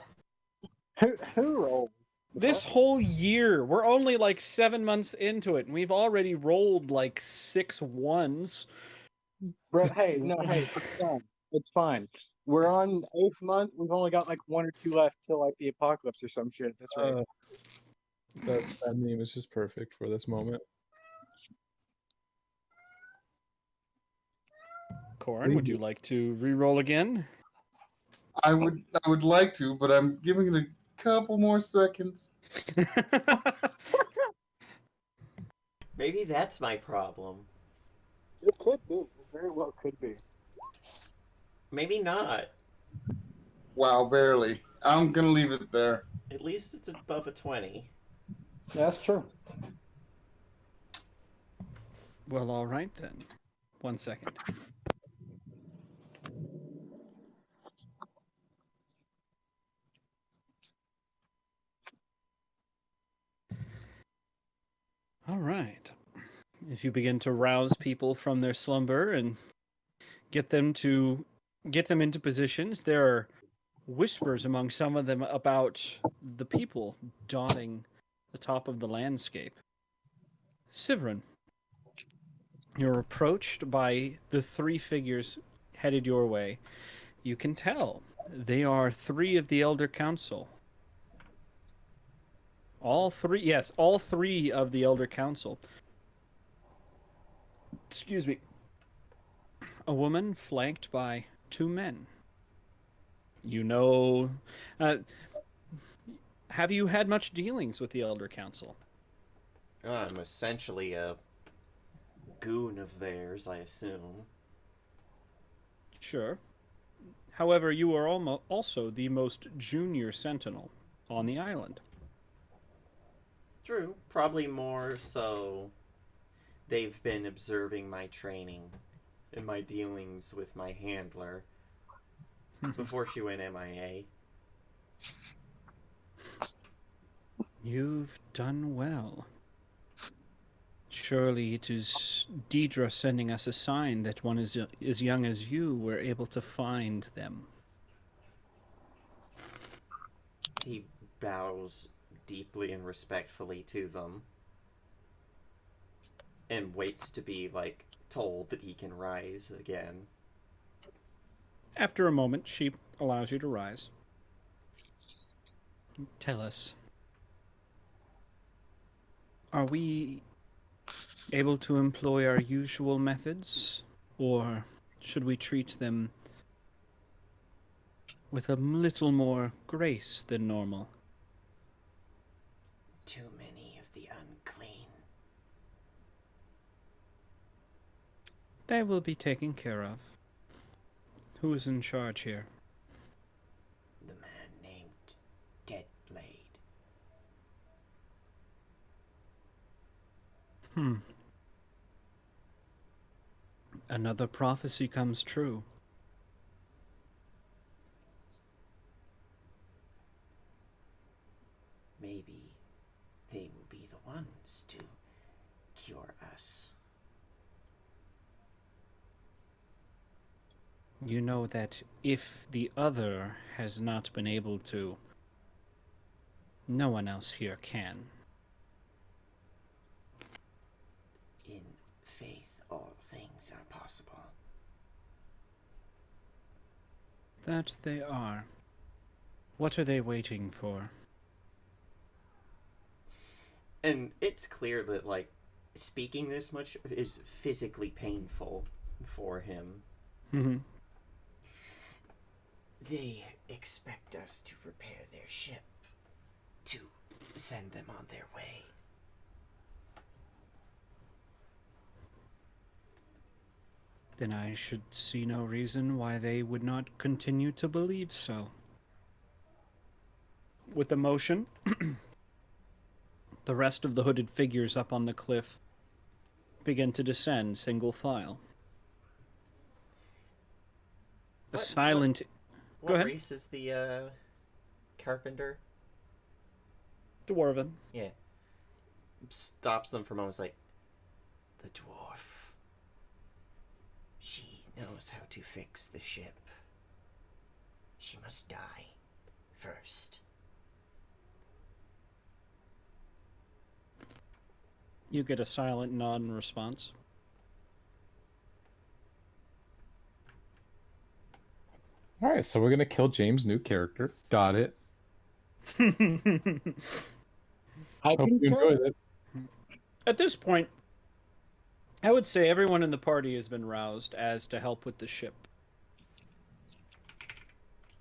Who rolls? This whole year, we're only like 7 months into it, and we've already rolled like 6 ones. Bro, hey, it's fine. It's fine. We're on 8th month. We've only got like 1 or 2 left till like the apocalypse or some shit. That's right. That meme is just perfect for this moment. Corin, would you like to re-roll again? I would like to, but I'm giving it a couple more seconds. Maybe that's my problem. It could be. It very well could be. Maybe not. Wow, barely. I'm gonna leave it there. At least it's above a 20. That's true. Well, all right then. 1 second. All right. As you begin to rouse people from their slumber and get them into positions, there are whispers among some of them about the people dotting the top of the landscape. Sivrin, you're approached by the three figures headed your way. You can tell they are three of the Elder Council. All three, yes, all three of the Elder Council. Excuse me. A woman flanked by two men. You know, have you had much dealings with the Elder Council? I'm essentially a goon of theirs, I assume. Sure. However, you are also the most junior sentinel on the island. True. Probably more so they've been observing my training and my dealings with my handler before she went MIA. You've done well. Surely it is Deidre sending us a sign that one as young as you were able to find them. He bows deeply and respectfully to them and waits to be, like, told that he can rise again. After a moment, she allows you to rise. Tell us, are we able to employ our usual methods, or should we treat them with a little more grace than normal? Too many of the unclean. They will be taken care of. Who is in charge here? The man named Deadblade. Another prophecy comes true. Maybe they will be the ones to cure us. You know that if the other has not been able to, no one else here can. In faith, all things are possible. That they are. What are they waiting for? And it's clear that, like, speaking this much is physically painful for him. They expect us to repair their ship, to send them on their way. Then I should see no reason why they would not continue to believe so. With emotion, the rest of the hooded figures up on the cliff begin to descend single file. A silent... What Go ahead. race is the carpenter? Dwarven. Yeah. Stops them for a moment. Like, the dwarf. She knows how to fix the ship. She must die first. You get a silent nod in response. All right, so we're gonna kill James' new character. Got it. I Hope you concur. enjoyed it. At this point, I would say everyone in the party has been roused as to help with the ship.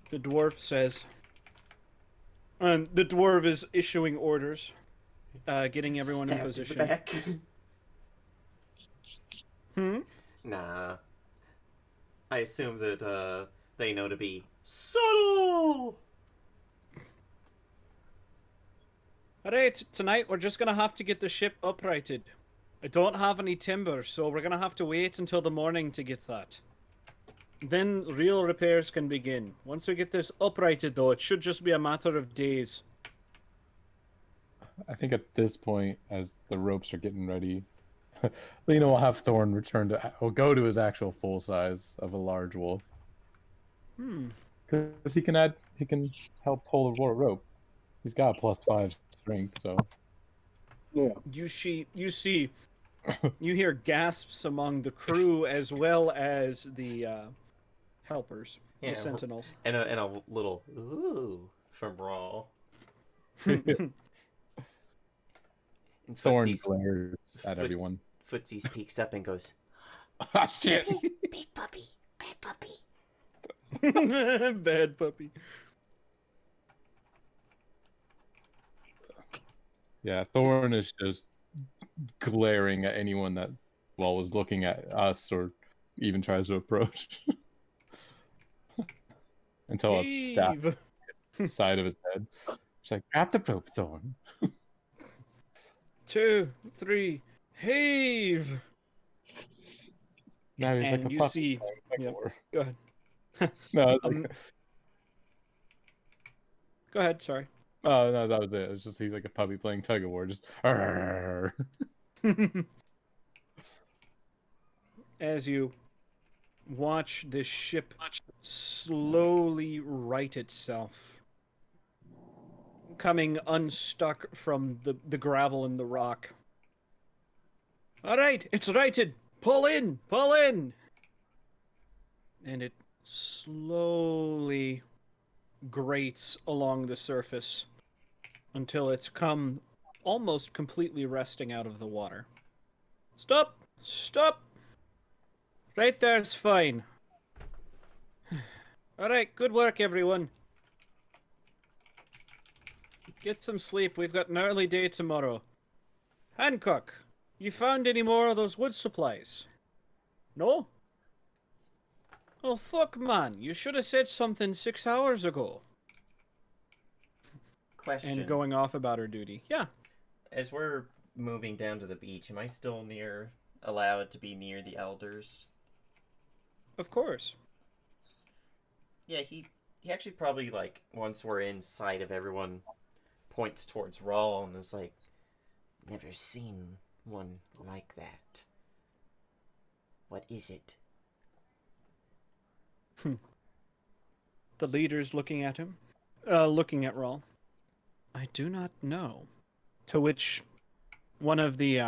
The dwarf says... the dwarf is issuing orders, getting everyone in Stabbed position. the back. Nah. I assume that they know to be subtle. Alright, tonight we're just gonna have to get the ship uprighted. I don't have any timber, so we're gonna have to wait until the morning to get that. Then real repairs can begin. Once we get this uprighted, though, it should just be a matter of days. I think at this point, as the ropes are getting ready, Lena will have Thorn return to, will go to his actual full size of a large wolf. Because he can help pull the rope. He's got a +5 strength, so. Yeah. You see, you hear gasps among the crew as well as the helpers, Yeah, the sentinels. and a little ooh from Raw. Thorn Footsie's glares at everyone. Footsie's peeks up and goes, Ah, shit! big puppy, bad puppy. Bad puppy. Yeah, Thorn is just glaring at anyone that, well, was looking at us or even tries to approach. Until a staff Heave. hits the side of his head. She's like, grab the rope, Thorn. 2, 3, heave. Now he's like And a you puppy see, playing yep. tug-of-war. Go ahead. No, it's like, Go ahead. Sorry. oh no, that was it. It's just he's like a puppy playing tug of war, just "Arr." As you watch this ship slowly right itself, coming unstuck from the gravel and the rock. All right, it's righted. Pull in, pull in. And it slowly grates along the surface until it's come almost completely resting out of the water. Stop! Stop! Right there's fine. Alright, good work, everyone. Get some sleep. We've got an early day tomorrow. Hancock, you found any more of those wood supplies? No? Oh, fuck, man. You should have said something 6 hours ago. Question. And going off about her duty. Yeah. As we're moving down to the beach, am I still allowed to be near the elders? Of course. Yeah, he actually probably, like, once we're in sight of everyone, points towards Rawl and is like, never seen one like that. What is it? The leader's looking at him. Looking at Rawl. I do not know. To which one of the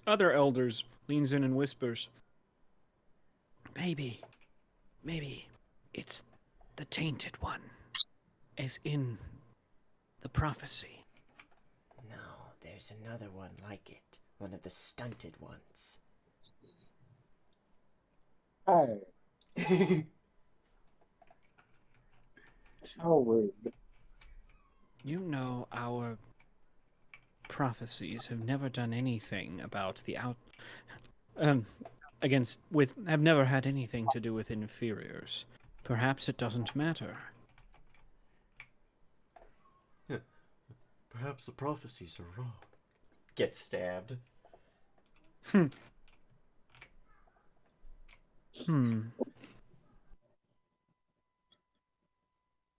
other elders leans in and whispers, Maybe it's the tainted one, as in the prophecy. No, there's another one like it. One of the stunted ones. Hey, how rude. You know our prophecies have never done anything about the have never had anything to do with inferiors. Perhaps it doesn't matter. Perhaps the prophecies are wrong. Get stabbed.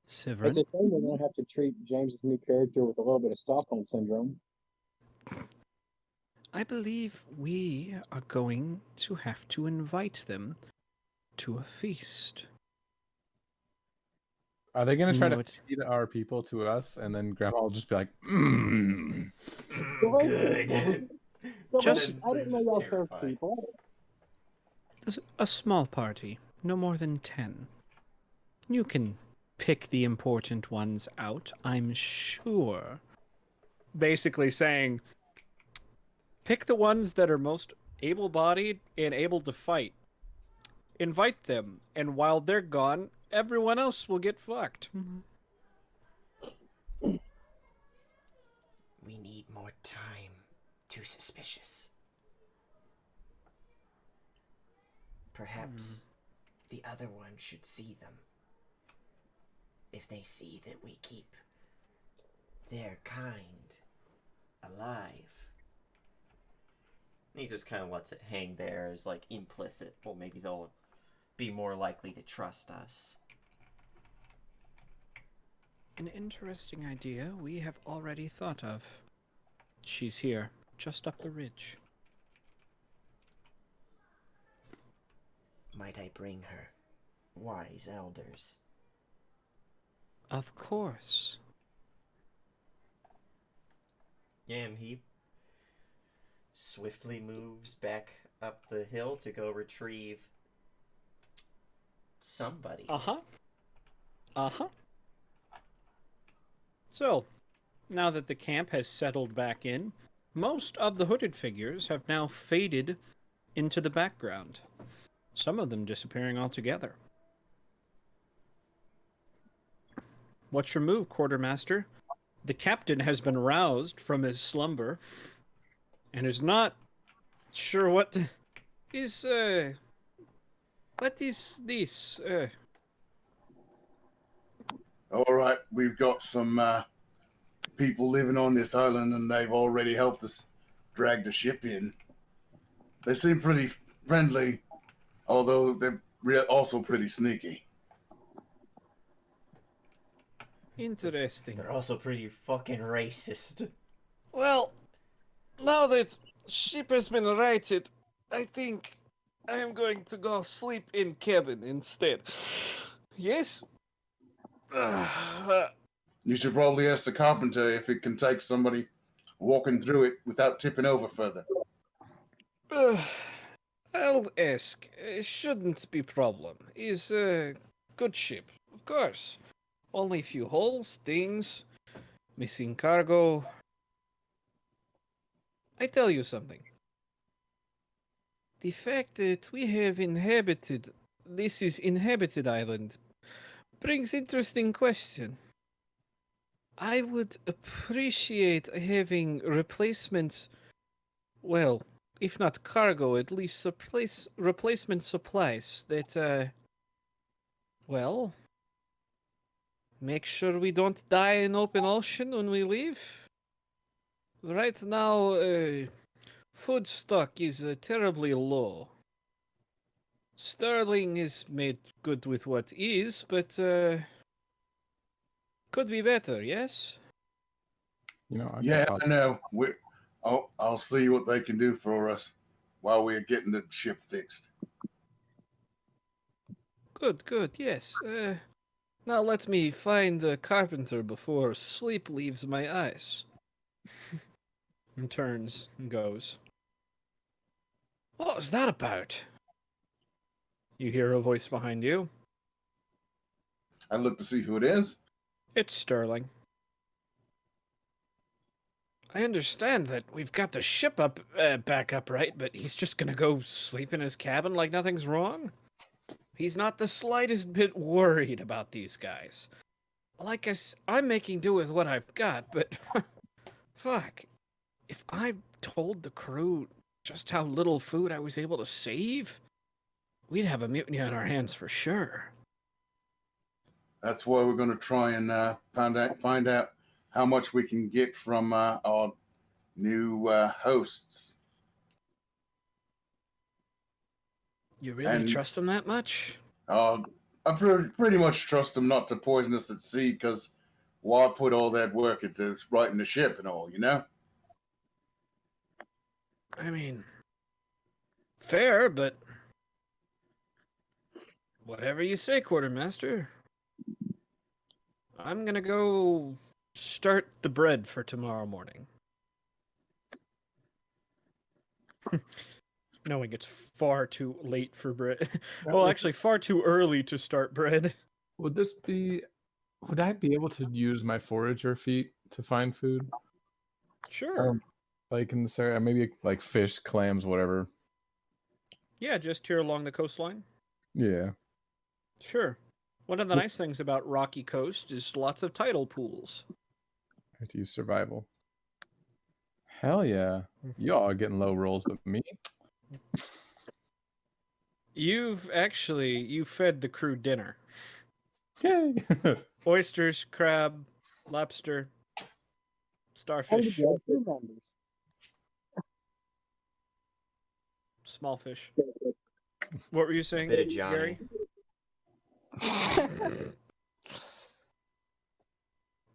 Severin? It's a shame they don't have to treat James's new character with a little bit of Stockholm syndrome. I believe we are going to have to invite them to a feast. Are they going to You try know to it. feed our people to us, and then Grandma will just be like, Good. Just- I didn't know just y'all served terrified. people. There's a small party, no more than 10. You can pick the important ones out, I'm sure. Basically saying, pick the ones that are most able-bodied and able to fight. Invite them, and while they're gone, everyone else will get fucked. We need more time. Too suspicious. Perhaps the other one should see them. If they see that we keep their kind alive, He just kind of lets it hang there as like implicit. Well, maybe they'll be more likely to trust us. An interesting idea we have already thought of. She's here, just up the ridge. Might I bring her, wise elders? Of course. Yeah, and he swiftly moves back up the hill to go retrieve somebody. Uh-huh. Uh-huh. So, now that the camp has settled back in, most of the hooded figures have now faded into the background, some of them disappearing altogether. What's your move, Quartermaster? The captain has been roused from his slumber and is not sure what is this? All right, we've got some people living on this island, and they've already helped us drag the ship in. They seem pretty friendly, although they're also pretty sneaky. Interesting. They're also pretty fucking racist. Well, now that ship has been righted, I think I am going to go sleep in cabin instead. Yes? You should probably ask the carpenter if it can take somebody walking through it without tipping over further. I'll ask. It shouldn't be problem. Is a good ship, of course. Only a few holes, things, missing cargo. I tell you something. The fact that we have this is inhabited island, brings interesting question. I would appreciate having replacement, well, if not cargo, at least replacement supplies that, well, make sure we don't die in open ocean when we leave. Right now, food stock is terribly low. Sterling is made good with what is, but could be better, yes? You know, Yeah, I know. I'll see what they can do for us while we're getting the ship fixed. Good, yes. Now let me find the carpenter before sleep leaves my eyes. And turns and goes. What was that about? You hear a voice behind you. I look to see who it is. It's Sterling. I understand that we've got the ship back up, right? But he's just gonna go sleep in his cabin like nothing's wrong? He's not the slightest bit worried about these guys. Like I'm making do with what I've got, but fuck. If I told the crew just how little food I was able to save, we'd have a mutiny on our hands for sure. That's why we're going to try and find out how much we can get from our new hosts. You really trust them that much? I pretty much trust them not to poison us at sea, because why put all that work into writing the ship and all, you know? I mean, fair, but whatever you say, Quartermaster. I'm gonna go start the bread for tomorrow morning. Knowing it's far too late for bread. Well, actually, far too early to start bread. Would I be able to use my forager feat to find food? Sure. Like in this area, maybe like fish, clams, whatever. Yeah, just here along the coastline. Yeah. Sure. One of the nice things about Rocky Coast is lots of tidal pools. I have to use survival. Hell yeah. Y'all are getting low rolls, but me? You fed the crew dinner. Yay! Oysters, crab, lobster, starfish. Small fish. What were you saying, Bit of Johnny. Gary?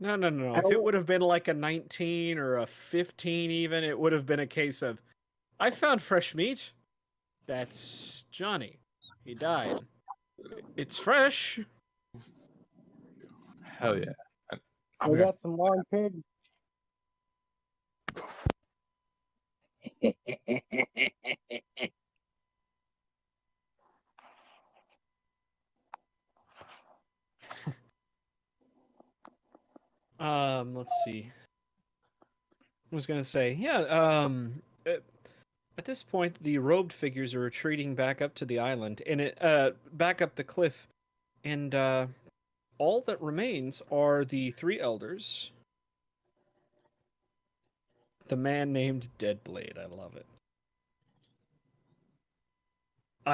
No. If it would have been like a 19 or a 15 even, it would have been a case of, I found fresh meat. That's Johnny. He died. It's fresh. Hell yeah. I'm We here. got some long pig. Let's see. I was gonna say, yeah, at this point, the robed figures are retreating back up to the island, and back up the cliff, and all that remains are the three elders, the man named Deadblade. I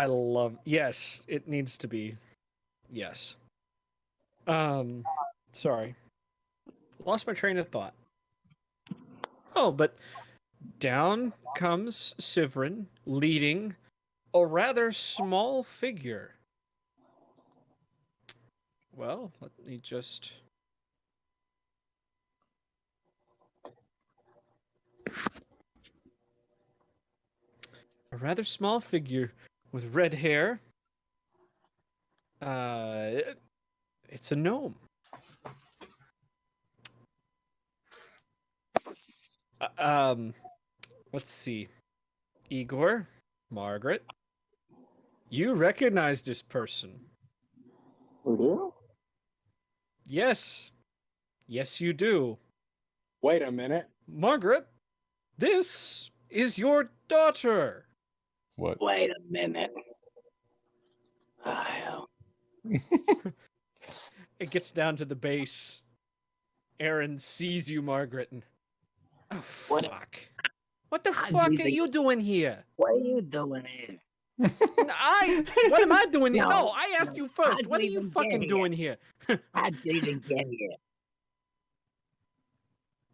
love it. Yes, it needs to be. Yes. Sorry. Lost my train of thought. Oh, but down comes Sivrin, leading a rather small figure. Well, let me just... A rather small figure with red hair. It's a gnome. Let's see. Igor, Margaret, you recognize this person. We do? Yes. Yes, you do. Wait a minute. Margaret, this is your daughter. What? Wait a minute. It gets down to the base. Aaron sees you, Margaret, and... Oh, What- fuck. What the I fuck need are to- you doing here? What are you doing here? What am I doing here? No, No, I asked you first. how'd What are you you even get fucking here? doing here? How'd you even get here?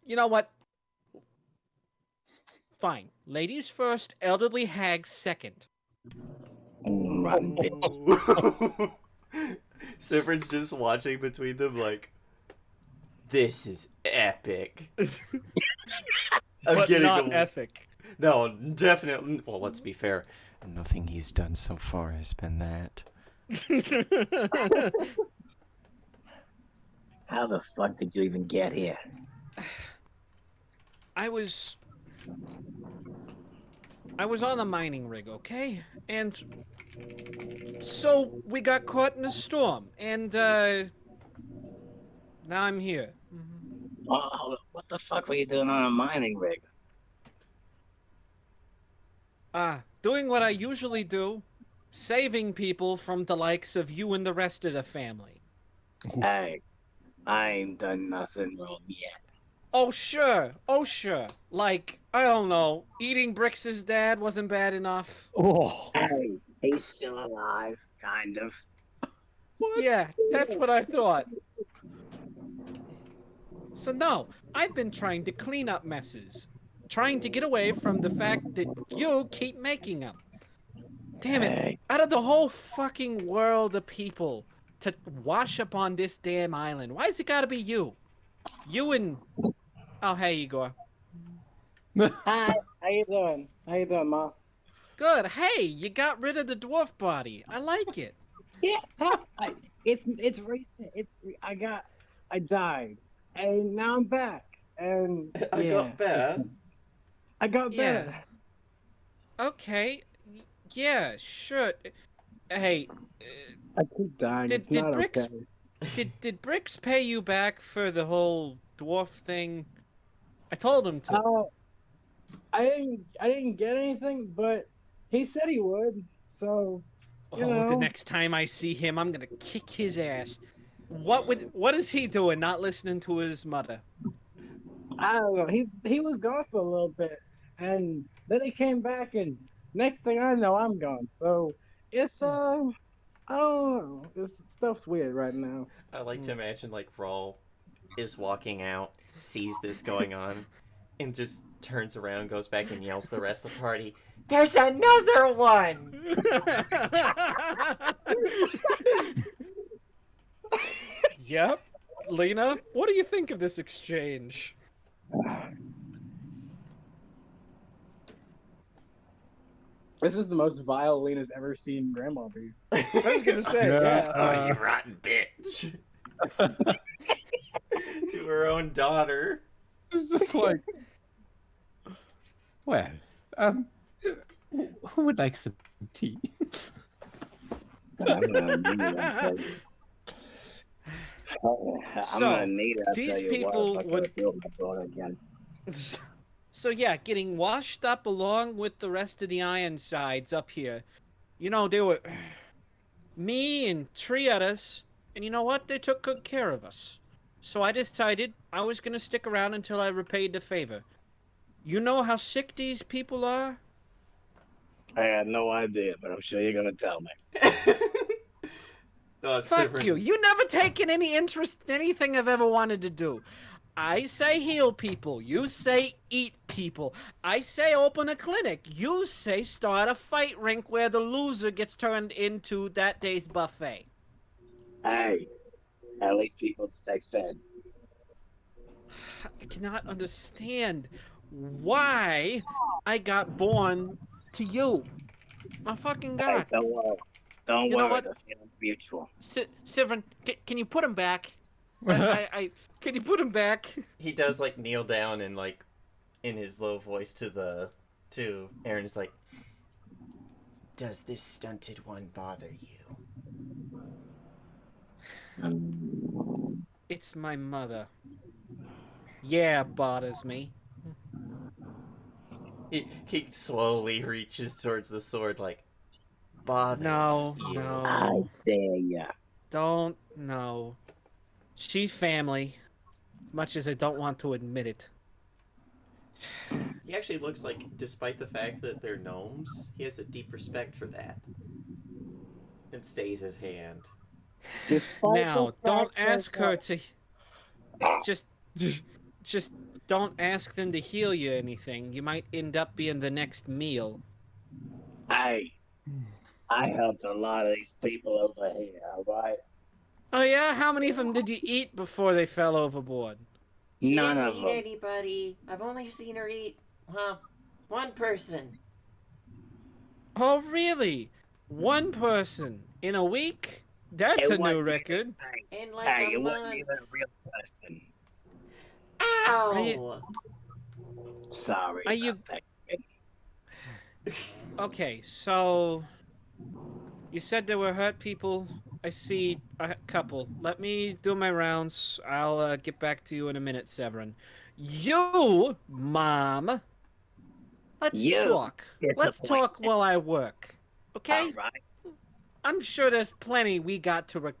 You know what? Fine. Ladies first, elderly hags second. Run, bitch. Sivrin's just watching between them like, this is epic. I'm But getting not the... ethic. No, definitely. Well, let's be fair. Nothing he's done so far has been that. How the fuck did you even get here? I was on the mining rig, okay? And so we got caught in a storm, and now I'm here. Oh, hold on. What the fuck were you doing on a mining rig? Doing what I usually do, saving people from the likes of you and the rest of the family. Hey, I ain't done nothing wrong yet. Oh sure. Like, I don't know, eating Brix's dad wasn't bad enough. Oh. Hey, he's still alive, kind of. Yeah, that's what I thought. So no, I've been trying to clean up messes. Trying to get away from the fact that you keep making them. Damn it, Hey, out of the whole fucking world of people to wash up on this damn island, why's it gotta be you? You and... Oh, hey, Igor. Hi. How you doing? How you doing, Ma? Good. Hey, you got rid of the dwarf body. I like it. Yes. It's recent. I died, and now I'm back. And I yeah, got better. I got Yeah. better. Okay. Yeah, sure. Hey, I keep dying. Did- It's did not Bricks- okay. did Bricks pay you back for the whole dwarf thing? I told him to. I didn't get anything, but he said he would. So you Oh, the know. next time I see him, I'm gonna kick his ass. What is he doing? Not listening to his mother? I don't know. He was gone for a little bit, and then he came back, and next thing I know, I'm gone. So it's I don't know. This stuff's weird right now. I like to imagine like Rawl is walking out, sees this going on, and just turns around, goes back and yells to the rest of the party, There's another one! Yep. Lena, what do you think of this exchange? This is the most vile Lena's ever seen Grandma be. I was gonna say, yeah. Oh, you rotten bitch. To her own daughter. It's just like, well, who would like some tea? I'm gonna need it. I'll these tell you people what, if I would- could build my daughter again. So yeah, getting washed up along with the rest of the Ironsides up here. You know, they were me and three others, and you know what? They took good care of us. So I decided I was gonna stick around until I repaid the favor. You know how sick these people are? I had no idea, but I'm sure you're gonna tell me. Oh, Fuck Sivrin. you. You never taken any interest in anything I've ever wanted to do. I say heal people. You say eat people. I say open a clinic. You say start a fight rink where the loser gets turned into that day's buffet. Hey, at least people stay fed. I cannot understand why I got born to you. My fucking Hey, god. don't worry. Don't You know worry, what? the feeling's mutual. Sivrin, can you put him back? Can you put him back? He does like kneel down and like in his low voice to Aaron is like, does this stunted one bother you? It's my mother. Yeah, bothers me. He slowly reaches towards the sword like, bothers No, you. no. I dare ya. Don't, no. She's family, as much as I don't want to admit it. He actually looks like, despite the fact that they're gnomes, he has a deep respect for that. And stays his hand. Despite Now, the don't fact that, ask her to... Just don't ask them to heal you anything. You might end up being the next meal. Hey, I helped a lot of these people over here, alright? Oh yeah? How many of them did you eat before they fell overboard? She None didn't of eat them. anybody. I've only seen her eat, well, one person. Oh really? One person in a week? That's It a new wasn't record. Hey, In like hey, a it wasn't month. even a real person. Ow! Sorry Are you- about that. Okay, so you said there were hurt people. I see a couple. Let me do my rounds. I'll get back to you in a minute, Severin. You, Mom. Let's You talk. Let's disappoint talk while I work. Okay? Alright. I'm sure there's plenty we got to go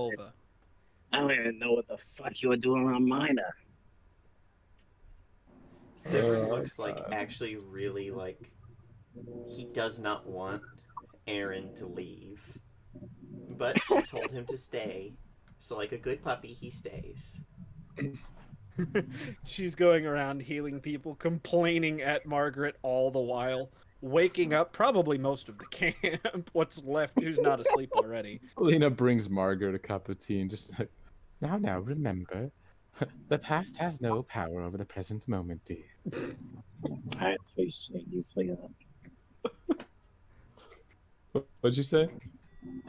over. I don't even know what the fuck you were doing around Mina. Sivrin Oh, looks like God. actually really like he does not want Aaron to leave. But she told him to stay. So like a good puppy, he stays. She's going around healing people, complaining at Margaret all the while, waking up probably most of the camp. What's left who's not asleep already. Lena brings Margaret a cup of tea and just like, now, remember, the past has no power over the present moment, dear. I appreciate you for that. What'd you say?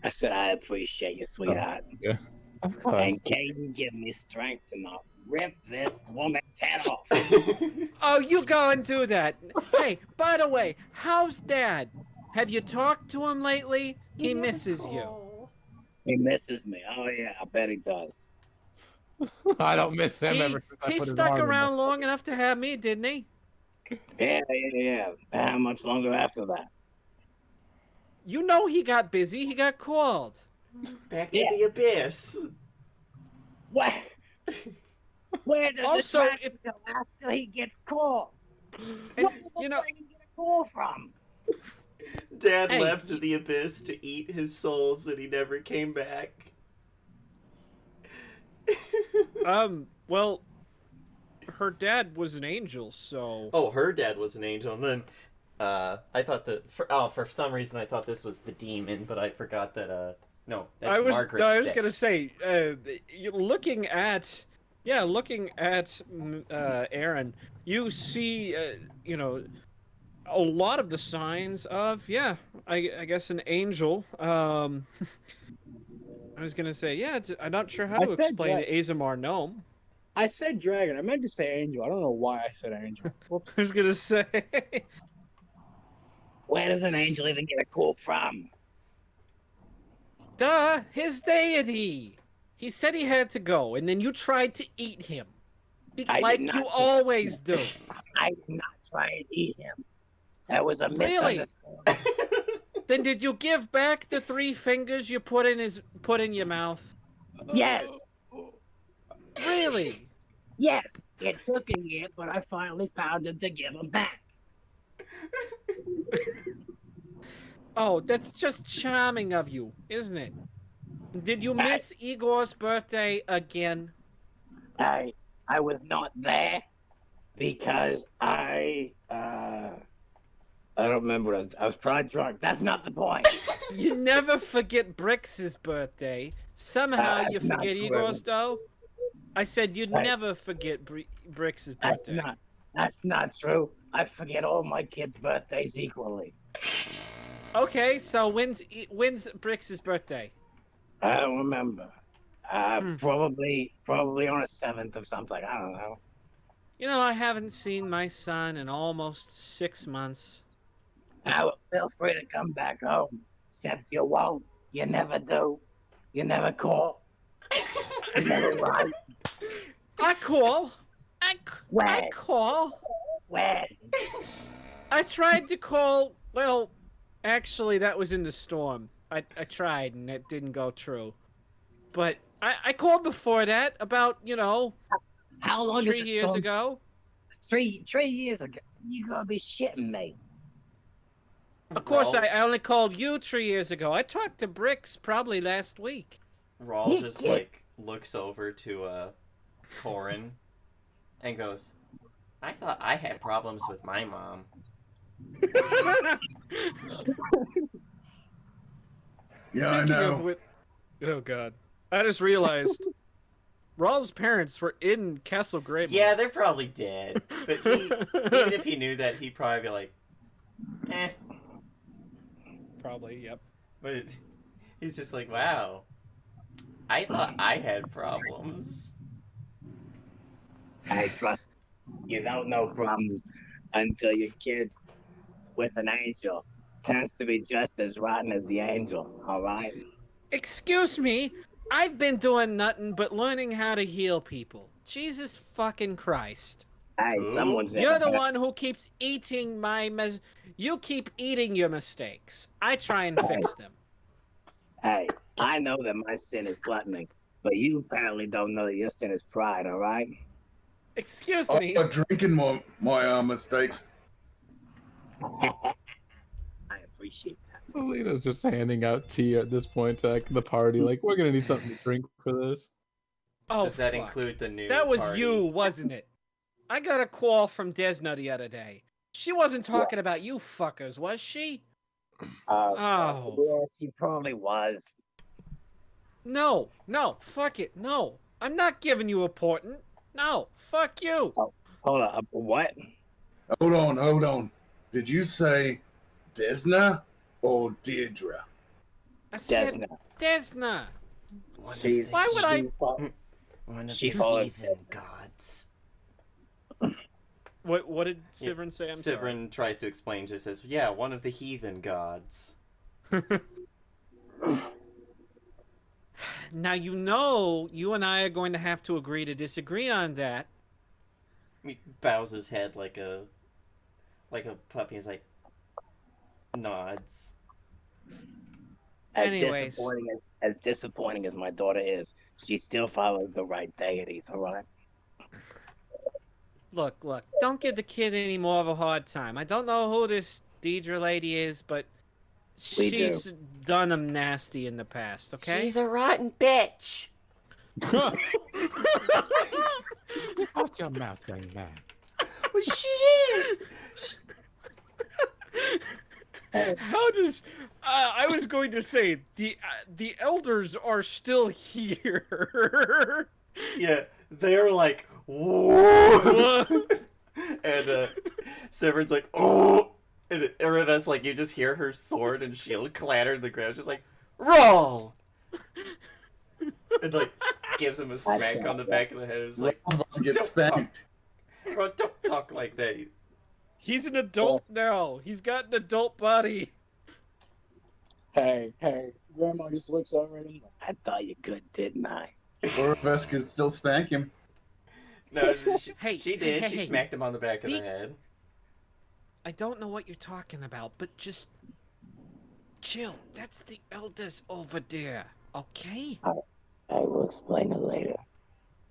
I said I appreciate you, sweetheart. Yeah, of course. And can you give me strength enough? Rip this woman's head off. Oh, you go and do that. Hey, by the way, how's Dad? Have you talked to him lately? He misses you. He misses me. Oh yeah, I bet he does. I don't miss him He, ever since I he put his stuck arm in around my- long enough to have me, didn't he? Yeah. How much longer after that? You know he got busy. He got called. Back to the abyss. What? Where does Also, this man go after he gets caught? And, Where does you this know, man get a call from? Dad Hey, left to the abyss to eat his souls and he never came back. well, her dad was an angel, so Oh, her dad was an angel, and then I thought that for some reason I thut this was the demon, but I forgot that no, that's Margaret's I was dad. gonna say, looking at Aaron, you see, a lot of the signs of, I guess an angel. I was gonna say, I'm not sure how I to said explain Azamar gnome. I said dragon. I meant to say angel. I don't know why I said angel. Whoops. I was gonna say, Where does an angel even get a call from? duh, his deity. He said he had to go, and then you tried to eat him, I did like not you try- always do. I did not try and eat him. That was a Really? misunderstanding. Then did you give back the 3 fingers you put in your mouth? Yes, Really? yes. It took a year, but I finally found him to give him back. Oh, that's just charming of you, isn't it? Did you miss Igor's birthday again? I was not there because I don't remember. I was probably drunk. That's not the point. You never forget Brix's birthday. Somehow you That's not forget true. Igor's, though? I said you'd Right. never forget Brix's That's birthday. That's not true. I forget all my kids' birthdays equally. Okay, so when's Brix's birthday? I don't remember. Probably on a 7th of something. I don't know. You know, I haven't seen my son in almost 6 months. Feel free to come back home. Except you won't. You never do. You never call. You never write. I call. I When? call. When? I tried to call. Well, actually, that was in the storm. I tried and it didn't go through. But I called before that, about, How long 3 is the years storm? ago. 3 years ago. You gotta be shitting me. Of course, Raul, I only called you 3 years ago. I talked to Brix probably last week. Raul just like looks over to Corin and goes, "I thought I had problems with my mom." Yeah, I Speaking know. of oh god, I just realized Raw's parents were in Castle Graymore. Yeah, they're probably dead. But even if he knew that, he'd probably be like, eh. Probably, yep. But he's just like, wow. I thought I had problems. I trust you don't know problems until your kid with an angel tends to be just as rotten as the angel, alright? Excuse me, I've been doing nothing but learning how to heal people. Jesus fucking Christ. Hey, Who? someone's You're the one who keeps eating you keep eating your mistakes. I try and fix them. Hey, I know that my sin is gluttony, but you apparently don't know that your sin is pride, alright? Excuse me. I'm drinking my mistakes. I appreciate that. Selena's just handing out tea at this point to like, the party. Like, we're gonna need something to drink for this. Oh, Does that fuck. include the new That was party? you, wasn't it? I got a call from Desna the other day. She wasn't talking about you fuckers, was she? Oh. Yeah, she probably was. No, fuck it, no. I'm not giving you important. No, fuck you. Hold up, what? Hold on. Did you say Desna or Deirdre? I said Desna. Desna. She's, Why would I- One of She the followed- heathen gods. What did Sivrin say? I'm Sivrin tries to explain, just says, yeah, one of the heathen gods. sorry. Now you and I are going to have to agree to disagree on that. He bows his head like a puppy. He's like, nods. Anyways. As disappointing as my daughter is, she still follows the right deities, alright? Look, don't give the kid any more of a hard time. I don't know who this Deidre lady is, but We do. she's done them nasty in the past, okay? She's a rotten bitch. Watch your mouth, young man. Well, she is. How does? I was going to say the elders are still here. Yeah, they're like, whoa. And Severin's like, oh. And Araves, like, you just hear her sword and shield clatter to the ground. Just like, roll. And like gives him a smack on the back of the head. It's like, Ron's about to get don't spanked. Bro, don't talk like that. He's an adult now. He's got an adult body. Hey, Grandma just looks over at him. I thought you could, didn't I? Oravesk can still spank him. No, she Hey, did. hey, She hey. smacked him on the back of the head. I don't know what you're talking about, but just chill. That's the elders over there, okay? I will explain it later.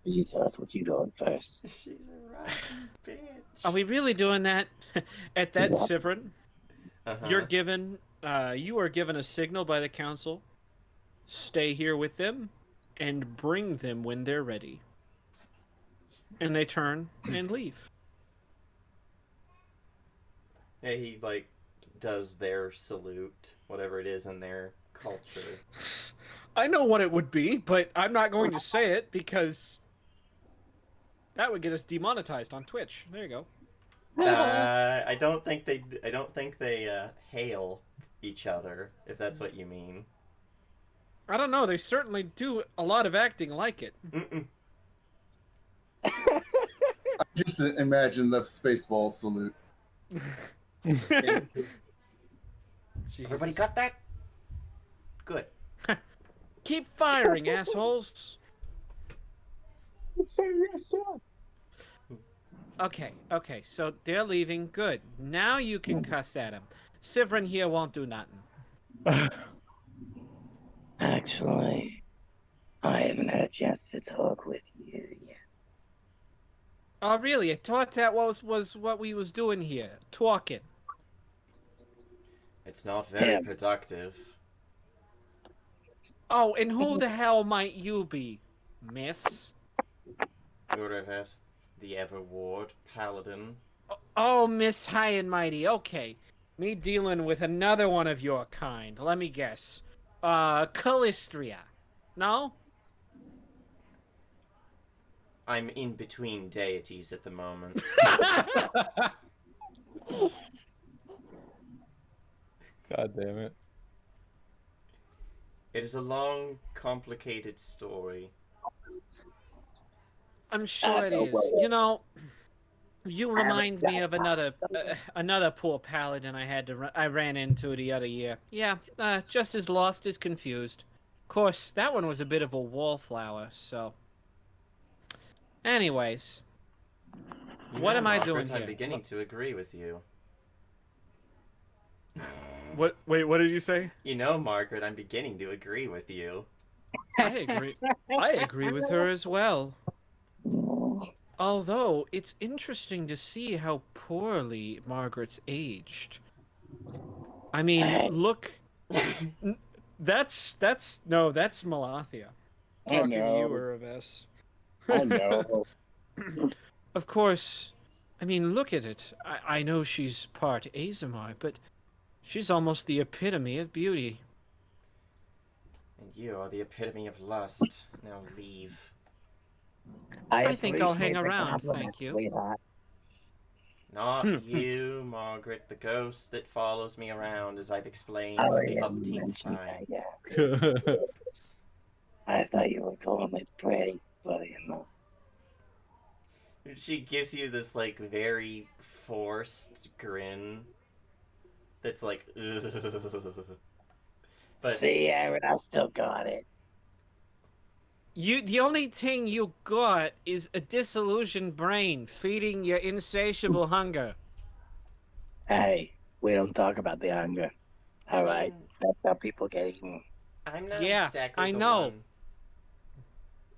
You tell us what you're doing first. She's a rotten bitch. Are we really doing that? At that, Yep. Sivrin, Uh-huh. you are given a signal by the council. Stay here with them, and bring them when they're ready. And they turn and leave. Yeah, he like does their salute, whatever it is in their culture. I know what it would be, but I'm not going to say it because that would get us demonetized on Twitch. There you go. I don't think they hail each other, if that's what you mean. I don't know. They certainly do a lot of acting like it. Mm-mm. I just imagine the Spaceball salute. Everybody got that? Good. Keep firing, assholes. Yes, sir. Okay, so they're leaving. Good. Now you can cuss at him. Sivrin here won't do nothing. Actually, I haven't had a chance to talk with you yet. Oh, really? I thought that was what we was doing here. Talking. It's not very Yeah. productive. Oh, and who the hell might you be, miss? Uraves, the Everward Paladin. Oh, Miss High and Mighty. Okay. Me dealing with another one of your kind. Let me guess. Callistria. No? I'm in between deities at the moment. God damn it. It is a long, complicated story. I'm sure it is. You know, you remind me of another poor paladin I ran into the other year. Yeah, just as lost as confused. Of course, that one was a bit of a wallflower, so. Anyways, what am I Margaret, doing I'm here? beginning to agree with you. What? Wait, what did you say? You know, Margaret, I'm beginning to agree with you. I agree. I agree with her as well. Although it's interesting to see how poorly Margaret's aged. I mean, look. That's Malathia. I Talking to you, know. Uraves. I know. Of course, I mean, look at it. I know she's part Azamar, but she's almost the epitome of beauty. And you are the epitome of lust. Now leave. I think I'll appreciate hang the around, compliment, thank you. Sweetheart. Not you, Margaret, the ghost that follows me around, as I've explained I for the already umpteenth mentioned time. that, yeah. I thought you were calling it pretty, but you know. She gives you this, like, very forced grin that's like, ugh. But See, Aaron, I still got it. The only thing you got is a disillusioned brain feeding your insatiable hunger. Hey, we don't talk about the hunger. All right, that's how people get eaten. I'm not Yeah, exactly I the know. one.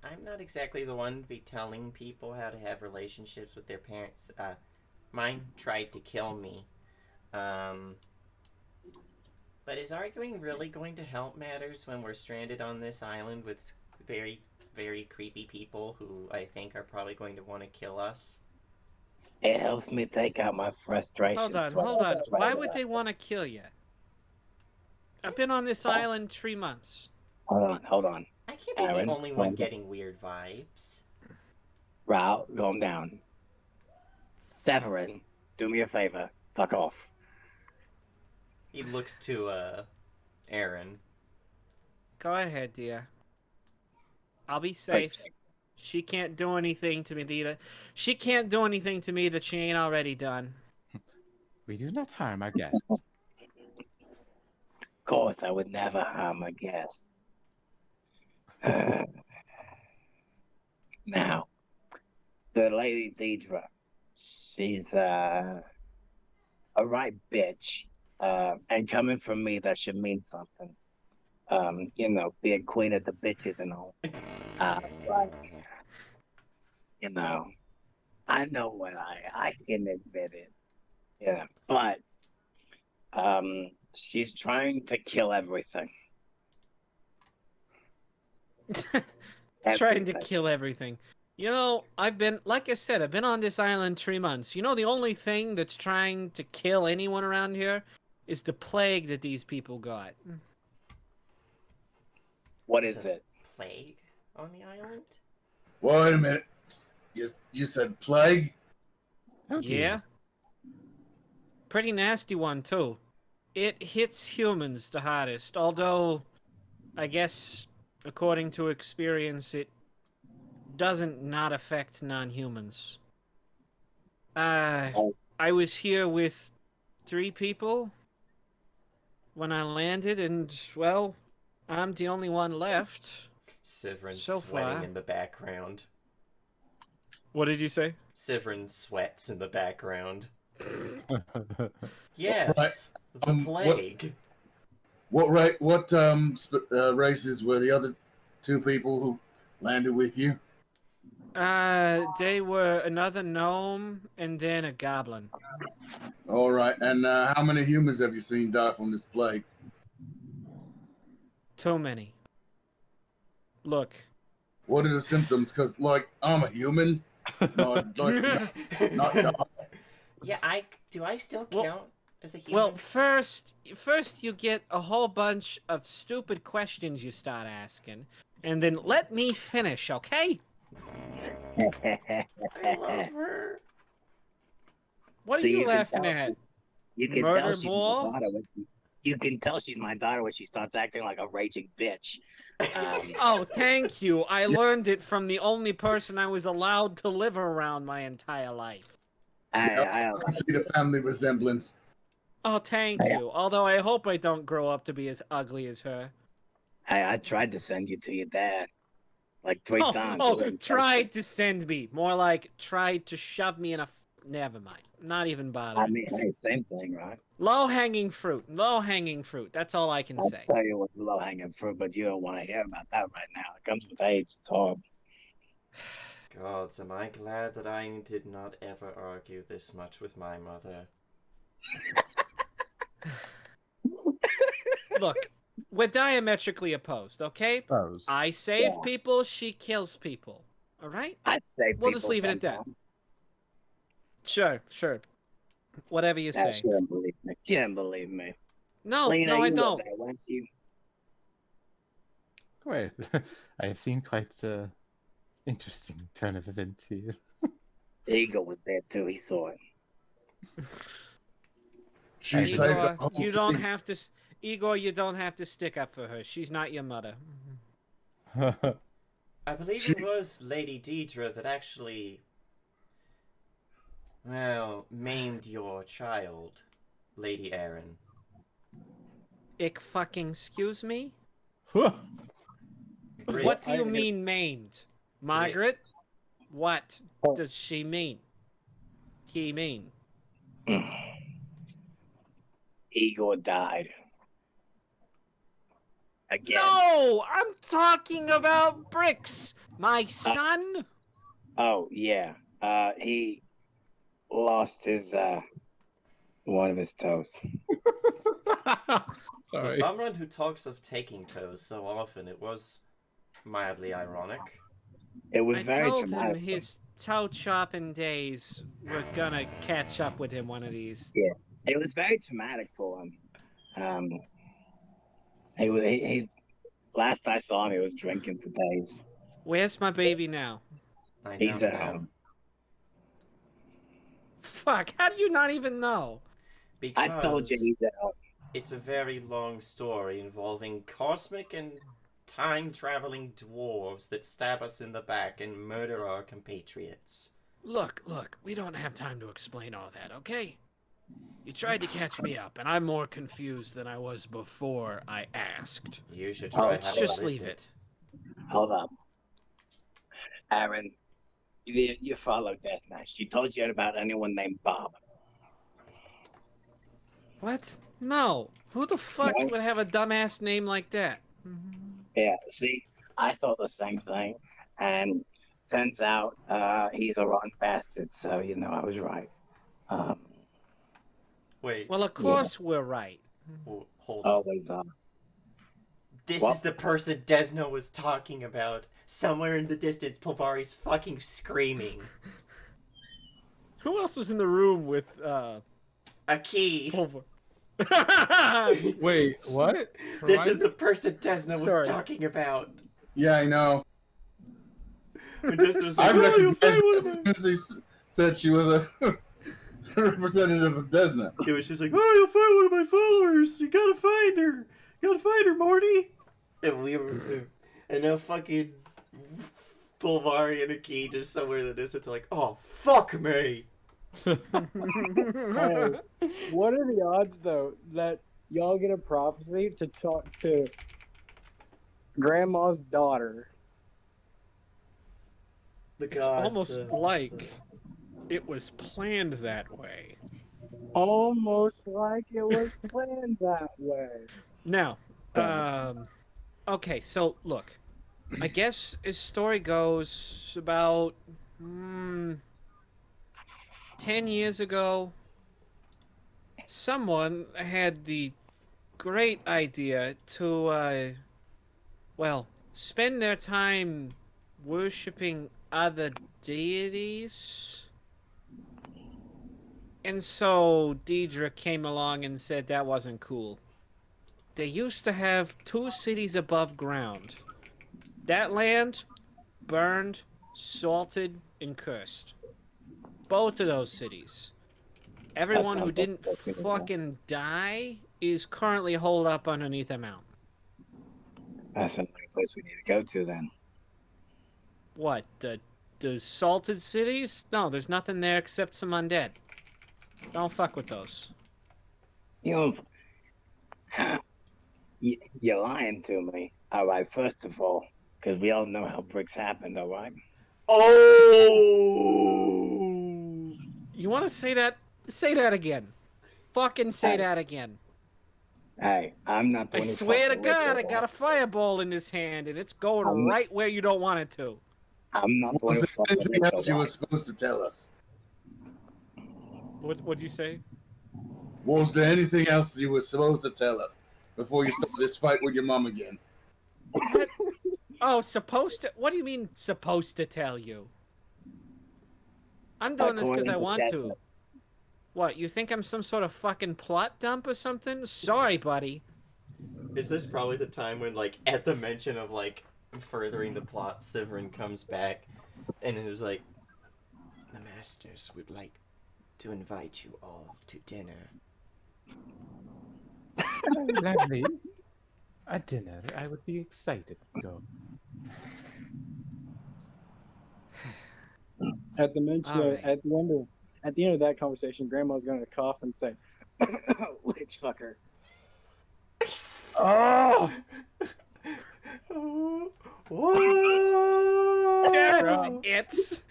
I'm not exactly the one to be telling people how to have relationships with their parents. Mine tried to kill me. But is arguing really going to help matters when we're stranded on this island with very very creepy people who I think are probably going to want to kill us. It helps me take out my frustration. Hold on. Why would they want to kill you? I've been on this island 3 months. Hold on. I can't be Aaron, the only one getting weird vibes. Raul, calm down. Severin, do me a favor. Fuck off. He looks to, Aaron. Go ahead, dear. I'll be safe. She can't do anything to me either. She can't do anything to me that she ain't already done. We do not harm our guests. Of course, I would never harm a guest. Now, the Lady Deidre, she's a right bitch. And coming from me, that should mean something. You know, being queen of the bitches and all. But, you know, I know what I can admit it. Yeah, but she's trying to kill everything. Trying to kill everything. You know, like I said, I've been on this island 3 months. You know, the only thing that's trying to kill anyone around here is the plague that these people got. What is it? Plague on the island? Wait a minute. You said plague? Oh, dear. Yeah. Pretty nasty one, too. It hits humans the hardest, although, I guess, according to experience, it doesn't not affect non-humans. I was here with 3 people when I landed, and, well, I'm the only one left. Severin So sweating far. in the background. What did you say? Severin sweats in the background. Right. Yes, the plague. What races were the other 2 people who landed with you? They were another gnome and then a goblin. All right. And how many humans have you seen die from this plague? Too many. Look. What are the symptoms? Because, like, I'm a human. Not dog. Yeah, do I still count as a human? Well, first you get a whole bunch of stupid questions you start asking, and then let me finish, okay? I love her. What are you laughing at? You can Murder tell she's ball? my daughter you can tell she's my daughter when she starts acting like a raging bitch. Oh, thank you. I learned it from the only person I was allowed to live around my entire life. I see the family resemblance. Oh, thank you. Although I hope I don't grow up to be as ugly as her. I tried to send you to your dad like 3 times. Tried to send me. More like tried to shove me in a... Never mind. Not even bothering. I mean, hey, same thing, right? Low-hanging fruit. Low-hanging fruit. That's all I can say. I'll tell you what's low-hanging fruit, but you don't want to hear about that right now. It comes with age. It's horrible. Gods, am I glad that I did not ever argue this much with my mother. Look, we're diametrically opposed, okay? Opposed. I save people, she kills people. All right? I'd say we'll just leave it at that. Sure. Whatever you say. She didn't believe me. She didn't believe me. No, Lena, I you don't. There, weren't you? Great. I have seen quite an interesting turn of events here. Eagle was there too. He saw it. She saved the whole you don't team. have to... Igor, you don't have to stick up for her. She's not your mother. I believe it was Lady Deidre that actually... well, maimed your child, Lady Aaron. Excuse me? Brit- What do you mean maimed? Margaret? What does she mean? He mean? Igor died. Again. No! I'm talking about Bricks! My son? Oh, yeah. He lost his, one of his toes. For Sorry. someone who talks of taking toes so often, it was mildly ironic. It was I very told him traumatic. his toe chopping days were gonna catch up with him one of these. Yeah, it was very traumatic for him. Um, he last I saw him, he was drinking for days. Where's my baby now? I He's don't at know. home. Fuck, how do you not even know? I told you Because he's at home. it's a very long story involving cosmic and time-traveling dwarves that stab us in the back and murder our compatriots. Look, we don't have time to explain all that, okay? You tried to catch me up, and I'm more confused than I was before I asked. You should try Let's having just lived leave it. Hold up, Aaron. You followed Deathmatch. She told you about anyone named Bob. What? No. Who the fuck No? would have a dumbass name like that? Yeah, see, I thought the same thing, and turns out he's a rotten bastard. So I was right. Wait, Well, of course we're right. hold on. Always This What? is the person Desno was talking about. Somewhere in the distance, Polvari's fucking screaming. Who else was in the room with A key. Pulver? Wait, what? This Remind is me? the person Desno was Sorry. talking about. Yeah, I know. When Desno was I like, "Oh, you'll recognized find one her of as my-" soon as he said she was a representative of Desna. It was just like, "Oh, you'll find one of my followers. You gotta find her. You gotta find her, Morty." And we were, and now fucking Polvari and a key just somewhere in the distance, like, "Oh, fuck me." Hey, what are the odds though that y'all get a prophecy to talk to Grandma's daughter? The It's gods, almost like it was planned that way. Almost like it was planned that way. Now, okay, so look, I guess as story goes, about 10 years ago, someone had the great idea to, well, spend their time worshipping other deities. And so Deidre came along and said that wasn't cool. They used to have 2 cities above ground. That land burned, salted, and cursed. Both of those cities. Everyone who sounds didn't like- fucking die is currently holed up underneath a mountain. That sounds like a place we need to go to then. What, the salted cities? No, there's nothing there except some undead. Don't fuck with those. You're lying to me. All right, first of all, because we all know how bricks happened, all right? Oh! You want to say that? Say that again. Fucking say that again. Hey, I'm not the I one who swear to fucking lives God, I over. got a fireball in his hand, and it's going I'm- right where you don't want it to. I'm not the one Was who there fucking anything lives else you over. were supposed to tell us? What'd you say? Was there anything else you were supposed to tell us before you started this fight with your mom again? What? Oh, supposed to? What do you mean supposed to tell you? I'm doing this because I According to want to. Desmond. What, you think I'm some sort of fucking plot dump or something? Sorry, buddy. Is this probably the time when, like, at the mention of, like, furthering the plot, Severin comes back and is like, "The masters would like to invite you all to dinner." Gladly. At dinner, I would be excited to go. At the mention All of, right. at the end of that conversation, Grandma's going to cough and say, "Witch fucker." Oh! What? That's it.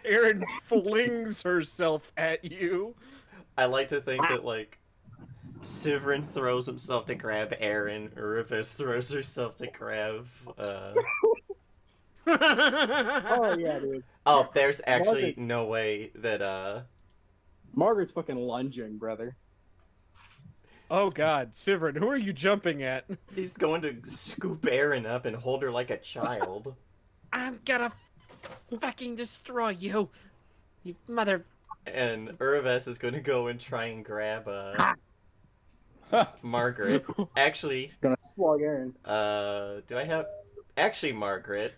Erin flings herself at you. I like to think that, like, Severin throws himself to grab Aaron, Rufus throws herself to grab, Oh yeah, dude. Oh, there's actually Margaret. no way that, Margaret's fucking lunging, brother. Oh God, Sivert, who are you jumping at? He's going to scoop Aaron up and hold her like a child. I'm gonna fucking destroy you, you mother. And Urves is going to go and try and grab Ha! Margaret. Actually, Gonna slug Aaron. do I have... Actually, Margaret,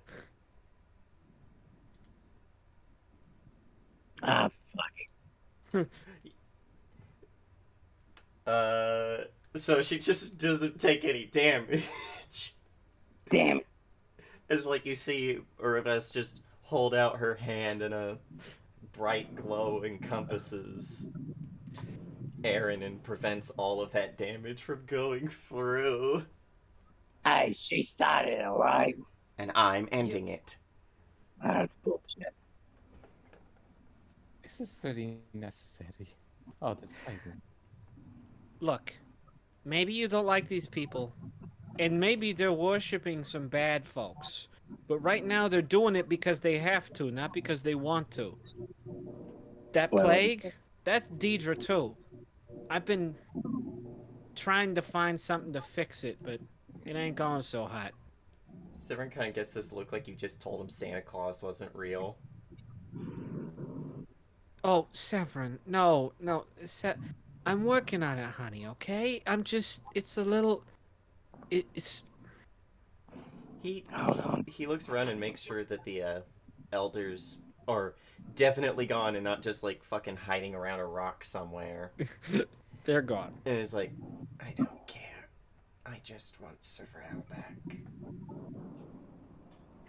Ah, so she just doesn't take any damage. damn it. It's like you see Urves just hold out her hand and a bright glow encompasses Aaron and prevents all of that damage from going through. Hey, she started it, alright? And I'm ending it. That's bullshit. Is this really necessary? Oh, that's fine. Look, maybe you don't like these people, and maybe they're worshipping some bad folks. But right now they're doing it because they have to, not because they want to. That Well, plague, that's Deidre too. I've been trying to find something to fix it, but it ain't going so hot. Severin kind of gets this look like you just told him Santa Claus wasn't real. Oh, Severin, no, I'm working on it, honey, okay? It's a little... It's... He hold on. he looks around and makes sure that the elders are definitely gone and not just like fucking hiding around a rock somewhere. They're gone. And is like, I don't care. I just want Severin back.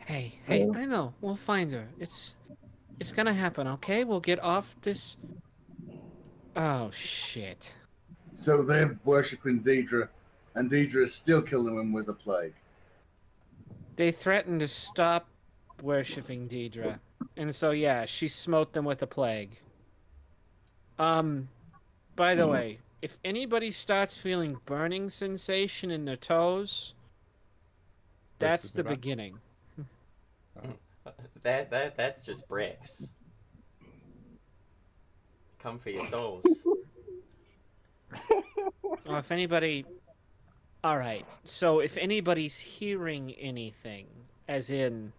Hey, I know. We'll find her. It's gonna happen, okay? We'll get off this... Oh, shit. So they're worshipping Deidre, and Deidre is still killing them with the plague. They threatened to stop worshipping Deidre. And so, yeah, she smote them with the plague. By the way, if anybody starts feeling burning sensation in their toes, Bricks that's is the back. beginning. That's just bricks. Come for your toes. Or if anybody... Alright, so if anybody's hearing anything, as in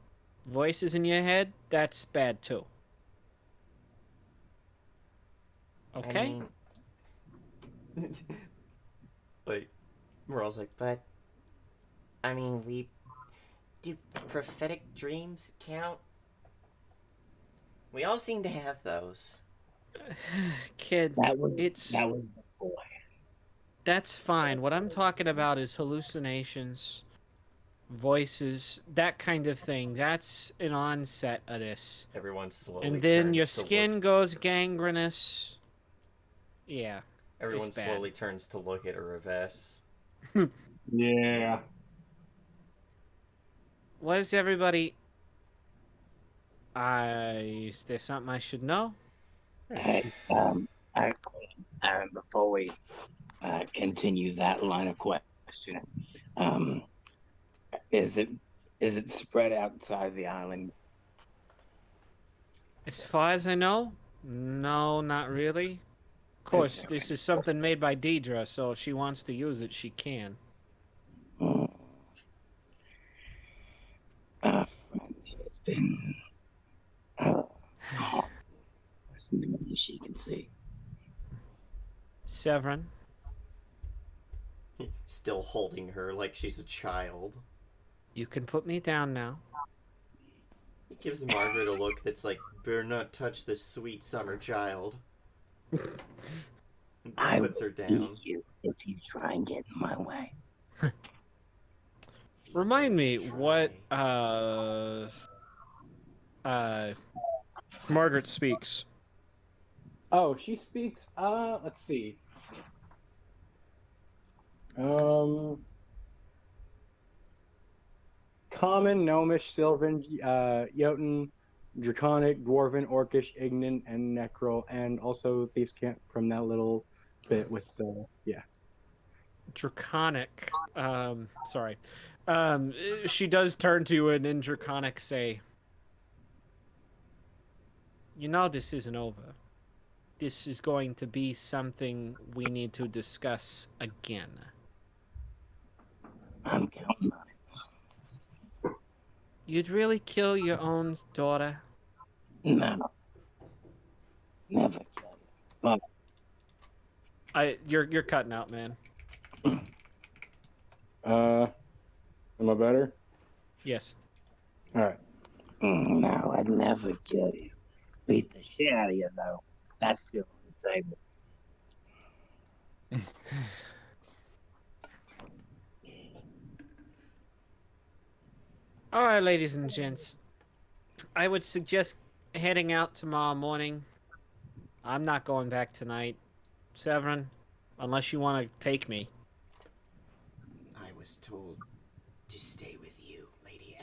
voices in your head, that's bad too. Okay? I mean, like, Moral's like, but I mean, do prophetic dreams count? We all seem to have those. Kid, That was before. that's fine. What I'm talking about is hallucinations, voices, that kind of thing. That's an onset of this. Everyone slowly And then turns your to skin look. goes gangrenous. Yeah. Everyone it's bad. slowly turns to look at Uraves. Yeah. What is everybody... is there something I should know? Hey, actually, Aaron, before we continue that line of questioning, is it spread outside the island? As far as I know, no, not really. Of course, this is something made by Deidre, so if she wants to use it, she can. It's been listening to me, she can see. Severin, Still holding her like she's a child. you can put me down now. He gives Margaret a look that's like, better not touch this sweet summer child. I Puts her will down. beat you if you try and get in my way. Remind me what Margaret speaks. Oh, she speaks. Let's see. Common, Gnomish, Sylvan, Jotun, Draconic, Dwarven, Orcish, Ignan, and Necrol, and also Thieves' Camp from that little bit with yeah. Draconic. Sorry. She does turn to you and in Draconic say, "You know this isn't over. this is going to be something we need to discuss again. I'm counting on You'd really kill your own daughter? it. No, never kill you. You're cutting out, man. Am I better? Yes. All right. No, I'd never kill you. Beat the shit out of you, though. That's still on the table. All right, ladies and gents. I would suggest heading out tomorrow morning. I'm not going back tonight. Severin, unless you want to take me. I was told to stay with you, Lady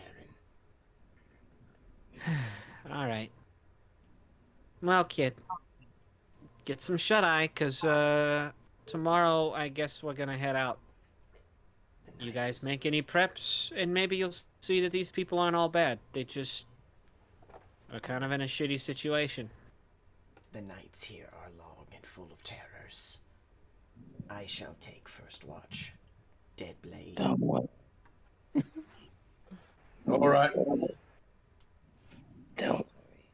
Aaron. All right. Well, kid, get some shut-eye, because tomorrow I guess we're going to head out. The You night guys is- make any preps, and maybe you'll see that these people aren't all bad. They just are kind of in a shitty situation. The nights here are long and full of terrors. I shall take first watch. Deadblade. Don't worry. All right. Don't worry.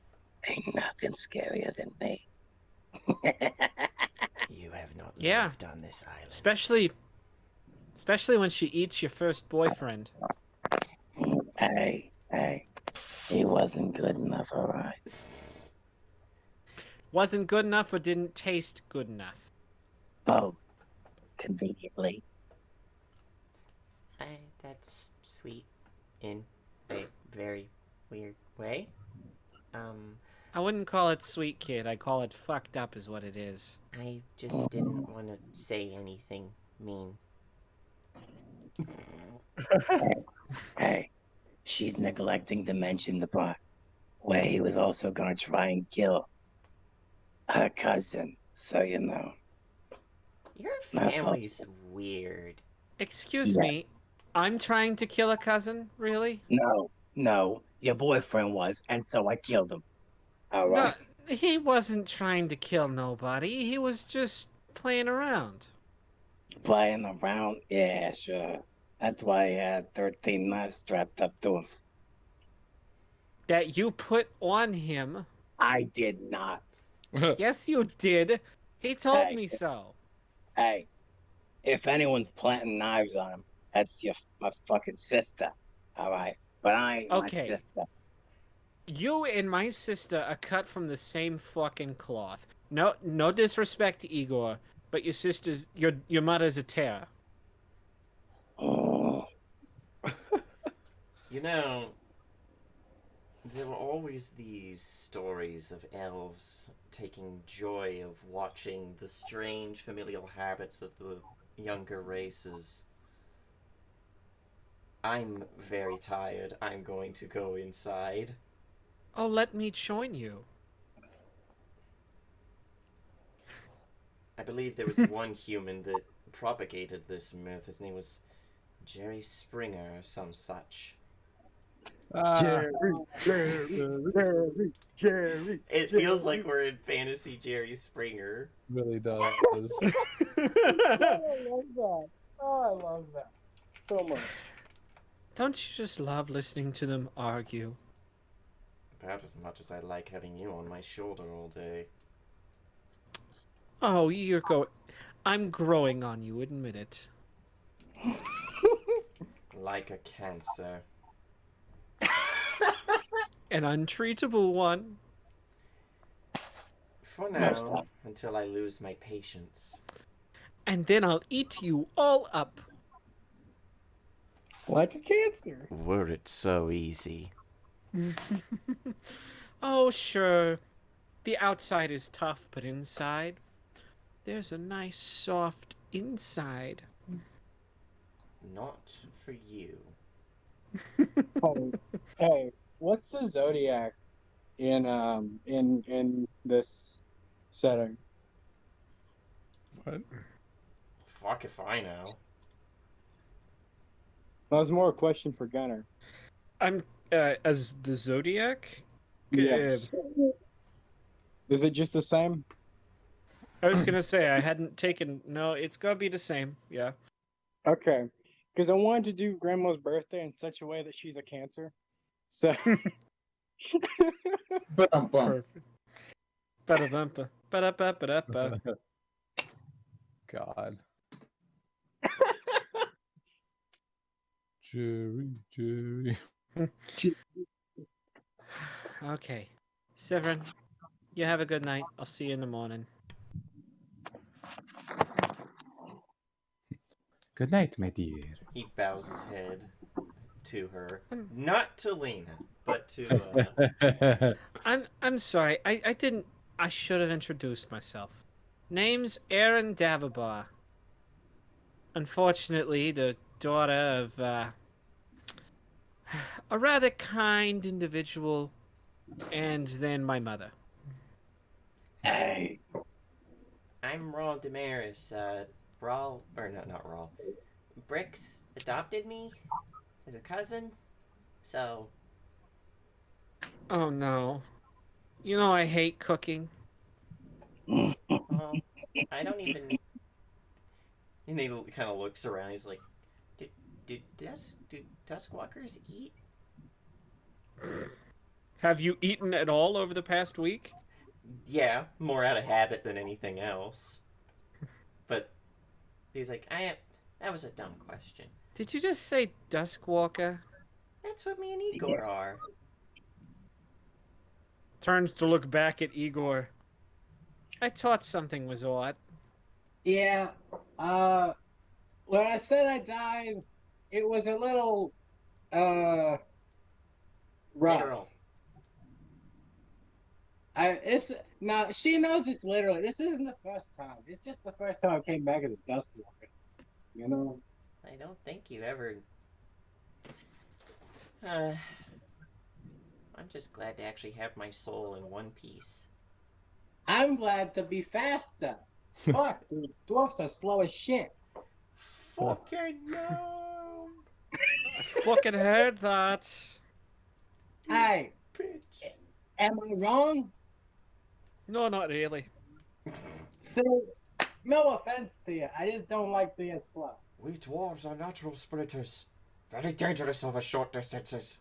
Ain't nothing scarier than me. You have not Yeah. lived on this island. Especially when she eats your first boyfriend. Hey, he wasn't good enough, all right? Wasn't good enough or didn't taste good enough? Both, conveniently. That's sweet in a very weird way. I wouldn't call it sweet, kid. I call it fucked up is what it is. I just didn't want to say anything mean. Hey, she's neglecting to mention the part where he was also gonna try and kill her cousin, so you know. Your That's family's weird. Excuse me, Yes. I'm trying to kill a cousin? Really? No, your boyfriend was, and so I killed him. All No, right. he wasn't trying to kill nobody. He was just playing around. Playing around? Yeah, sure. That's why he had 13 knives strapped up to him. That you put on him. I did not. Yes, you did. He told Hey. me so. Hey, if anyone's planting knives on him, that's my fucking sister. All right. But I ain't my Okay. sister. You and my sister are cut from the same fucking cloth. No disrespect to Igor, but your mother's a terror. Oh, You know, there were always these stories of elves taking joy of watching the strange familial habits of the younger races. I'm very tired. I'm going to go inside. Oh, let me join you. I believe there was one human that propagated this myth. His name was Jerry Springer or some such. Jerry. It feels like we're in fantasy Jerry Springer. really does. I love that. Oh, I love that so much. Don't you just love listening to them argue? Perhaps as much as I like having you on my shoulder all day. Oh, I'm growing on you, admit it. Like a cancer. An untreatable one. For Most now, of- until I lose my patience. And then I'll eat you all up. Like a cancer. Were it so easy. Oh, sure. The outside is tough, but inside, there's a nice, soft inside. Not for you. Hey, what's the zodiac in this setting? What? Fuck if I know. That was more a question for Gunner. I'm as the Zodiac. Yes. Is it just the same? I was gonna say I hadn't taken. No, it's gonna be the same. Yeah. Okay. Because I wanted to do Grandma's birthday in such a way that she's a Cancer. So. But I'm bummed. Perfect. Ba-da-bumpa. Ba-da-ba-ba-da-ba. God. Jerry. Okay. Severin, you have a good night. I'll see you in the morning. Good night, my dear. He bows his head to her, not to Lena, but to. I'm sorry. I didn't. I should have introduced myself. Name's Aaron Davabar. Unfortunately, the daughter of a rather kind individual, and then my mother. Hey, I'm Raul Damaris. Raul, or no, not Raul. Brix adopted me as a cousin, so. Oh no. You know I hate cooking. Well, I don't even. And he kind of looks around. He's like, "Do Duskwalkers eat?" Have you eaten at all over the past week? Yeah, more out of habit than anything else. But he's like, that was a dumb question. Did you just say Duskwalker? That's what me and Igor are. Turns to look back at Igor. I thought something was odd. Yeah. When I said I died, it was a little rough. Literal. Now she knows it's literally. This isn't the first time. It's just the first time I came back as a Duskwalker. You know. I don't think you ever. I'm just glad to actually have my soul in one piece. I'm glad to be faster. Fuck, dude, dwarfs are slow as shit. Fucking no, I fucking heard that. Hey, bitch. am I wrong? No, not really. So, no offense to you. I just don't like being slow. We dwarves are natural sprinters, very dangerous over short distances.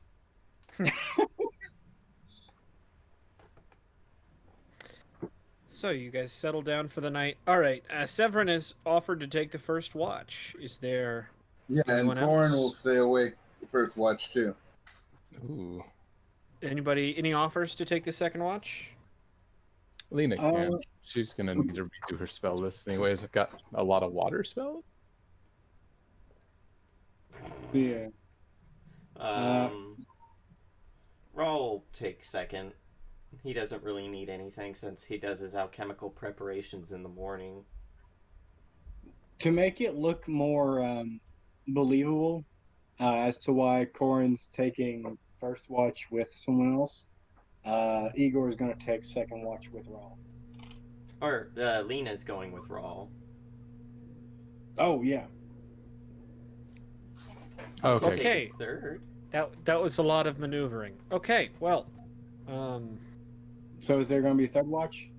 So you guys settle down for the night. All right. Severin is offered to take the first watch. Is there Yeah, and anyone Corin else? will stay awake first watch too. Ooh. Anybody? Any offers to take the second watch? Lena can. She's gonna need to redo her spell list anyways. I've got a lot of water spells. Yeah. Raul takes second. He doesn't really need anything since he does his alchemical preparations in the morning. To make it look more believable as to why Corin's taking first watch with someone else, Igor is going to take second watch with Raul. Or Lena's going with Raul. Oh, yeah. Okay. Okay. Third. That was a lot of maneuvering. Okay. Well. So is there going to be a third watch?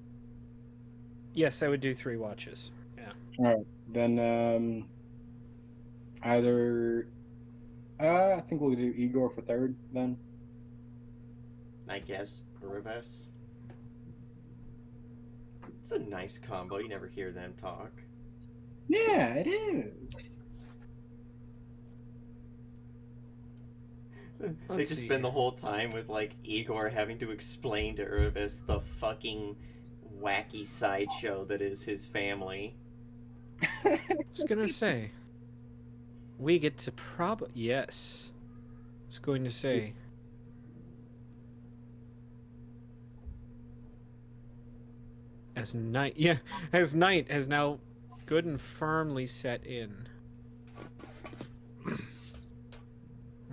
Yes, I would do 3 watches. Yeah. All right. Then either I think we'll do Igor for third then. I guess Rivas. It's a nice combo. You never hear them talk. Yeah, it is. They just spend the whole time with like Igor having to explain to Urvis the fucking wacky sideshow that is his family. I was gonna say. We get to yes. I was going to say. As night has now good and firmly set in.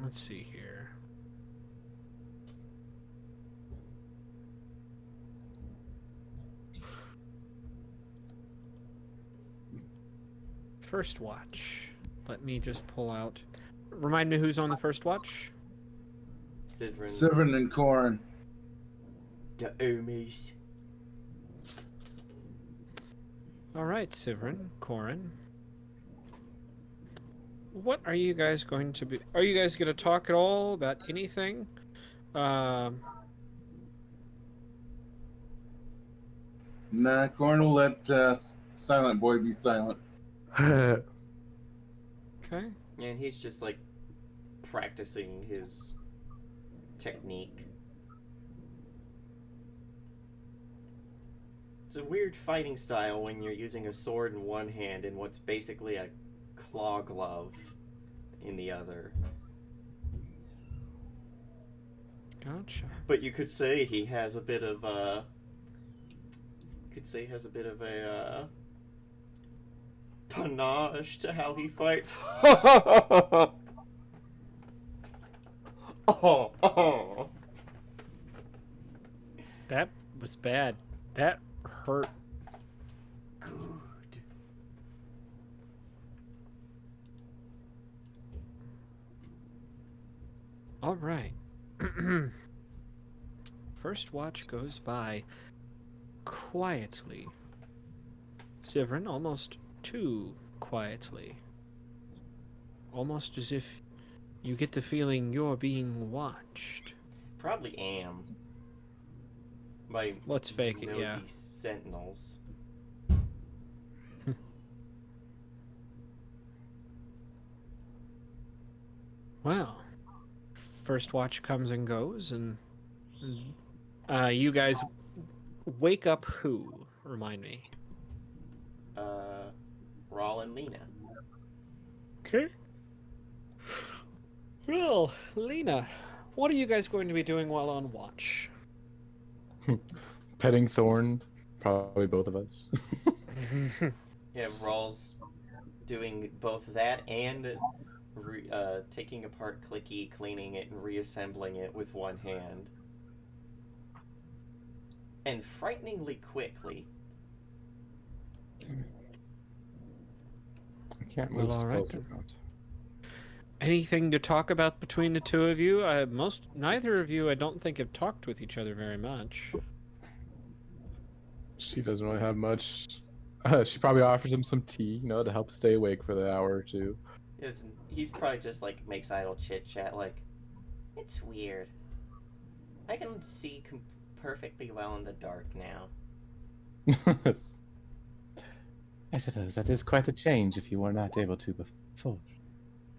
Let's see here. First watch. Let me just pull out. Remind me who's on the first watch? Severin and Corin. The Omies. All right, Sivrin, Corin. What are you guys going to be? Are you guys going to talk at all about anything? Um, Nah, Corn will let Silent Boy be silent. okay. And he's just like practicing his technique. It's a weird fighting style when you're using a sword in one hand and what's basically a claw glove in the other. Gotcha. But you could say he has a bit of a panache to how he fights. Oh. That was bad. That hurt. Good. All right. First watch goes by quietly. Sivrin, almost too quietly. Almost as if you get the feeling you're being watched. Probably am. By Let's fake it, nosy yeah. sentinels. Well, first watch comes and goes, and you guys wake up who? Remind me. Rawl and Lena. Okay. Well, Lena, what are you guys going to be doing while on watch? Petting Thorn, probably both of us. Yeah, Rawl's doing both that and taking apart Clicky, cleaning it, and reassembling it with one hand. And frighteningly quickly. I can't Well, move all right spells then. around. Anything to talk about between the two of you? Neither of you, I don't think, have talked with each other very much. She doesn't really have much. She probably offers him some tea, to help stay awake for the hour or two. He probably just like makes idle chit chat like, it's weird. I can see perfectly well in the dark now. I suppose that is quite a change if you were not able to before.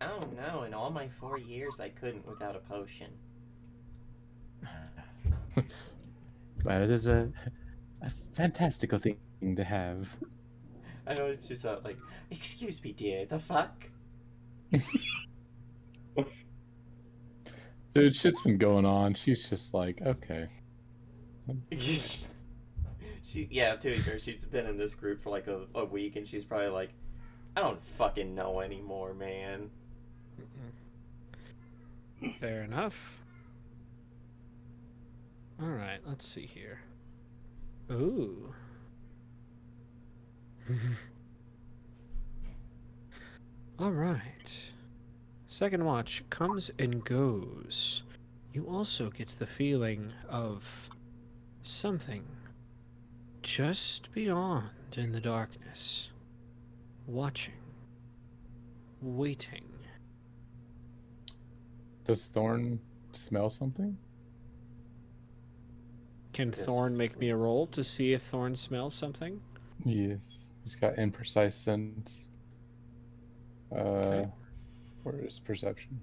Oh no, in all my 4 years I couldn't without a potion. Well, it is a fantastical thing to have. I know it's just like, excuse me dear, the fuck? Dude, shit's been going on. She's just like, okay. Yeah, to be fair, she's been in this group for like a week and she's probably like, I don't fucking know anymore, man. Fair enough. All right, let's see here. Ooh. All right. Second watch comes and goes. You also get the feeling of something just beyond in the darkness. Watching. Waiting. Does Thorn smell something? Can Just Thorn make me a roll to see if fleets. Thorn smells something? Yes. He's got imprecise sense. Okay. Where is perception?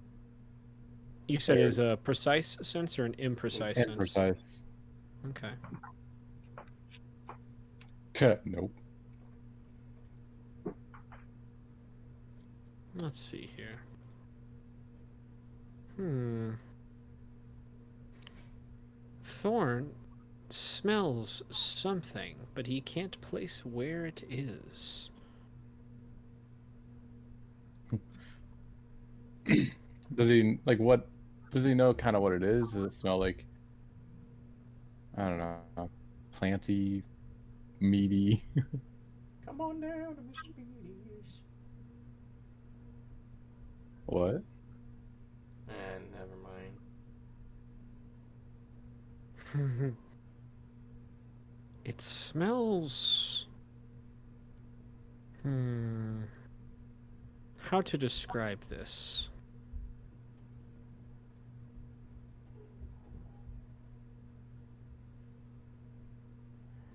You said is a precise sense or an imprecise sense? Imprecise. Okay. Nope. Let's see here. Thorn smells something, but he can't place where it is. Does he what? Does he know kind of what it is? Does it smell like, I don't know, planty, meaty? Come on down to Mr. Beatty's. What? Never mind. It smells How to describe this?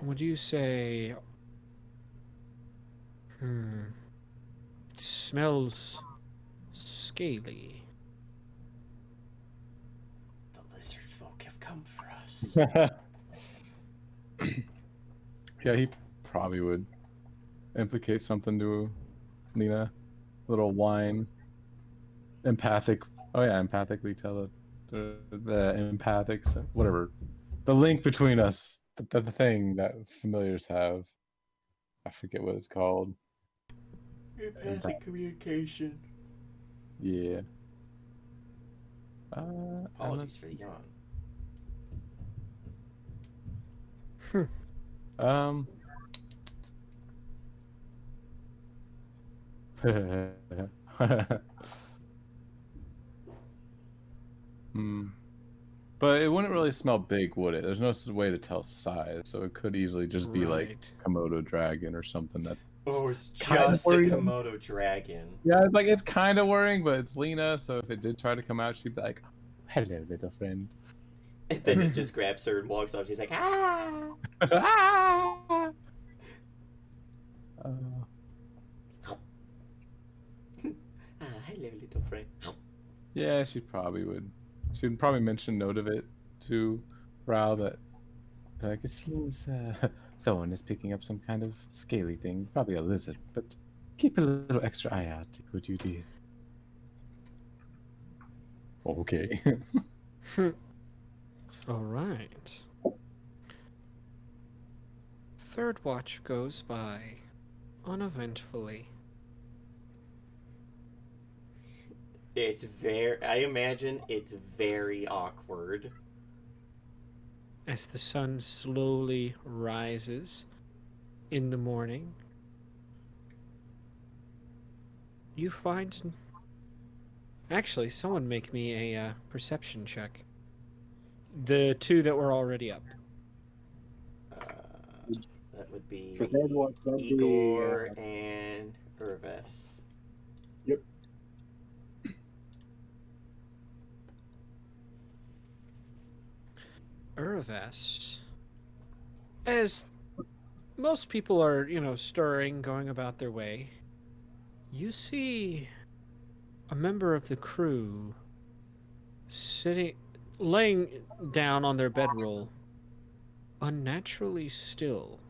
Would you say... It smells scaly. The lizard folk have come for us. Yeah, he probably would implicate something to Lena. Little whine. Empathic. Oh yeah, empathically tell it. The empathic, whatever. The link between us, the thing that familiars have. I forget what it's called. Empathic communication. Yeah. And Apologies let's for the yawn. um. But it wouldn't really smell big, would it? There's no way to tell size, so it could easily just be like Right. Komodo dragon or something that. Oh, it's Kinda just a worrying. Komodo dragon. Yeah, it's like it's kind of worrying, but it's Lena, so if it did try to come out, she'd be like, "Hello, little friend." And then it just grabs her and walks off. She's like, ah! Ah! Hello, little friend. Yeah, she probably would. She'd probably mention note of it to Rao that, like, it seems Thorn is picking up some kind of scaly thing, probably a lizard, but keep a little extra eye out, would you, dear? Okay. All right. Third watch goes by uneventfully. I imagine it's very awkward. As the sun slowly rises in the morning, you find... Actually, someone make me a perception check. The two that were already up. That would be For third watch, that'd be, Igor and Irvis. Yep. Urvest, as most people are, stirring, going about their way, you see a member of the crew laying down on their bedroll, unnaturally still.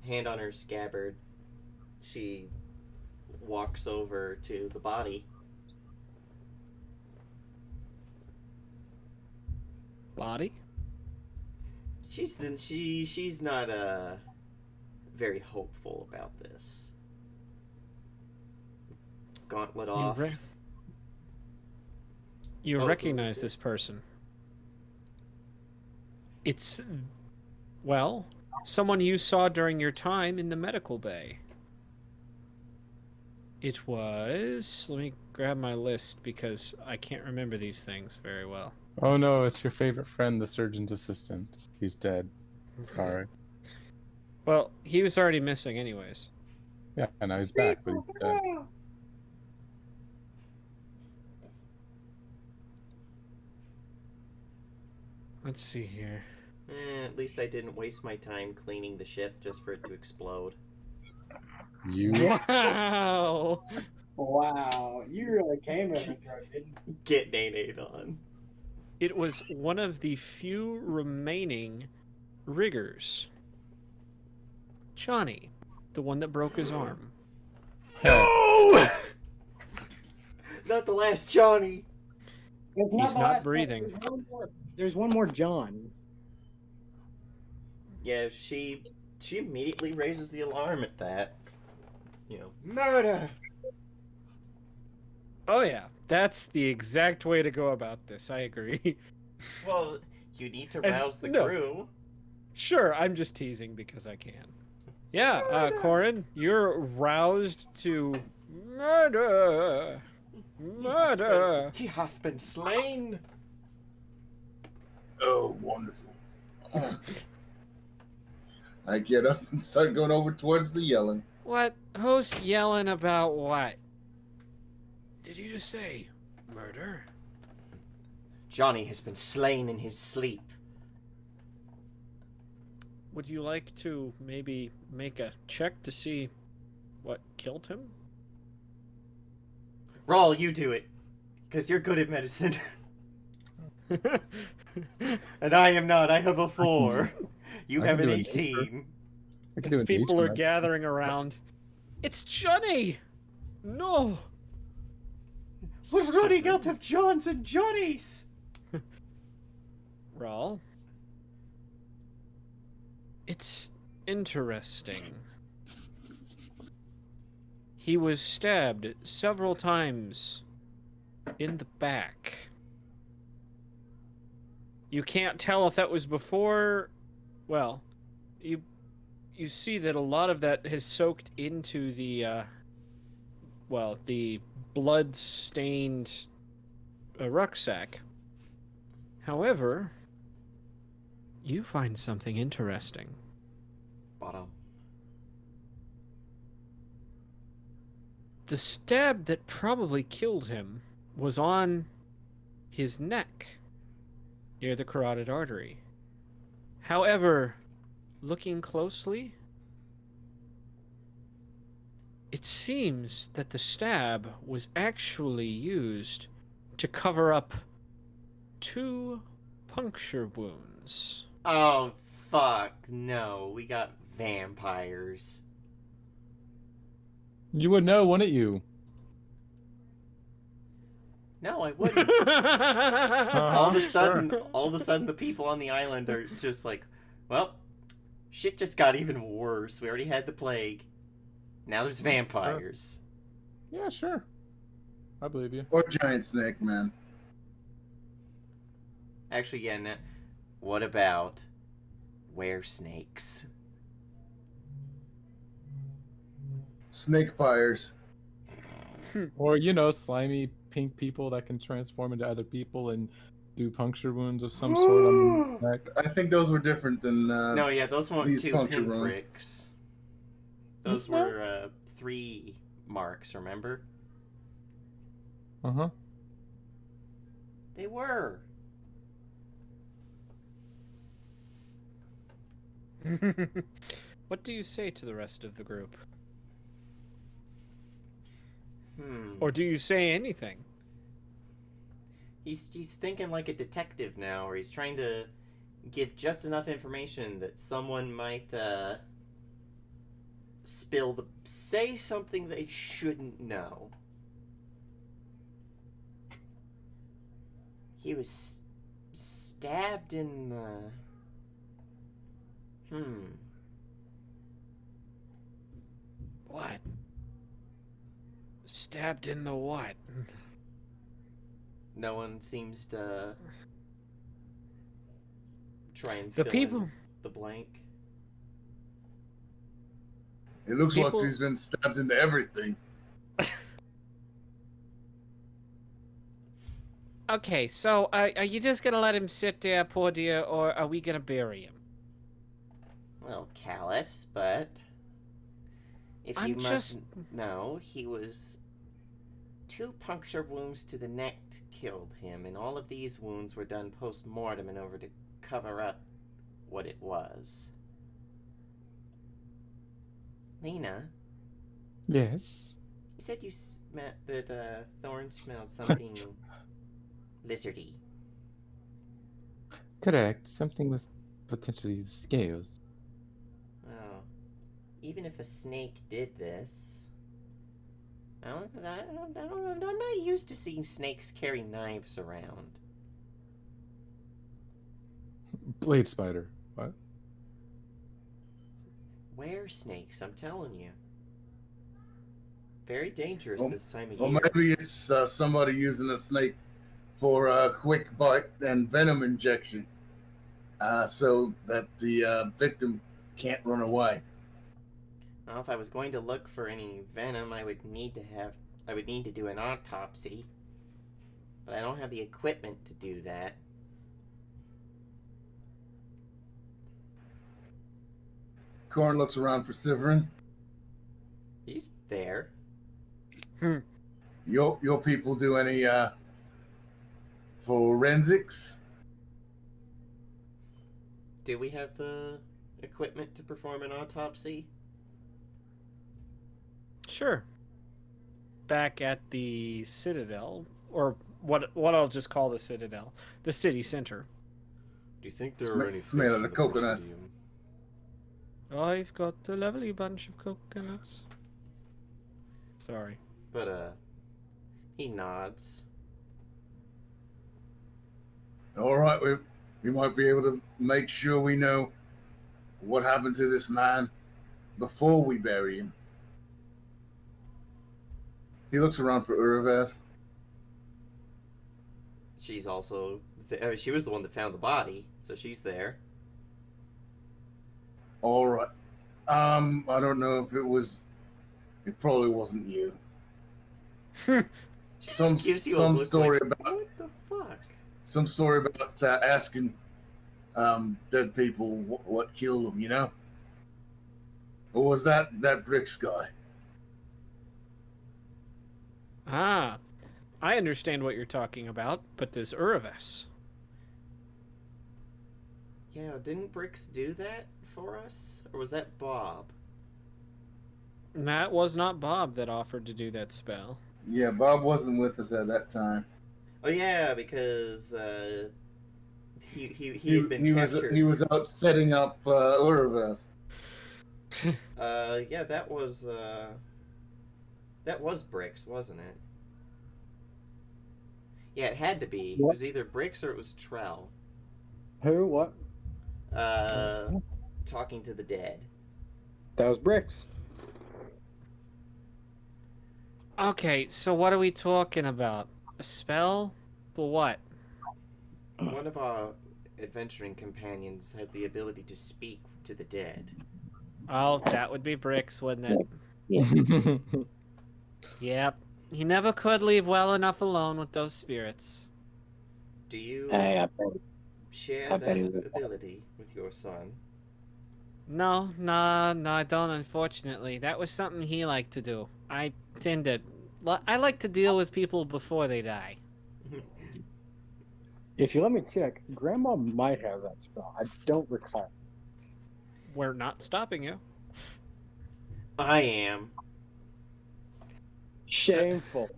Hand on her scabbard. She walks over to the body. Body? She's not very hopeful about this. Gauntlet off. You Oh, recognize who is it? this person. It's, well, someone you saw during your time in the medical bay. It was... Let me grab my list because I can't remember these things very well. Oh no, it's your favorite friend, the surgeon's assistant. He's dead. Sorry. Well, he was already missing anyways. Yeah, and now he's back, but he's dead. Let's see here. At least I didn't waste my time cleaning the ship just for it to explode. You? Wow! Wow, you really came at it, didn't you? Get Nate on. It was one of the few remaining riggers. Johnny, the one that broke his arm. No! Not the last Johnny. It's He's the not last one. breathing. There's one more John. Yeah, she immediately raises the alarm at that. Murder! Oh yeah, that's the exact way to go about this. I agree. Well, you need to As- rouse the no. crew. Sure, I'm just teasing because I can. Yeah, Corin, you're roused to murder. Murder. He hath been slain. Oh, wonderful. Oh. I get up and start going over towards the yelling. What? Who's yelling about what? Did you just say murder? Johnny has been slain in his sleep. Would you like to maybe make a check to see what killed him? Rawl, you do it. Because you're good at medicine. And I am not. I have a 4. You I have can an do an 18. I can do As an people are H, gathering around. It's Johnny! No! We're running out of Johns and Johnnies! Rawl? It's interesting. He was stabbed several times in the back. You can't tell if that was before. Well, you see that a lot of that has soaked into the the blood-stained rucksack. However, you find something interesting. Bottom. The stab that probably killed him was on his neck, near the carotid artery. However, looking closely, it seems that the stab was actually used to cover up 2 puncture wounds. Oh, fuck. No, we got vampires. You would know, wouldn't you? No, I wouldn't. All of a sudden, the people on the island are just like, well, shit just got even worse. We already had the plague. Now there's vampires. Yeah, sure. I believe you. Or giant snake, man. Actually, yeah, what about were-snakes? Snake pyres. Or, slimy pink people that can transform into other people and do puncture wounds of some sort on the neck. I think those were different than No, yeah, those weren't these 2 puncture pinpricks. Those were 3 marks, remember? Uh-huh. They were. What do you say to the rest of the group? Hmm. Or do you say anything? He's thinking like a detective now, or he's trying to give just enough information that someone might say something they shouldn't know. He was stabbed in the... What? Stabbed in the what? No one seems to try and The fill people- in the blank. It looks like People- he's been stabbed into everything. Okay, so are you just gonna let him sit there, poor dear, or are we gonna bury him? Well, callous, but if I'm you must just- know, he was 2 puncture wounds to the neck killed him, and all of these wounds were done post-mortem in order to cover up what it was. Lena, Yes. you said you that Thorn smelled something lizardy. Correct. Something with potentially scales. Oh, even if a snake did this, I'm not used to seeing snakes carry knives around. Blade spider. What? Were snakes, I'm telling you. Very dangerous Well- this time of Or year. maybe it's somebody using a snake for a quick bite and venom injection, so that the victim can't run away. Well, if I was going to look for any venom, I would need to do an autopsy. But I don't have the equipment to do that. Corn looks around for Severin. He's there. Your people do any forensics? Do we have the equipment to perform an autopsy? Sure. Back at the Citadel, or what I'll just call the Citadel, the city center. Do you think there are any It's made out fish in of the coconuts. Presidium? I've got a lovely bunch of coconuts. Sorry. But, he nods. All right, we might be able to make sure we know what happened to this man before we bury him. He looks around for Urivas. She's also... she was the one that found the body, so she's there. All right. I don't know if it was. It probably wasn't you. She Some just gives you a some look story like, about what the fuck? some story about asking dead people what killed them. You know. Or was that Bricks guy? Ah, I understand what you're talking about, but does Uraves? Yeah, didn't Bricks do that for us? Or was that Bob? That was not Bob that offered to do that spell. Yeah, Bob wasn't with us at that time. Oh yeah, because he had been captured. He was out setting up Urivas. Yeah, that was Bricks, wasn't it? Yeah, it had to be. It was either Bricks or it was Trell. Who? What? Talking to the dead. That was Bricks. Okay, so what are we talking about? A spell? For what? One of our adventuring companions had the ability to speak to the dead. Oh, that would be Bricks, wouldn't it? Yeah. Yep. He never could leave well enough alone with those spirits. Do you Hey, I bet share I bet he that would. ability with your son? No, I don't, unfortunately. That was something he liked to do. I like to deal with people before they die. If you let me check, Grandma might have that spell. I don't recall. We're not stopping you. I am. Shameful.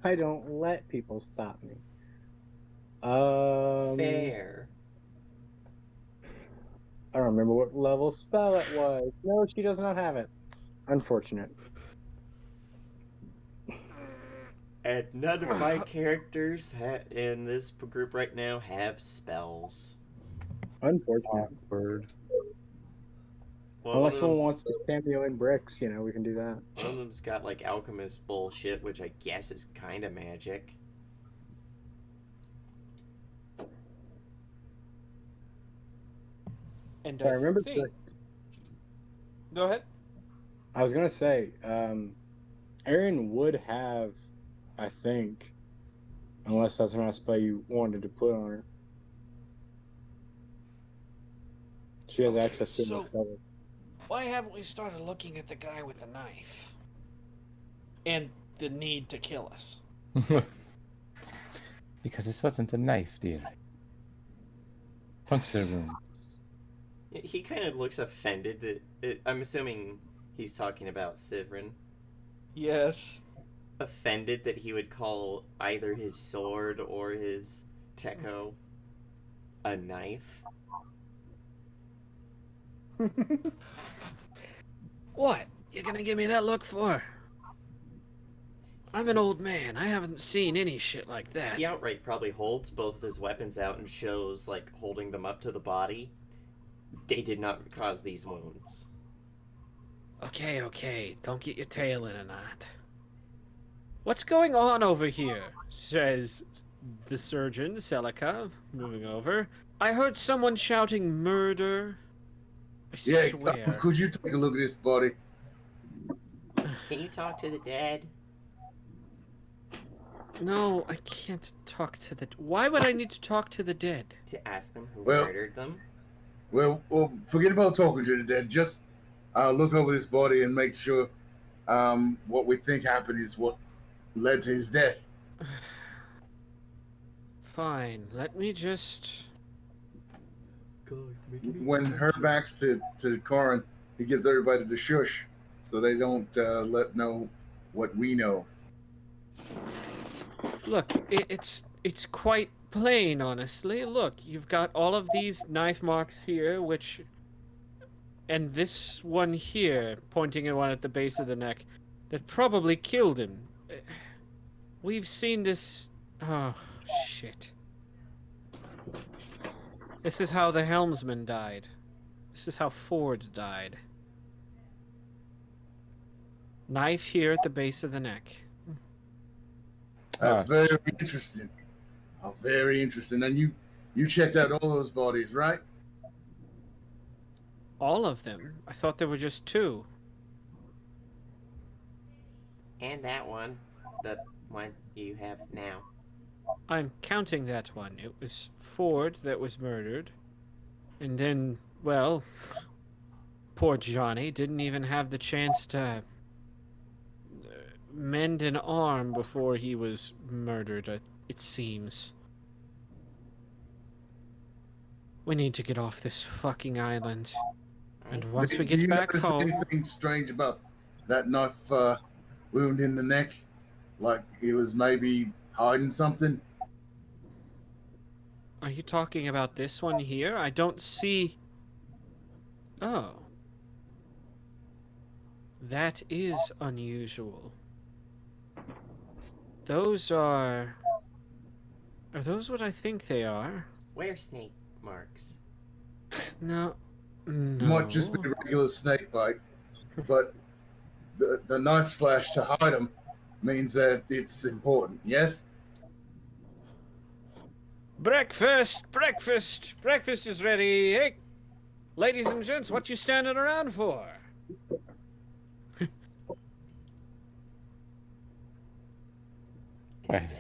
I don't let people stop me. Fair. I don't remember what level spell it was. No, she does not have it. Unfortunate. And none of my characters in this group right now have spells. Unfortunate. Word. Well, Unless one someone of them's- wants to cameo in Bricks, we can do that. One of them's got like alchemist bullshit, which I guess is kind of magic. And I remember. think... Go ahead. I was gonna say, Aaron would have, I think, unless that's not a spell you wanted to put on her. She has Okay, access to so- the spell. Why haven't we started looking at the guy with the knife? And the need to kill us. Because this wasn't a knife, dear. Puncture wounds. He kind of looks offended that I'm assuming he's talking about Severin. Yes. Offended that he would call either his sword or his techo a knife. What? You gonna give me that look for? I'm an old man. I haven't seen any shit like that. He outright probably holds both of his weapons out and shows, like, holding them up to the body. They did not cause these wounds. Okay. Don't get your tail in a knot. What's going on over here? Says the surgeon, Selikov, moving over. I heard someone shouting murder. I Yeah, swear. could you take a look at this body? Can you talk to the dead? No, I can't talk to the... Why would I need to talk to the dead? To ask them who Well- murdered them? Well, forget about talking to the dead. Just look over this body and make sure what we think happened is what led to his death. Fine, let me just... God, making me When her back's to Corin, he gives everybody the shush so they don't let know what we know. Look, it's quite plain, honestly. Look, you've got all of these knife marks here, which... And this one here, pointing at one at the base of the neck, that probably killed him. We've seen this... Oh, shit. This is how the helmsman died. This is how Ford died. Knife here at the base of the neck. That's very interesting. Oh, very interesting. And you checked out all those bodies, right? All of them? I thought there were just two. And that one, the one you have now. I'm counting that one. It was Ford that was murdered. And then, well, poor Johnny didn't even have the chance to mend an arm before he was murdered, it seems. We need to get off this fucking island. And once we Do you get back notice home... anything strange about that knife wound in the neck? Like he was maybe hiding something? Are you talking about this one here? I don't see... Oh. That is unusual. Those are... Are those what I think they are? Where snake marks? No. No. Might just be a regular snake bite, but the knife slash to hide them means that it's important, yes? Breakfast! Breakfast! Breakfast is ready! Hey! Ladies and gents, what you standing around for?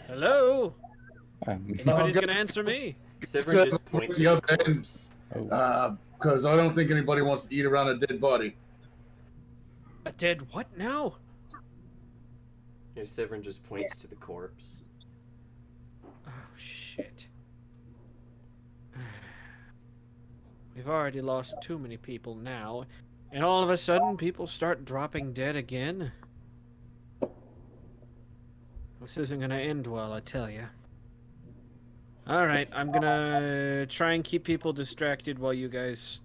Hello? Nobody's gonna answer me. Severin just points the at other the end. corpse. Because I don't think anybody wants to eat around a dead body. A dead what now? Yeah, Severin just points to the corpse. Oh, shit. We've already lost too many people now, and all of a sudden people start dropping dead again. This isn't gonna end well, I tell you. Alright, I'm gonna try and keep people distracted while you guys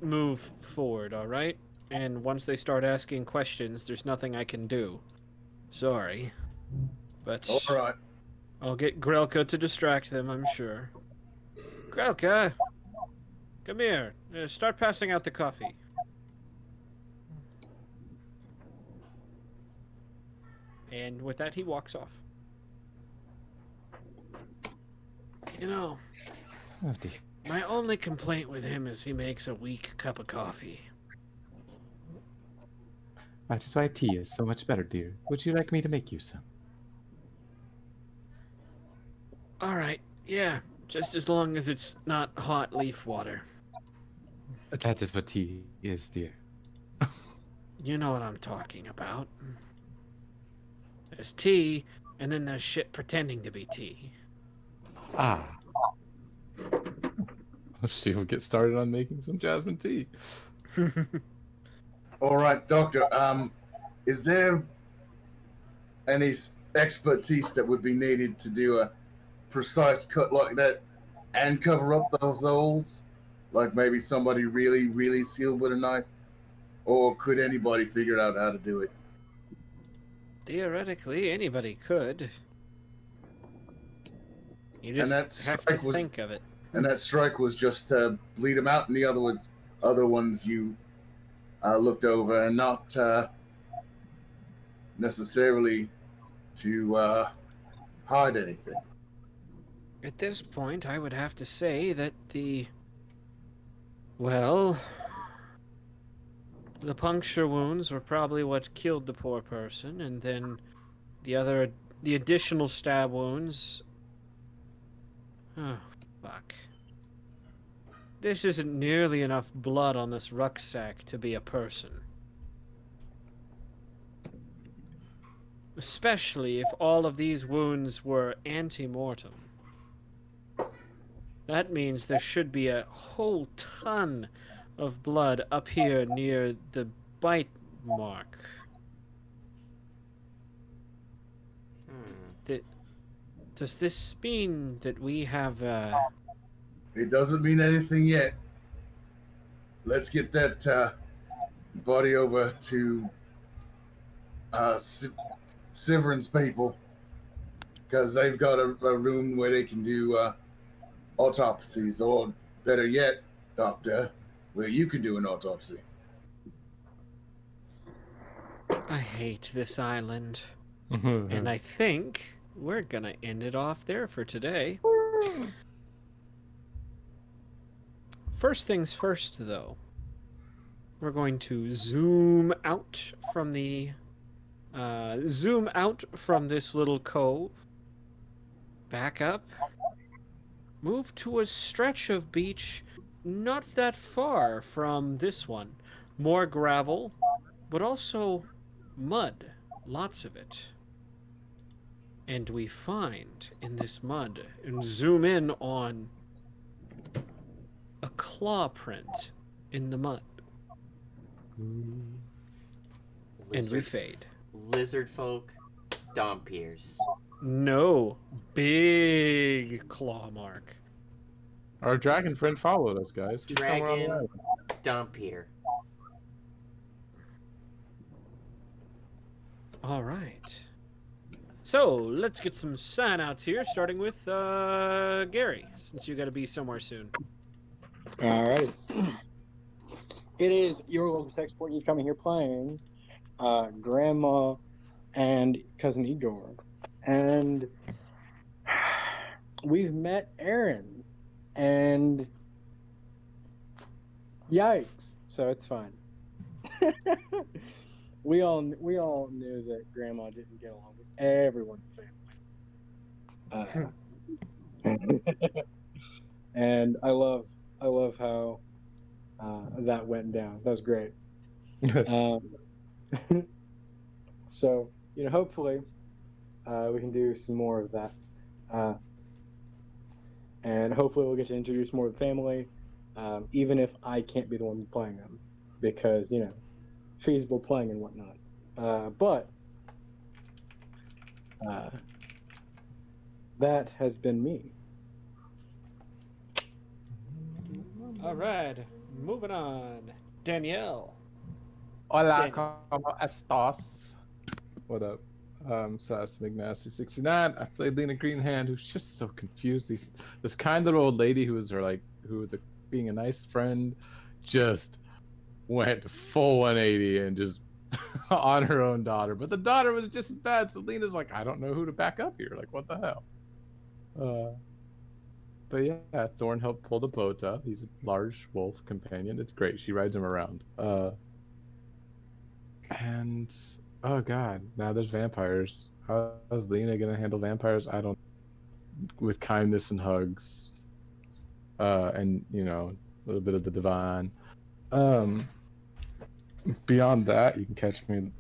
move forward, alright? And once they start asking questions, there's nothing I can do. Sorry. But All right. I'll get Grelka to distract them, I'm sure. Grelka! Come here. Start passing out the coffee. And with that, he walks off. You know, Oh, dear. my only complaint with him is he makes a weak cup of coffee. That is why tea is so much better, dear. Would you like me to make you some? Alright, yeah, just as long as it's not hot leaf water. That is what tea is, dear. You know what I'm talking about. There's tea, and then there's shit pretending to be tea. Ah. She'll get started on making some jasmine tea. All right, doctor. Is there any expertise that would be needed to do a precise cut like that and cover up those holes? Like maybe somebody really, really sealed with a knife? Or could anybody figure out how to do it? Theoretically, anybody could. You just that have to strike was- think of it. And that strike was just to bleed them out, and the other ones you looked over, and not necessarily to hide anything. At this point, I would have to say that well, the puncture wounds were probably what killed the poor person, and then the additional stab wounds... Oh, fuck. This isn't nearly enough blood on this rucksack to be a person. Especially if all of these wounds were ante-mortem. That means there should be a whole ton of blood up here near the bite mark. Does this mean that we have It doesn't mean anything yet. Let's get that body over to Severan's people, because they've got a room where they can do autopsies, or better yet, doctor, where you can do an autopsy. I hate this island. And I think we're gonna end it off there for today. First things first, though. We're going to zoom out from this little cove. Back up. Move to a stretch of beach not that far from this one. More gravel, but also mud. Lots of it. And we find in this mud and zoom in on a claw print in the mud. And we fade. Lizard folk, Dompiers. No, big claw mark. Our dragon friend followed us, guys. He's somewhere on the Dragon, island. Dompier. All right. So let's get some sign outs here, starting with Gary, since you got to be somewhere soon. All right. It is your local tech sport. You're coming here playing Grandma and Cousin Igor. And we've met Aaron. And yikes. So it's fine. we all knew that Grandma didn't get along with everyone in the family. And I love how that went down. That was great. So, hopefully we can do some more of that. And hopefully we'll get to introduce more of the family, even if I can't be the one playing them, because, feasible playing and whatnot. But that has been me. All right, moving on. Danielle. Hola, Daniel. ¿cómo estás? What up? Sass McNasty69. I played Lena Greenhand, who's just so confused. This kind little old lady who was being a nice friend, just went full 180 and just on her own daughter. But the daughter was just as bad. So Lena's like, I don't know who to back up here. Like, what the hell? But yeah, Thorn helped pull the boat up. He's a large wolf companion. It's great. She rides him around. And oh god, now there's vampires. How's Lena gonna handle vampires? I don't. With kindness and hugs, and a little bit of the divine. Beyond that, you can catch me.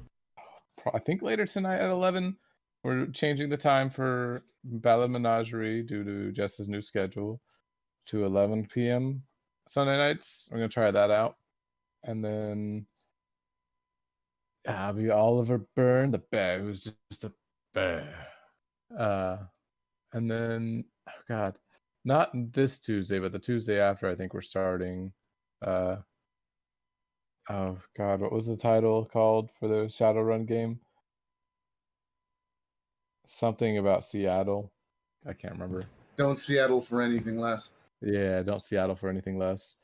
I think later tonight at 11. We're changing the time for Ballad Menagerie due to Jess's new schedule to 11 p.m. Sunday nights. We're gonna try that out, and then I'll be Oliver Byrne, the bear who's just a bear. And then, oh god, not this Tuesday, but the Tuesday after, I think we're starting. Oh god, what was the title called for the Shadowrun game? Something about Seattle. I can't remember. Don't Seattle for anything less. Yeah, don't Seattle for anything less.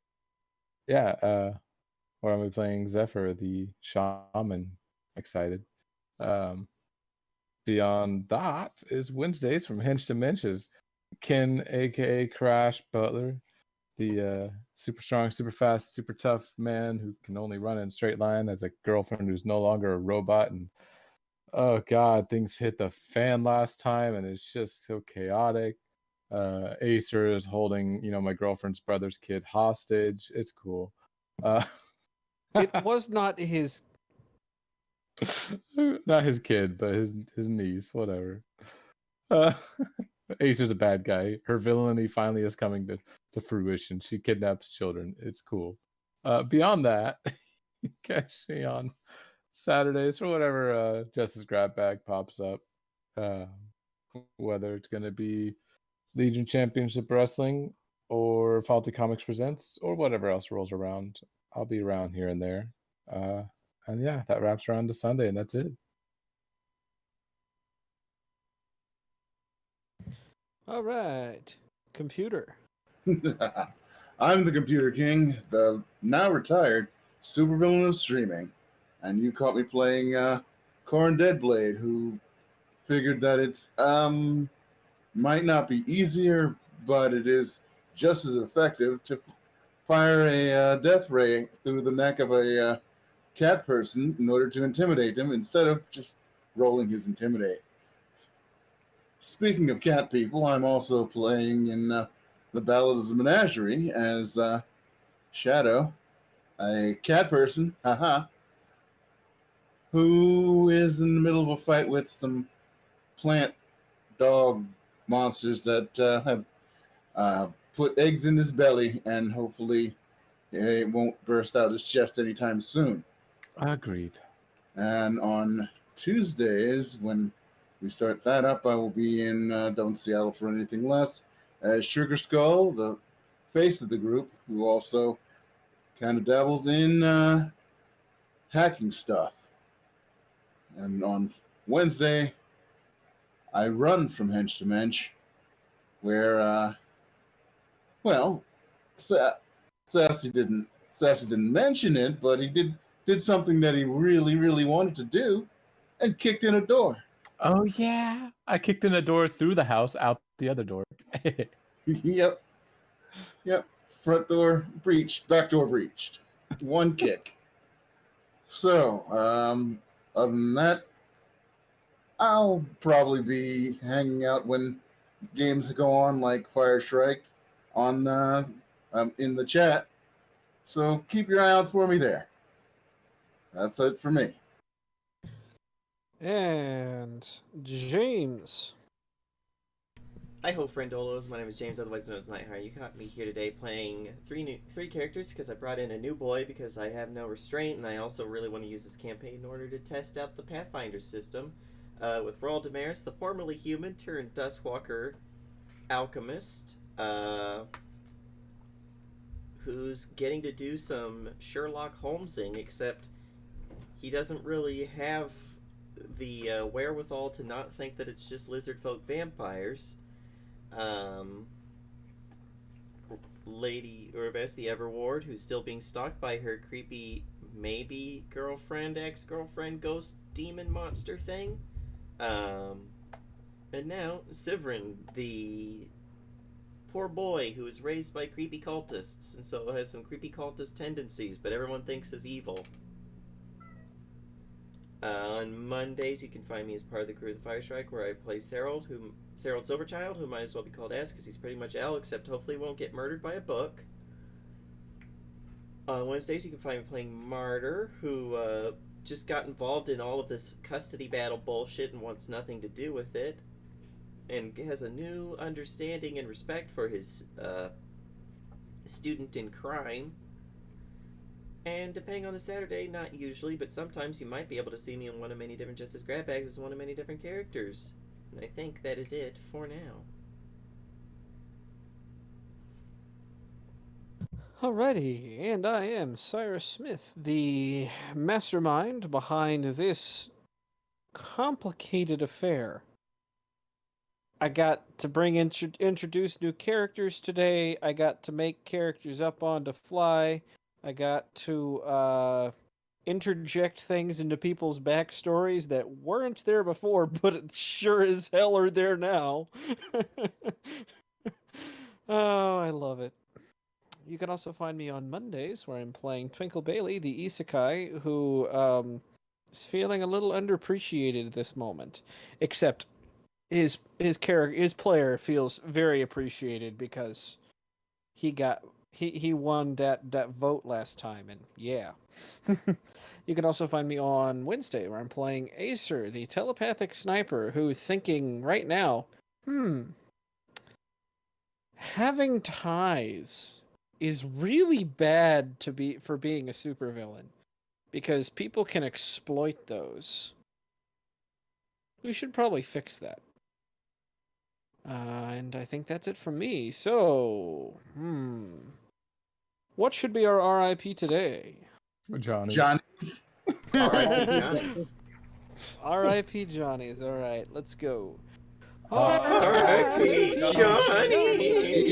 Yeah, where I'm playing Zephyr, the shaman. Excited. Beyond that is Wednesdays from Hinge to Minches. Ken, aka Crash Butler, the super strong, super fast, super tough man who can only run in a straight line, has a girlfriend who's no longer a robot, and oh god, things hit the fan last time and it's just so chaotic. Acer is holding, my girlfriend's brother's kid hostage. It's cool. It was not his. Not his kid, but his niece, whatever. Uh, Acer's a bad guy. Her villainy finally is coming to fruition. She kidnaps children. It's cool. Beyond that, catch me on Saturdays for whatever Justice Grab Bag pops up. Whether it's going to be Legion Championship Wrestling or Faulty Comics Presents or whatever else rolls around. I'll be around here and there. And yeah, that wraps around to Sunday, and that's it. All right, computer. I'm the Computer King, the now retired supervillain of streaming, and you caught me playing Corn Deadblade, who figured that it's might not be easier, but it is just as effective to fire a death ray through the neck of a cat person in order to intimidate them instead of just rolling his intimidate. Speaking of cat people, I'm also playing in the Ballad of the Menagerie as Shadow, a cat person, haha, who is in the middle of a fight with some plant dog monsters that have put eggs in his belly, and hopefully it won't burst out his chest anytime soon. Agreed. And on Tuesdays, when we start that up, I will be in Don't Seattle for Anything Less as Sugar Skull, the face of the group, who also kind of dabbles in hacking stuff. And on Wednesday, I run from Hench to Mensch, where, well, Sassy didn't mention it, but he did something that he really, really wanted to do, and kicked in a door. Oh yeah, I kicked in a door through the house, out the other door. Yep. Front door breached, back door breached. One kick. So, other than that, I'll probably be hanging out when games go on, like Fire Strike, on in the chat. So keep your eye out for me there. That's it for me. And James. Hi ho, friendolos. My name is James, otherwise known as Nighthire. You caught me here today playing three characters because I brought in a new boy because I have no restraint, and I also really want to use this campaign in order to test out the Pathfinder system. With Raul Damaris, the formerly human turned Duskwalker alchemist, who's getting to do some Sherlock Holmesing, except he doesn't really have the wherewithal to not think that it's just lizard folk vampires. Lady Urbes the Everward, who's still being stalked by her creepy maybe girlfriend, ex-girlfriend, ghost demon monster thing. And now Sivrin, the poor boy who was raised by creepy cultists and so has some creepy cultist tendencies, but everyone thinks is evil. On Mondays, you can find me as part of the crew of the Fire Strike, where I play Serald Silverchild, who might as well be called S, because he's pretty much L, except hopefully won't get murdered by a book. On Wednesdays, you can find me playing Martyr, who just got involved in all of this custody battle bullshit and wants nothing to do with it, and has a new understanding and respect for his student in crime. And depending on the Saturday, not usually, but sometimes you might be able to see me in one of many different Justice Grab Bags as one of many different characters. And I think that is it for now. Alrighty, and I am Cyrus Smith, the mastermind behind this complicated affair. I got to introduce new characters today. I got to make characters up on the fly. I got to interject things into people's backstories that weren't there before, but sure as hell are there now. Oh, I love it. You can also find me on Mondays, where I'm playing Twinkle Bailey, the isekai, who is feeling a little underappreciated at this moment. Except, his player feels very appreciated because he won that vote last time, and yeah. You can also find me on Wednesday, where I'm playing Acer, the telepathic sniper, who's thinking right now, having ties is really bad for being a supervillain, because people can exploit those. We should probably fix that. And I think that's it from me. So, what should be our RIP today? Johnny. Johnny's. R.I.P. Johnny's. R.I.P. Johnny's. All right, let's go. R.I.P. Johnny's.